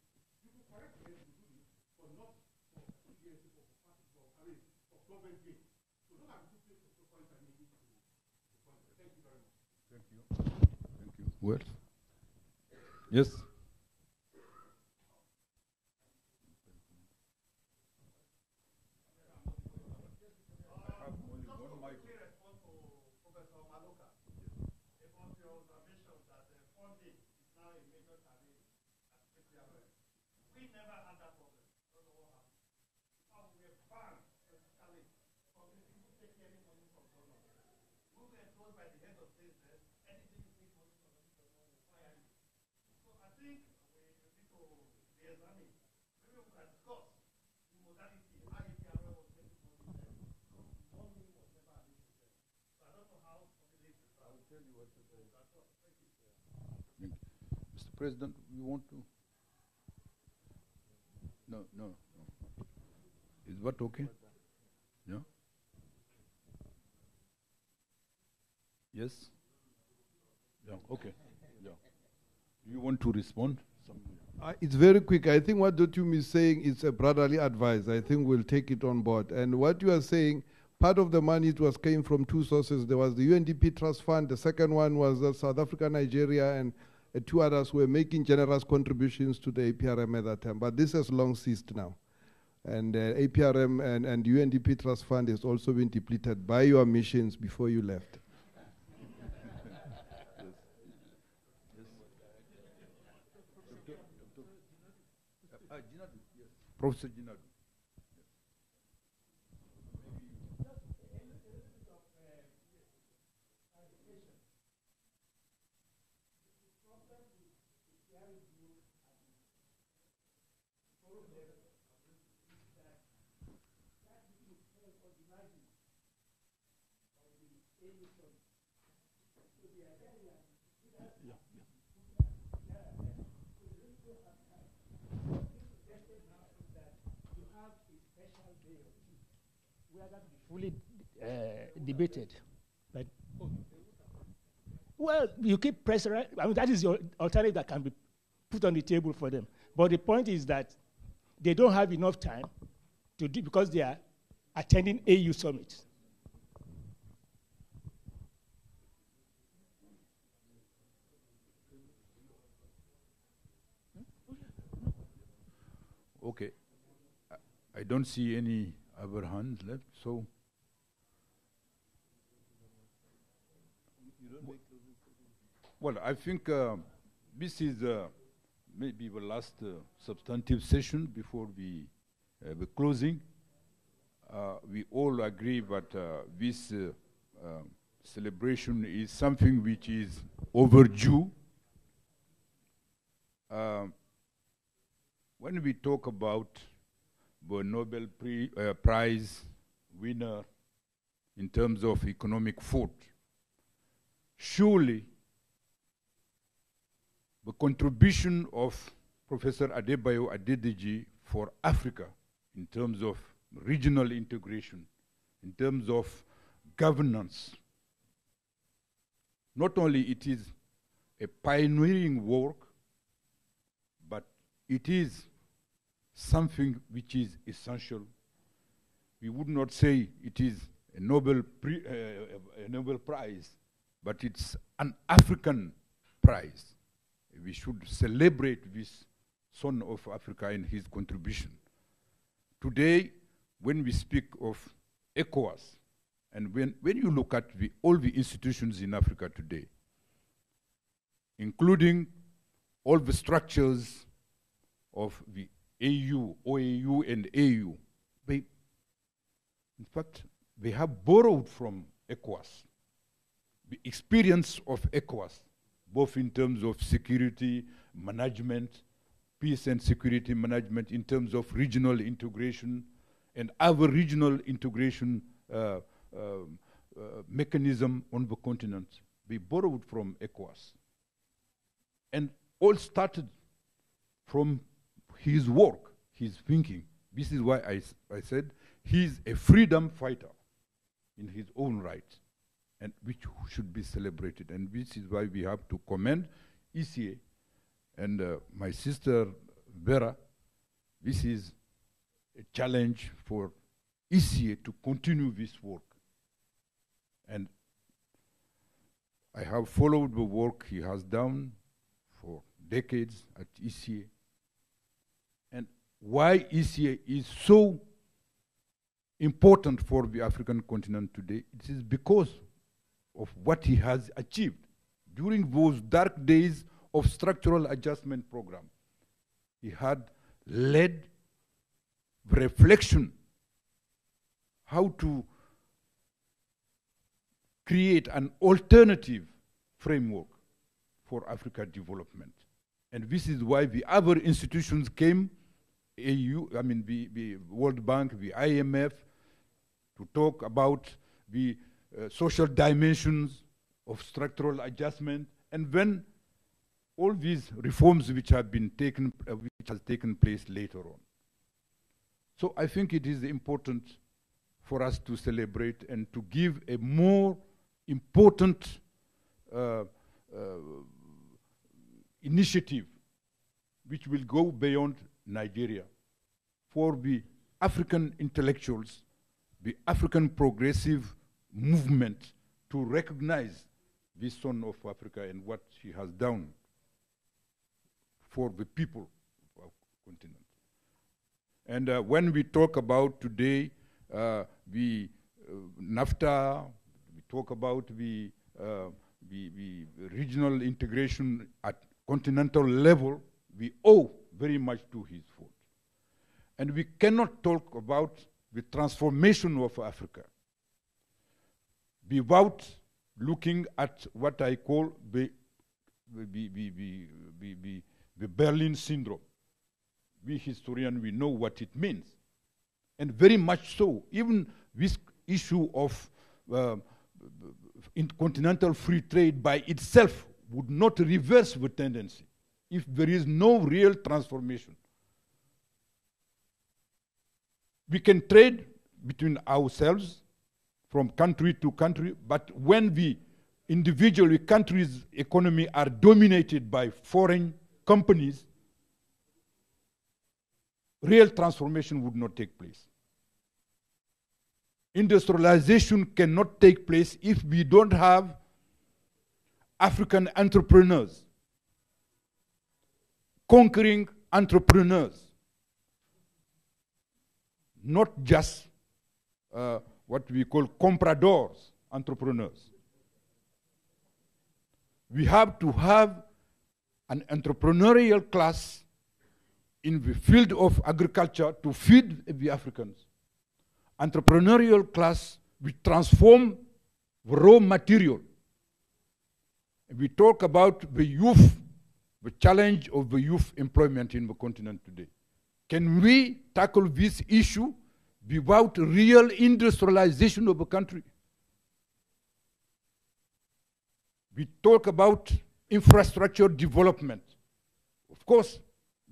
can correct them to do this, but not for PDS or for party, for government gain. So those are the two points I need to point. Thank you very much. Thank you. Thank you. Well, yes. We never had that problem. I don't know what happened. We were banned specifically from people taking any money from government. We were told by the head of state that anything you take money from the government will fire you. So I think we need to re-examine. Maybe we can discuss the modality, how APRM was making money there. Money was never an issue there. So I don't know how population is. I will tell you what to say. That's all. Thank you. Mr. President, we want to. No. Is what okay? Yeah? Yes? Yeah, okay. Yeah. Do you want to respond? It's very quick. I think what Dotum is saying is a brotherly advice. I think we'll take it on board. And what you are saying, part of the money came from two sources. There was the UNDP Trust Fund. The second one was South Africa, Nigeria, and two others were making generous contributions to the APRM at that time. But this has long ceased now. And APRM and UNDP Trust Fund has also been depleted by your missions before you left. Professor Jinadu. Fully debated. But, well, you keep pressure. I mean, that is your alternative that can be put on the table for them. But the point is that they don't have enough time to do because they are attending AU summits. Okay. I don't see any other hands left, so. Well, I think this is maybe the last substantive session before the closing. We all agree that this celebration is something which is overdue. When we talk about the Nobel Prize winner in terms of economic thought, surely the contribution of Professor Adebayo Adedeji for Africa in terms of regional integration, in terms of governance, not only it is a pioneering work, but it is something which is essential. We would not say it is a Nobel Prize, but it's an African prize. We should celebrate this son of Africa and his contribution. Today, when we speak of ECOWAS, and when you look at all the institutions in Africa today, including all the structures of the AU, OAU, and AU, in fact, they have borrowed from ECOWAS. The experience of ECOWAS, both in terms of security management, peace and security management, in terms of regional integration, and other regional integration mechanism on the continent. They borrowed from ECOWAS. And all started from his work, his thinking. This is why I said he's a freedom fighter in his own right, and which should be celebrated. And this is why we have to commend ECA and my sister Vera. This is a challenge for ECA to continue this work. And I have followed the work he has done for decades at ECA. And why ECA is so important for the African continent today, it is because of what he has achieved during those dark days of structural adjustment program. He had led the reflection how to create an alternative framework for Africa development. And this is why the other institutions came, the World Bank, the IMF, to talk about the social dimensions of structural adjustment, and then all these reforms which have been taken, which has taken place later on. So I think it is important for us to celebrate and to give a more important initiative which will go beyond Nigeria for the African intellectuals, the African progressive movement to recognize this son of Africa and what he has done for the people of our continent. And when we talk about today the NAFTA, we talk about the regional integration at continental level, we owe very much to his thought. And we cannot talk about the transformation of Africa without looking at what I call the Berlin syndrome. We historians, we know what it means. And very much so. Even this issue of continental free trade by itself would not reverse the tendency if there is no real transformation. We can trade between ourselves from country to country, but when the individual countries' economy are dominated by foreign companies, real transformation would not take place. Industrialization cannot take place if we don't have African entrepreneurs, conquering entrepreneurs, not just what we call compradors entrepreneurs. We have to have an entrepreneurial class in the field of agriculture to feed the Africans. Entrepreneurial class, we transform the raw material. We talk about the youth, the challenge of the youth employment in the continent today. Can we tackle this issue without real industrialization of the country? We talk about infrastructure development. Of course,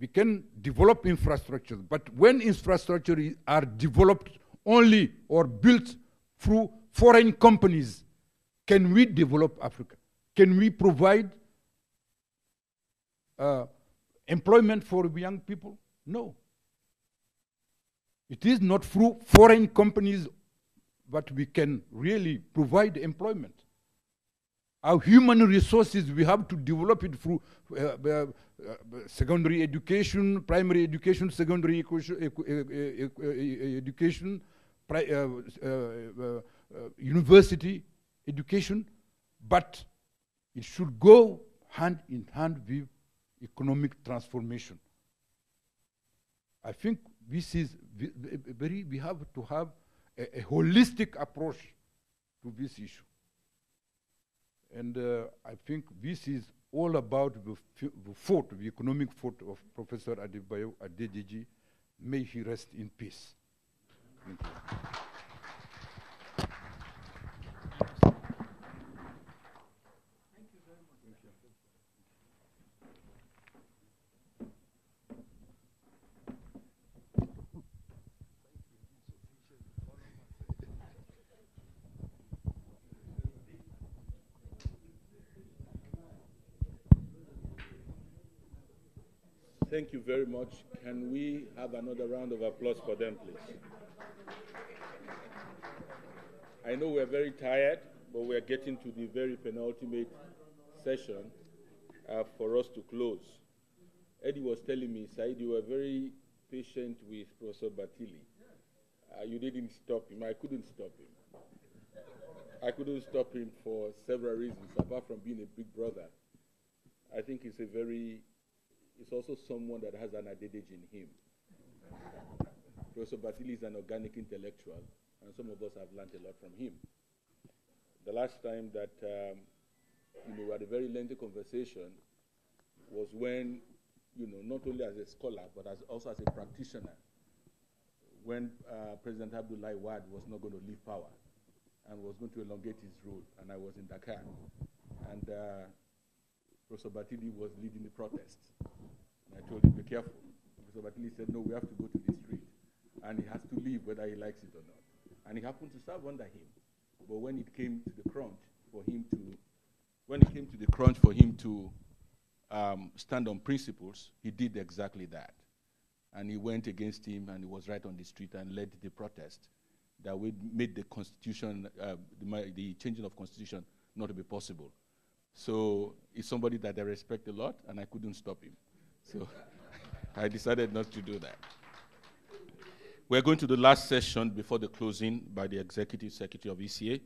we can develop infrastructure, but when infrastructure are developed only or built through foreign companies, can we develop Africa? Can we provide employment for young people? No. It is not through foreign companies that we can really provide employment. Our human resources, we have to develop it through secondary education, primary education, secondary education, university education, but it should go hand in hand with economic transformation. I think this is very, we have to have a holistic approach to this issue. And I think this is all about the economic thought of Professor Adebayo Adedeji. May he rest in peace. Thank you. Thank you very much. Can we have another round of applause for them, please? I know we're very tired, but we're getting to the very penultimate session for us to close. Eddie was telling me, Said, you were very patient with Professor Batili. You didn't stop him. I couldn't stop him. I couldn't stop him for several reasons, apart from being a big brother. I think he's also someone that has an Adedeji in him. Professor Batili is an organic intellectual, and some of us have learned a lot from him. The last time that we had a very lengthy conversation was when, not only as a scholar, but also as a practitioner, when President Abdoulaye Wade was not going to leave power and was going to elongate his rule, and I was in Dakar. And Professor Batili was leading the protests. And I told him, be careful. Professor Batili said, no, we have to go to the street. And he has to leave whether he likes it or not. And he happened to serve under him. But when it came to the crunch for him to, stand on principles, he did exactly that. And he went against him, and he was right on the street and led the protest that made the constitution, the changing of constitution not to be possible. So he's somebody that I respect a lot, and I couldn't stop him. So I decided not to do that. We're going to the last session before the closing by the Executive Secretary of ECA.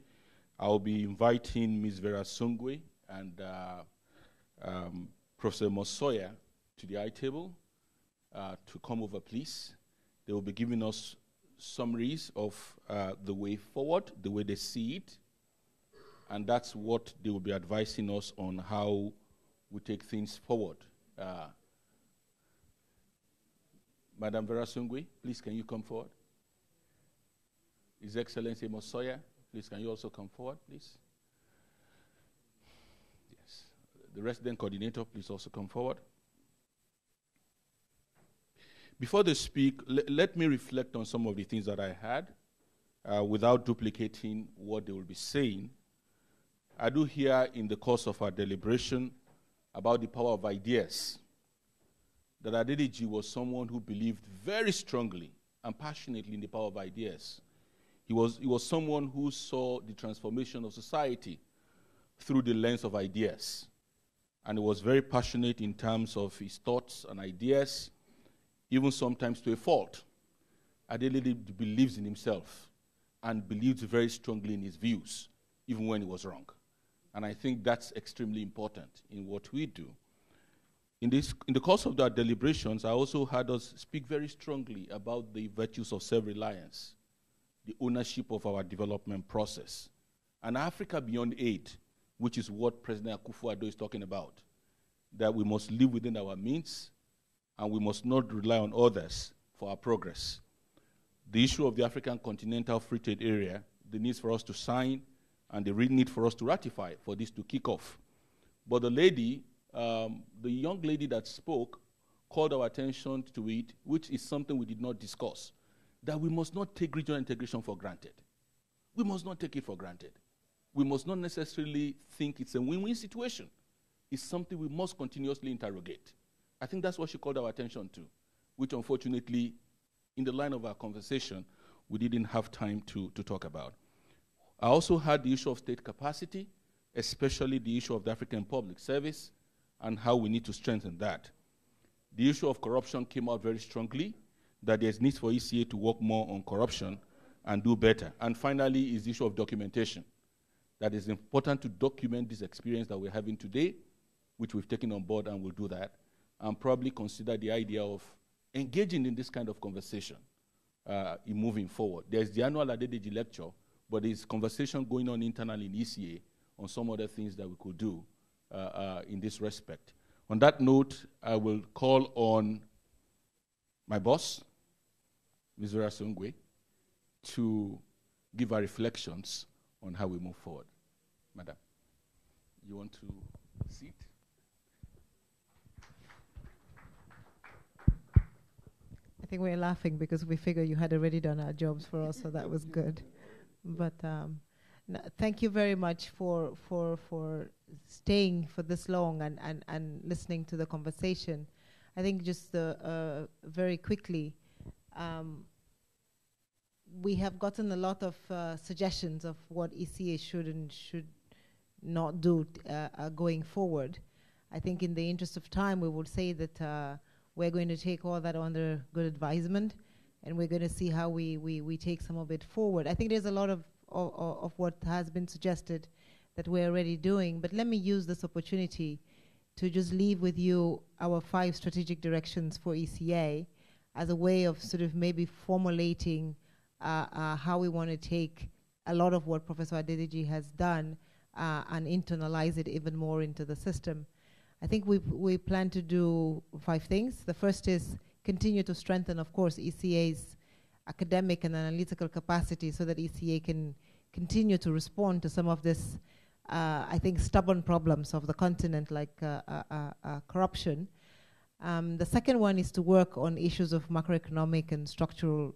I'll be inviting Ms. Vera Songwe and Professor Mosoya to the high table to come over, please. They will be giving us summaries of the way forward, the way they see it, and that's what they will be advising us on how we take things forward. Madam Vera Sungwe, please can you come forward? His Excellency Mosoya, please can you also come forward, please? Yes. The resident coordinator, please also come forward. Before they speak, let me reflect on some of the things that I had without duplicating what they will be saying. I do hear in the course of our deliberation about the power of ideas, that Adedeji was someone who believed very strongly and passionately in the power of ideas. He was someone who saw the transformation of society through the lens of ideas. And he was very passionate in terms of his thoughts and ideas, even sometimes to a fault. Adedeji believes in himself and believes very strongly in his views, even when he was wrong. And I think that's extremely important in what we do. In the course of our deliberations, I also heard us speak very strongly about the virtues of self-reliance, the ownership of our development process, and Africa beyond aid, which is what President Akufo-Addo is talking about, that we must live within our means, and we must not rely on others for our progress. The issue of the African Continental Free Trade Area, the need for us to sign, and the real need for us to ratify for this to kick off. But the lady, the young lady that spoke, called our attention to it, which is something we did not discuss, that we must not take regional integration for granted. We must not take it for granted. We must not necessarily think it's a win-win situation. It's something we must continuously interrogate. I think that's what she called our attention to, which unfortunately, in the line of our conversation, we didn't have time to talk about. I also had the issue of state capacity, especially the issue of the African Public Service and how we need to strengthen that. The issue of corruption came out very strongly, that there's need for ECA to work more on corruption and do better. And finally is the issue of documentation. That is important to document this experience that we're having today, which we've taken on board and we'll do that, and probably consider the idea of engaging in this kind of conversation in moving forward. There's the annual Adedeji lecture, but there's conversation going on internally in ECA on some other things that we could do in this respect. On that note, I will call on my boss, Ms. Vera Sungwe, to give our reflections on how we move forward. Madam, you want to sit? I think we're laughing because we figured you had already done our jobs for us, so that was good. But thank you very much for staying for this long and listening to the conversation. I think just very quickly, we have gotten a lot of suggestions of what ECA should and should not do going forward. I think in the interest of time, we will say that we're going to take all that under good advisement, and we're going to see how we take some of it forward. I think there's a lot of what has been suggested that we're already doing, but let me use this opportunity to just leave with you our 5 strategic directions for ECA as a way of sort of maybe formulating how we want to take a lot of what Professor Adedeji has done and internalize it even more into the system. I think we plan to do 5 things. The first is continue to strengthen, of course, ECA's academic and analytical capacity so that ECA can continue to respond to some of this, I think, stubborn problems of the continent like corruption. The second one is to work on issues of macroeconomic and structural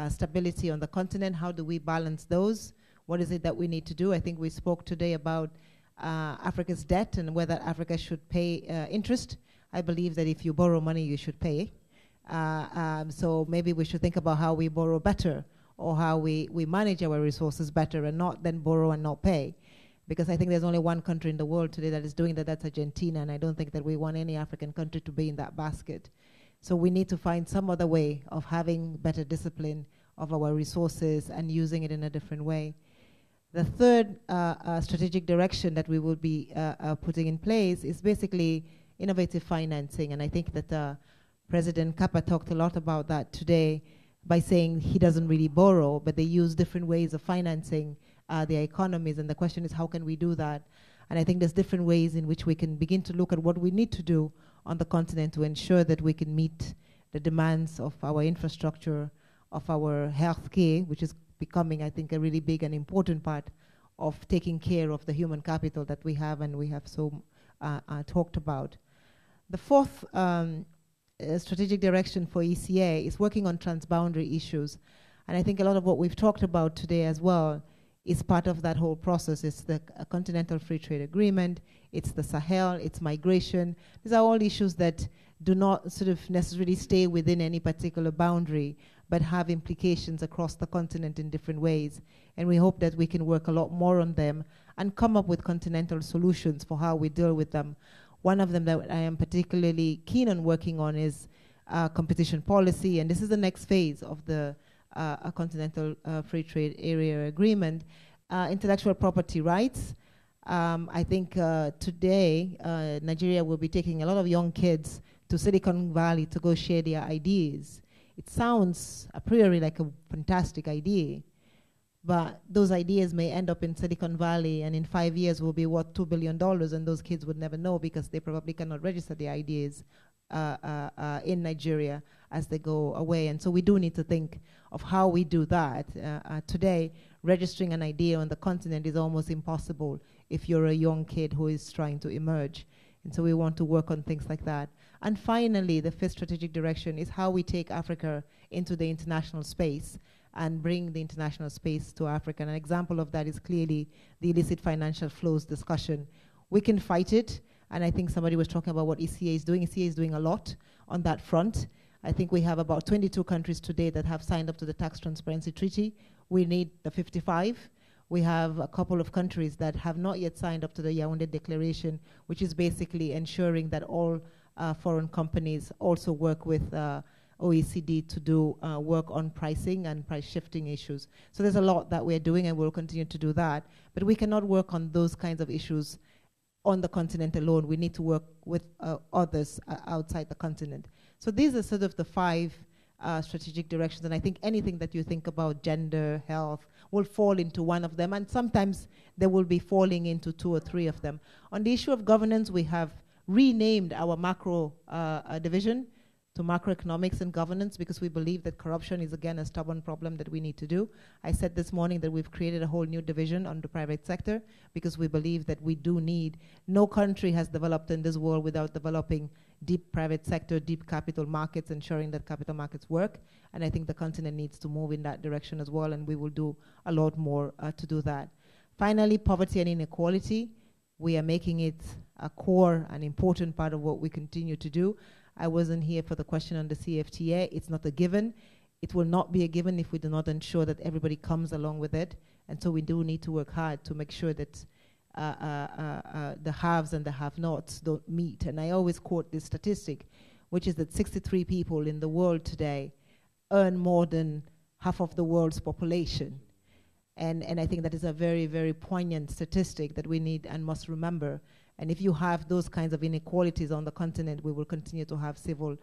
stability on the continent. How do we balance those? What is it that we need to do? I think we spoke today about Africa's debt and whether Africa should pay interest. I believe that if you borrow money, you should pay. So maybe we should think about how we borrow better, or how we manage our resources better and not then borrow and not pay. Because I think there's only one country in the world today that is doing that, that's Argentina, and I don't think that we want any African country to be in that basket. So we need to find some other way of having better discipline of our resources and using it in a different way. The third strategic direction that we will be putting in place is basically innovative financing, and I think that President Kappa talked a lot about that today by saying he doesn't really borrow, but they use different ways of financing their economies. And the question is, how can we do that? And I think there's different ways in which we can begin to look at what we need to do on the continent to ensure that we can meet the demands of our infrastructure, of our healthcare, which is becoming, I think, a really big and important part of taking care of the human capital that we have and we have so talked about. The fourth strategic direction for ECA is working on transboundary issues. And I think a lot of what we've talked about today as well is part of that whole process. It's the Continental Free Trade Agreement, it's the Sahel, it's migration. These are all issues that do not sort of necessarily stay within any particular boundary, but have implications across the continent in different ways. And we hope that we can work a lot more on them and come up with continental solutions for how we deal with them. One of them that I am particularly keen on working on is competition policy, and this is the next phase of the Continental Free Trade Area Agreement. Intellectual property rights. I think today Nigeria will be taking a lot of young kids to Silicon Valley to go share their ideas. It sounds a priori like a fantastic idea, but those ideas may end up in Silicon Valley and in 5 years will be worth $2 billion, and those kids would never know because they probably cannot register their ideas in Nigeria as they go away. And so we do need to think of how we do that. Today, registering an idea on the continent is almost impossible if you're a young kid who is trying to emerge. And so we want to work on things like that. And finally, the fifth strategic direction is how we take Africa into the international space and bring the international space to Africa. And an example of that is clearly the illicit financial flows discussion. We can fight it, and I think somebody was talking about what ECA is doing. ECA is doing a lot on that front. I think we have about 22 countries today that have signed up to the Tax Transparency Treaty. We need the 55. We have a couple of countries that have not yet signed up to the Yaoundé Declaration, which is basically ensuring that all foreign companies also work with OECD to do work on pricing and price shifting issues. So there's a lot that we're doing, and we'll continue to do that. But we cannot work on those kinds of issues on the continent alone. We need to work with others outside the continent. So these are sort of the 5 strategic directions, and I think anything that you think about gender, health, will fall into one of them, and sometimes they will be falling into 2 or 3 of them. On the issue of governance, we have renamed our macro division to macroeconomics and governance because we believe that corruption is, again, a stubborn problem that we need to do. I said this morning that we've created a whole new division on the private sector because we believe that we do need, no country has developed in this world without developing deep private sector, deep capital markets, ensuring that capital markets work. And I think the continent needs to move in that direction as well, and we will do a lot more to do that. Finally, poverty and inequality. We are making it a core and important part of what we continue to do. I wasn't here for the question on the CFTA. It's not a given. It will not be a given if we do not ensure that everybody comes along with it. And so we do need to work hard to make sure that the haves and the have-nots don't meet. And I always quote this statistic, which is that 63 people in the world today earn more than half of the world's population. And I think that is a very, very poignant statistic that we need and must remember. And if you have those kinds of inequalities on the continent, we will continue to have civil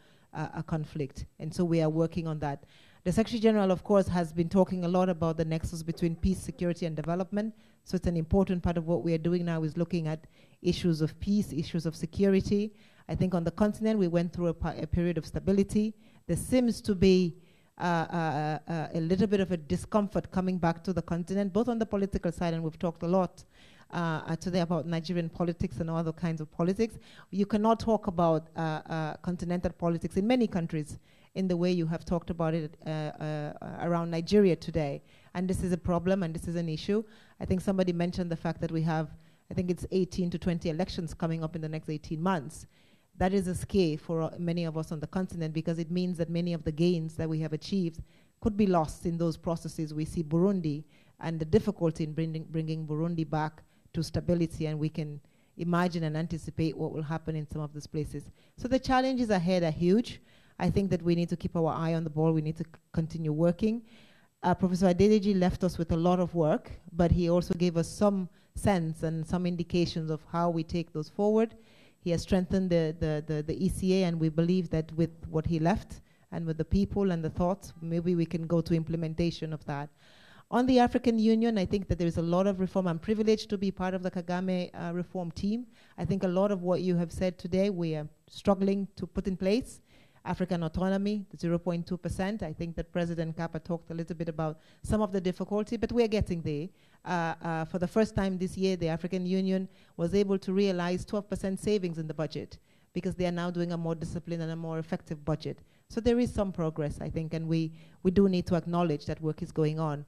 conflict. And so we are working on that. The Secretary General, of course, has been talking a lot about the nexus between peace, security, and development. So it's an important part of what we are doing now is looking at issues of peace, issues of security. I think on the continent, we went through a period of stability. There seems to be a little bit of a discomfort coming back to the continent, both on the political side, and we've talked a lot today about Nigerian politics and other kinds of politics. You cannot talk about continental politics in many countries in the way you have talked about it around Nigeria today. And this is a problem and this is an issue. I think somebody mentioned the fact that we have, I think it's 18 to 20 elections coming up in the next 18 months. That is a scare for many of us on the continent because it means that many of the gains that we have achieved could be lost in those processes. We see Burundi and the difficulty in bringing Burundi back to stability, and we can imagine and anticipate what will happen in some of these places. So the challenges ahead are huge. I think that we need to keep our eye on the ball. We need to continue working. Professor Adedeji left us with a lot of work, but he also gave us some sense and some indications of how we take those forward. He has strengthened the ECA, and we believe that with what he left and with the people and the thoughts, maybe we can go to implementation of that. On the African Union, I think that there is a lot of reform. I'm privileged to be part of the Kagame reform team. I think a lot of what you have said today, we are struggling to put in place. African autonomy, the 0.2%. I think that President Kappa talked a little bit about some of the difficulty, but we're getting there. For the first time this year, the African Union was able to realize 12% savings in the budget because they are now doing a more disciplined and a more effective budget. So there is some progress, I think, and we do need to acknowledge that work is going on.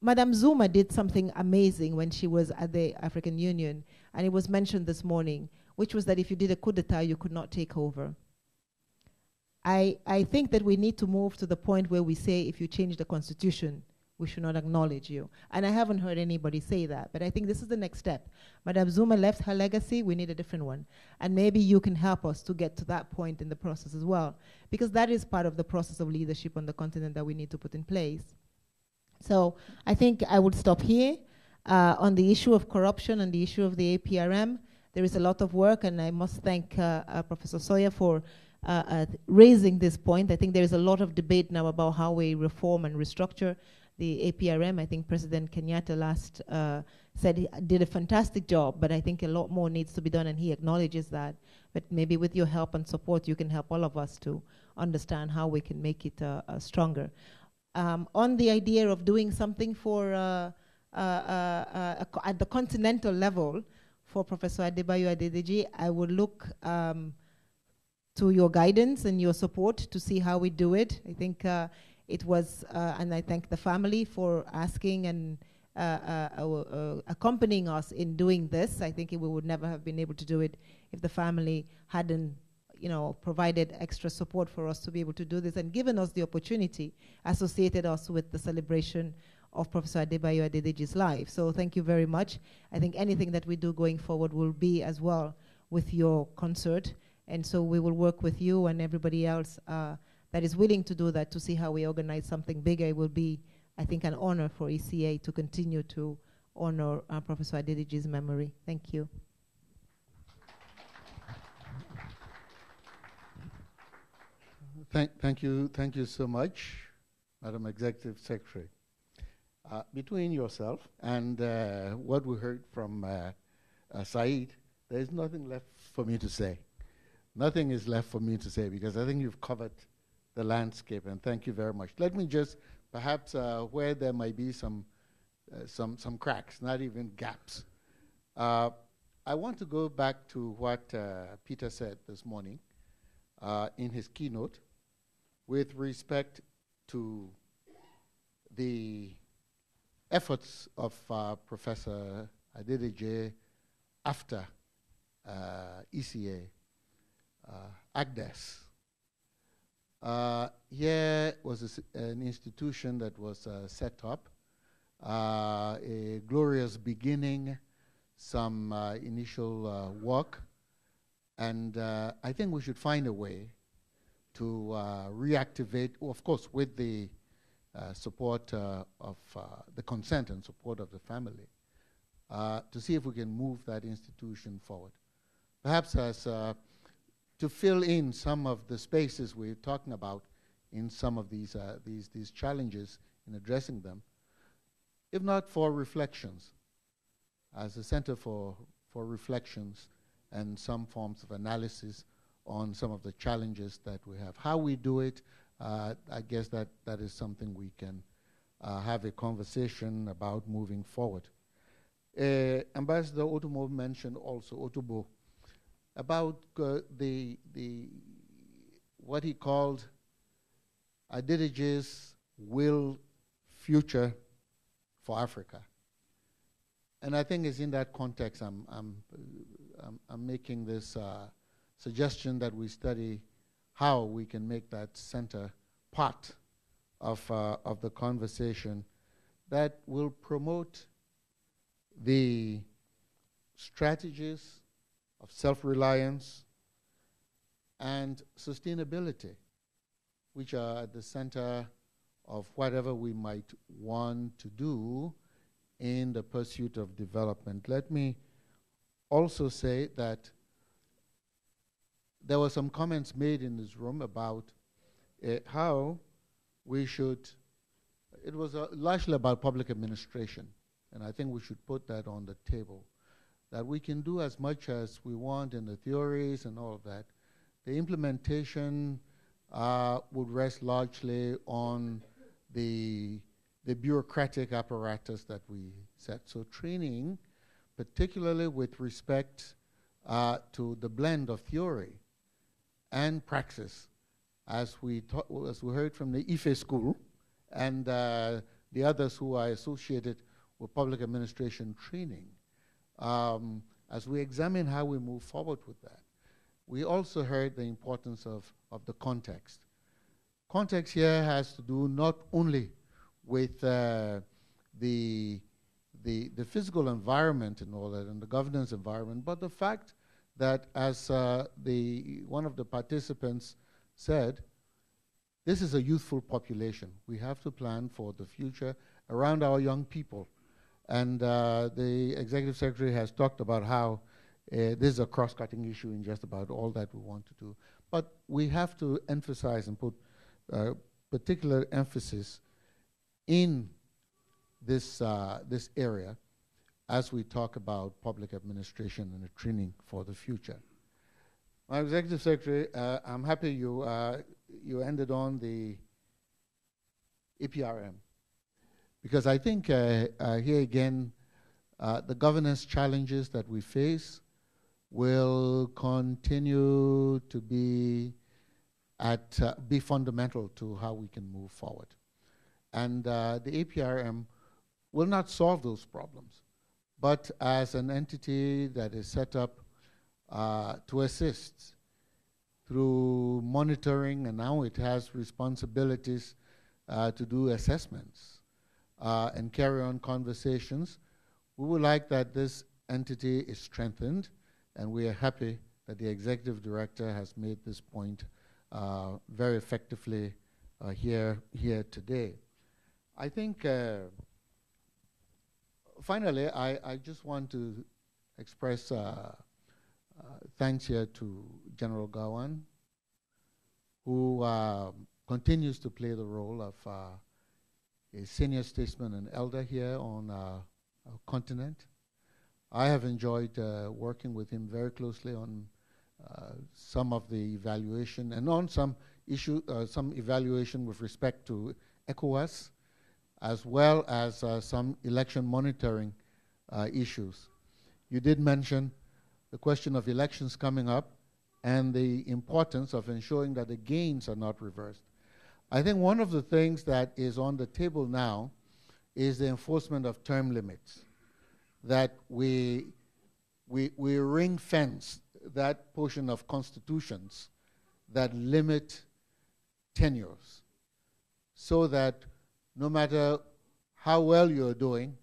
Madame Zuma did something amazing when she was at the African Union, and it was mentioned this morning, which was that if you did a coup d'etat, you could not take over. I think that we need to move to the point where we say, if you change the constitution, we should not acknowledge you. And I haven't heard anybody say that, but I think this is the next step. Madame Zuma left her legacy, we need a different one. And maybe you can help us to get to that point in the process as well, because that is part of the process of leadership on the continent that we need to put in place. So I think I would stop here. On the issue of corruption and the issue of the APRM, there is a lot of work, and I must thank Professor Sawyer for raising this point. I think there is a lot of debate now about how we reform and restructure the APRM. I think President Kenyatta last said he did a fantastic job, but I think a lot more needs to be done, and he acknowledges that. But maybe with your help and support, you can help all of us to understand how we can make it stronger. On the idea of doing something for at the continental level, for Professor Adebayo Adedeji, I would look to your guidance and your support to see how we do it. I think it was, and I thank the family for asking and accompanying us in doing this. I think we would never have been able to do it if the family hadn't, provided extra support for us to be able to do this and given us the opportunity, associated us with the celebration of Professor Adebayo Adedeji's life. So thank you very much. I think anything that we do going forward will be as well with your concert. And so we will work with you and everybody else that is willing to do that to see how we organize something bigger. It will be, I think, an honor for ECA to continue to honor Professor Adedeji's memory. Thank you. Thank you so much, Madam Executive Secretary. Between yourself and what we heard from Said, there is nothing left for me to say. Nothing is left for me to say because I think you've covered the landscape, and thank you very much. Let me just, perhaps where there might be some cracks, not even gaps. I want to go back to what Peter said this morning in his keynote with respect to the efforts of Professor Adedeji after ECA, ACDES. Here was an institution that was set up, a glorious beginning, some initial work, and I think we should find a way to reactivate, of course, with the support of the consent and support of the family, to see if we can move that institution forward. Perhaps as to fill in some of the spaces we're talking about in some of these challenges in addressing them, if not for reflections, as a center for reflections and some forms of analysis on some of the challenges that we have. How we do it, I guess that is something we can have a conversation about moving forward. Ambassador Otomo mentioned also, Otobo, about what he called Adedeji's will future for Africa. And I think it's in that context I'm making this suggestion that we study how we can make that center part of the conversation that will promote the strategies of self-reliance and sustainability, which are at the center of whatever we might want to do in the pursuit of development. Let me also say that there were some comments made in this room about how we should, it was largely about public administration, and I think we should put that on the table, that we can do as much as we want in the theories and all of that. The implementation would rest largely on the bureaucratic apparatus that we set. So training, particularly with respect to the blend of theory and praxis, as we heard from the IFE school and the others who are associated with public administration training, as we examine how we move forward with that. We also heard the importance of the context. Context here has to do not only with the physical environment and all that, and the governance environment, but the fact that, as one of the participants said, this is a youthful population. We have to plan for the future around our young people. And the Executive Secretary has talked about how this is a cross-cutting issue in just about all that we want to do. But we have to emphasize and put particular emphasis in this area as we talk about public administration and the training for the future. My Executive Secretary, I'm happy you ended on the APRM, because I think here again, the governance challenges that we face will continue to be fundamental to how we can move forward. And the APRM will not solve those problems, but as an entity that is set up to assist through monitoring, and now it has responsibilities to do assessments and carry on conversations. We would like that this entity is strengthened, and we are happy that the Executive Director has made this point very effectively here today. I think, finally, I just want to express thanks here to General Gawan, who continues to play the role of a senior statesman and elder here on our continent. I have enjoyed working with him very closely on some of the evaluation and on some evaluation with respect to ECOWAS, as well as some election monitoring issues. You did mention the question of elections coming up and the importance of ensuring that the gains are not reversed. I think one of the things that is on the table now is the enforcement of term limits, that we ring fence that portion of constitutions that limit tenures, so that no matter how well you're doing,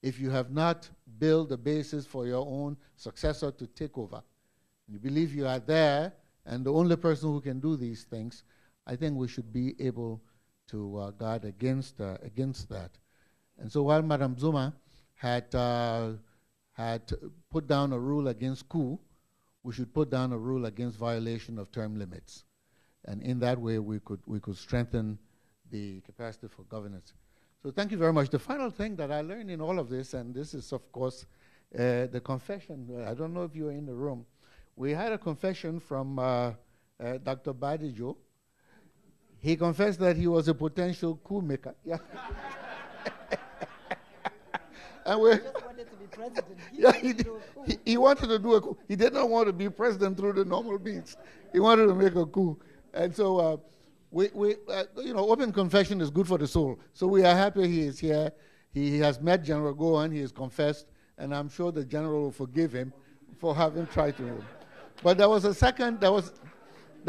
if you have not built the basis for your own successor to take over, you believe you are there and the only person who can do these things, I think we should be able to guard against that. And so while Madam Zuma had put down a rule against coup, we should put down a rule against violation of term limits. And in that way, we could strengthen the capacity for governance. So thank you very much. The final thing that I learned in all of this, and this is, of course, the confession. I don't know if you were in the room. We had a confession from Dr. Adebayo. He confessed that he was a potential coup maker. Yeah. And we just wanted to be president. He wanted to do a coup. He did not want to be president through the normal means. He wanted to make a coup. And so open confession is good for the soul. So we are happy he is here. He has met General Gohan. He has confessed, and I'm sure the general will forgive him for having tried to. But there was a second. There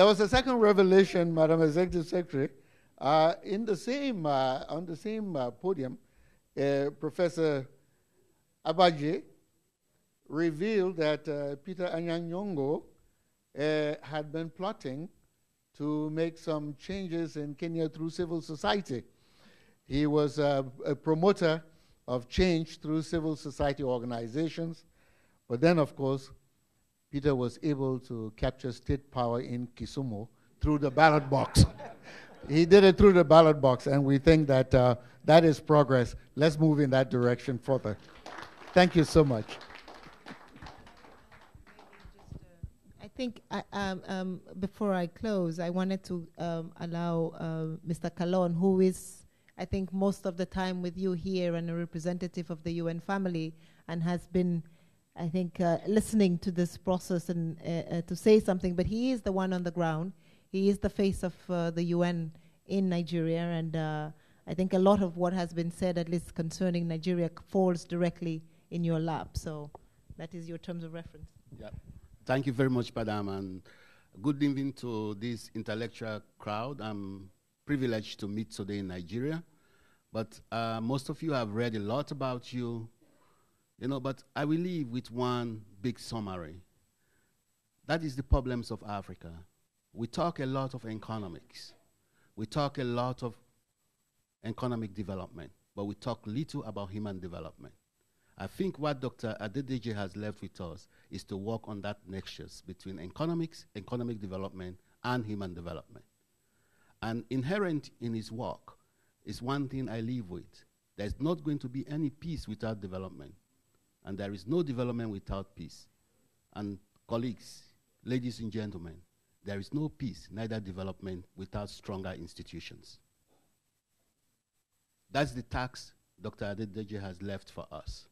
was a second revelation, Madam Executive Secretary, in the same on the same podium. Professor Adebayo revealed that Peter Anyanyongo had been plotting to make some changes in Kenya through civil society. He was a promoter of change through civil society organizations, But then, of course, Peter was able to capture state power in Kisumu through the ballot box. He did it through the ballot box, and we think that that is progress. Let's move in that direction further. Thank you so much. I think before I close, I wanted to allow Mr. Kalon, who is, I think, most of the time with you here and a representative of the UN family, and has been, I think, listening to this process and to say something. But he is the one on the ground. He is the face of the UN in Nigeria, and I think a lot of what has been said, at least concerning Nigeria, falls directly in your lap. So that is your terms of reference. Yeah. Thank you very much, Madam, and good evening to this intellectual crowd. I'm privileged to meet today in Nigeria, but most of you have read a lot about you, but I will leave with one big summary. That is the problems of Africa. We talk a lot of economics. We talk a lot of economic development, but we talk little about human development. I think what Dr. Adedeji has left with us is to work on that nexus between economics, economic development, and human development. And inherent in his work is one thing I live with. There's not going to be any peace without development, and there is no development without peace. And colleagues, ladies and gentlemen, there is no peace, neither development, without stronger institutions. That's the task Dr. Adedeji has left for us.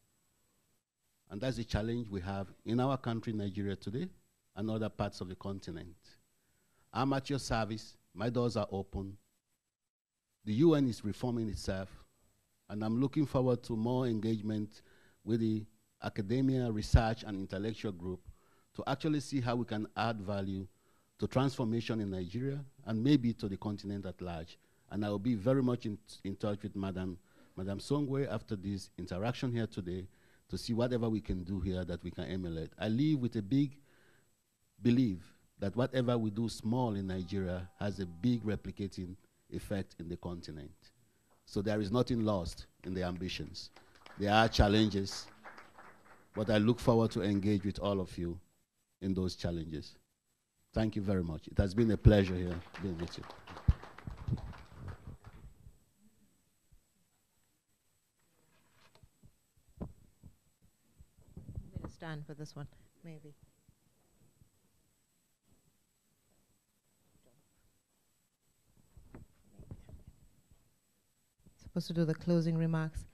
And that's the challenge we have in our country, Nigeria, today, and other parts of the continent. I'm at your service. My doors are open. The UN is reforming itself, and I'm looking forward to more engagement with the academia, research, and intellectual group to actually see how we can add value to transformation in Nigeria and maybe to the continent at large. And I will be very much in touch with Madam Songwe after this interaction here today to see whatever we can do here that we can emulate. I live with a big belief that whatever we do small in Nigeria has a big replicating effect in the continent. So there is nothing lost in the ambitions. There are challenges, but I look forward to engage with all of you in those challenges. Thank you very much. It has been a pleasure here being with you. I'm going to stand for this one, maybe. Supposed to do the closing remarks.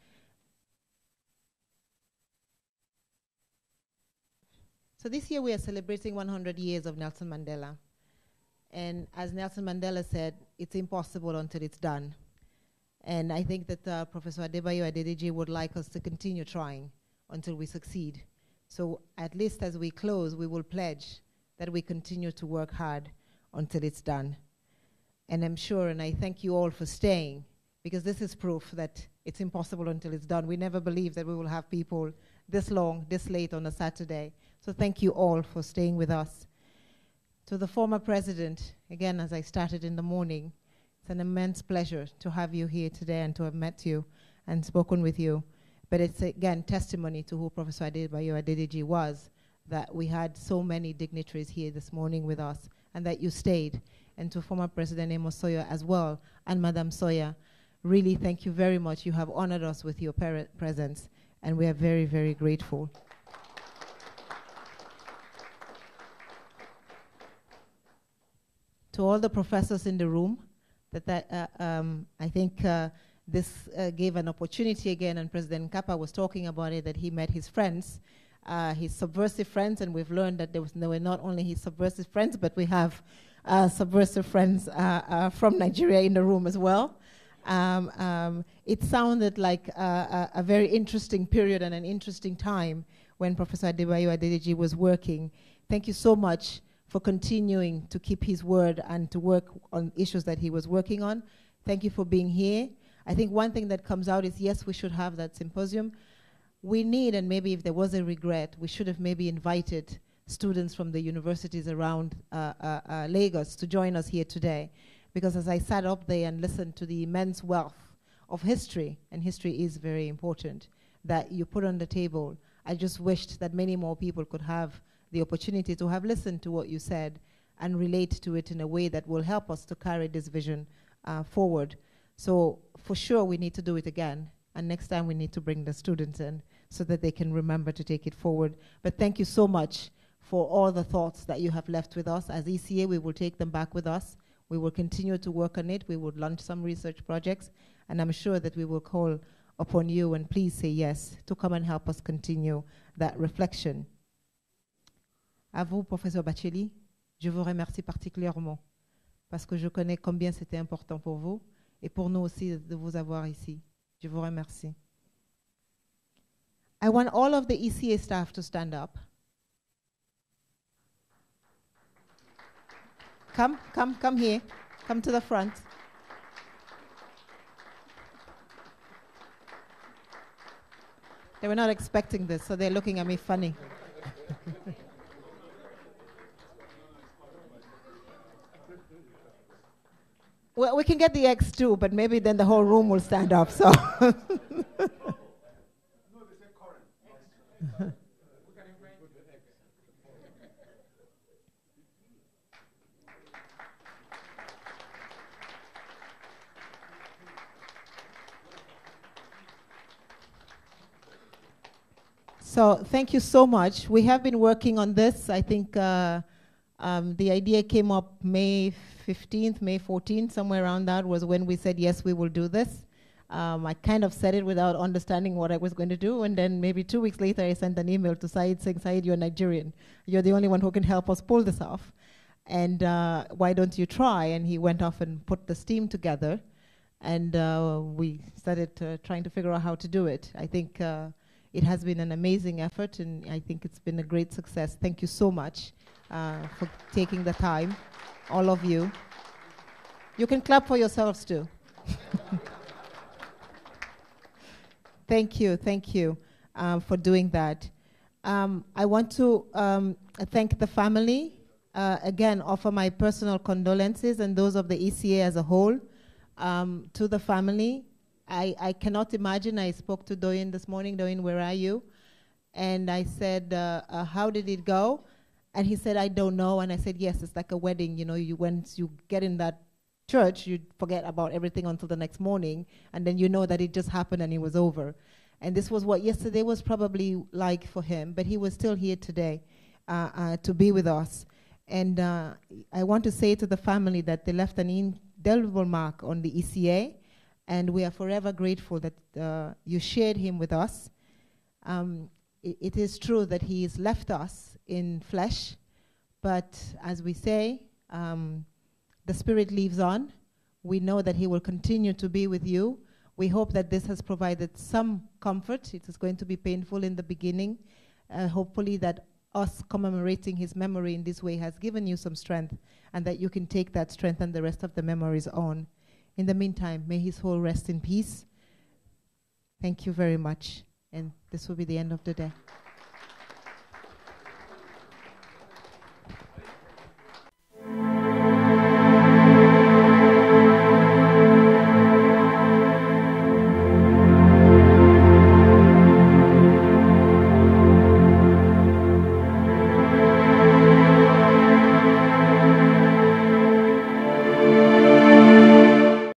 So this year we are celebrating 100 years of Nelson Mandela. And as Nelson Mandela said, it's impossible until it's done. And I think that Professor Adebayo Adedeji would like us to continue trying until we succeed. So at least as we close, we will pledge that we continue to work hard until it's done. And I'm sure, and I thank you all for staying, because this is proof that it's impossible until it's done. We never believed that we will have people this long, this late on a Saturday. So thank you all for staying with us. To the former president, again, as I started in the morning, it's an immense pleasure to have you here today and to have met you and spoken with you. But it's, again, testimony to who Professor Adebayo Adedeji was, that we had so many dignitaries here this morning with us and that you stayed. And to former President Amos Soya as well, and Madam Soya, really thank you very much. You have honored us with your presence, and we are very, very grateful. To all the professors in the room, I think this gave an opportunity again, and President Kappa was talking about it, that he met his friends, his subversive friends, and we've learned that they were not only his subversive friends, but we have subversive friends from Nigeria in the room as well. It sounded like a very interesting period and an interesting time when Professor Adebayo Adedeji was working. Thank you so much for continuing to keep his word and to work on issues that he was working on. Thank you for being here. I think one thing that comes out is, yes, we should have that symposium. We need, and maybe if there was a regret, we should have maybe invited students from the universities around Lagos to join us here today. Because as I sat up there and listened to the immense wealth of history, and history is very important, that you put on the table, I just wished that many more people could have the opportunity to have listened to what you said and relate to it in a way that will help us to carry this vision forward. So for sure, we need to do it again. And next time we need to bring the students in so that they can remember to take it forward. But thank you so much for all the thoughts that you have left with us. As ECA, we will take them back with us. We will continue to work on it. We will launch some research projects. And I'm sure that we will call upon you, and please say yes, to come and help us continue that reflection. À vous, Professeur Bacheli, je vous remercie particulièrement parce que je connais combien c'était important pour vous et pour nous aussi de vous avoir ici. Je vous remercie. I want all of the ECA staff to stand up. Come here. Come to the front. They were not expecting this, so they're looking at me funny. Well, we can get the eggs too, but maybe then the whole room will stand up, so. So thank you so much. We have been working on this. I think the idea came up May 15th, May 14th, somewhere around that was when we said, yes, we will do this. I kind of said it without understanding what I was going to do. And then maybe 2 weeks later, I sent an email to Said saying, Said, you're Nigerian. You're the only one who can help us pull this off. And why don't you try? And he went off and put the team together. And we started trying to figure out how to do it. I think it has been an amazing effort, and I think it's been a great success. Thank you so much for taking the time, all of you. You can clap for yourselves too. Thank you for doing that. I want to thank the family, again, offer my personal condolences and those of the ECA as a whole to the family. I cannot imagine. I spoke to Doyin this morning. Doyin, where are you? And I said, how did it go? And he said, I don't know. And I said, yes, it's like a wedding. You know, once you get in that church, you forget about everything until the next morning. And then you know that it just happened and it was over. And this was what yesterday was probably like for him. But he was still here today to be with us. And I want to say to the family that they left an indelible mark on the ECA. And we are forever grateful that you shared him with us. It is true that he has left us in flesh, but as we say, the spirit lives on. We know that he will continue to be with you. We hope that this has provided some comfort. It is going to be painful in the beginning. Hopefully that us commemorating his memory in this way has given you some strength, and that you can take that strength and the rest of the memories on. In the meantime, may his soul rest in peace. Thank you very much. And this will be the end of the day.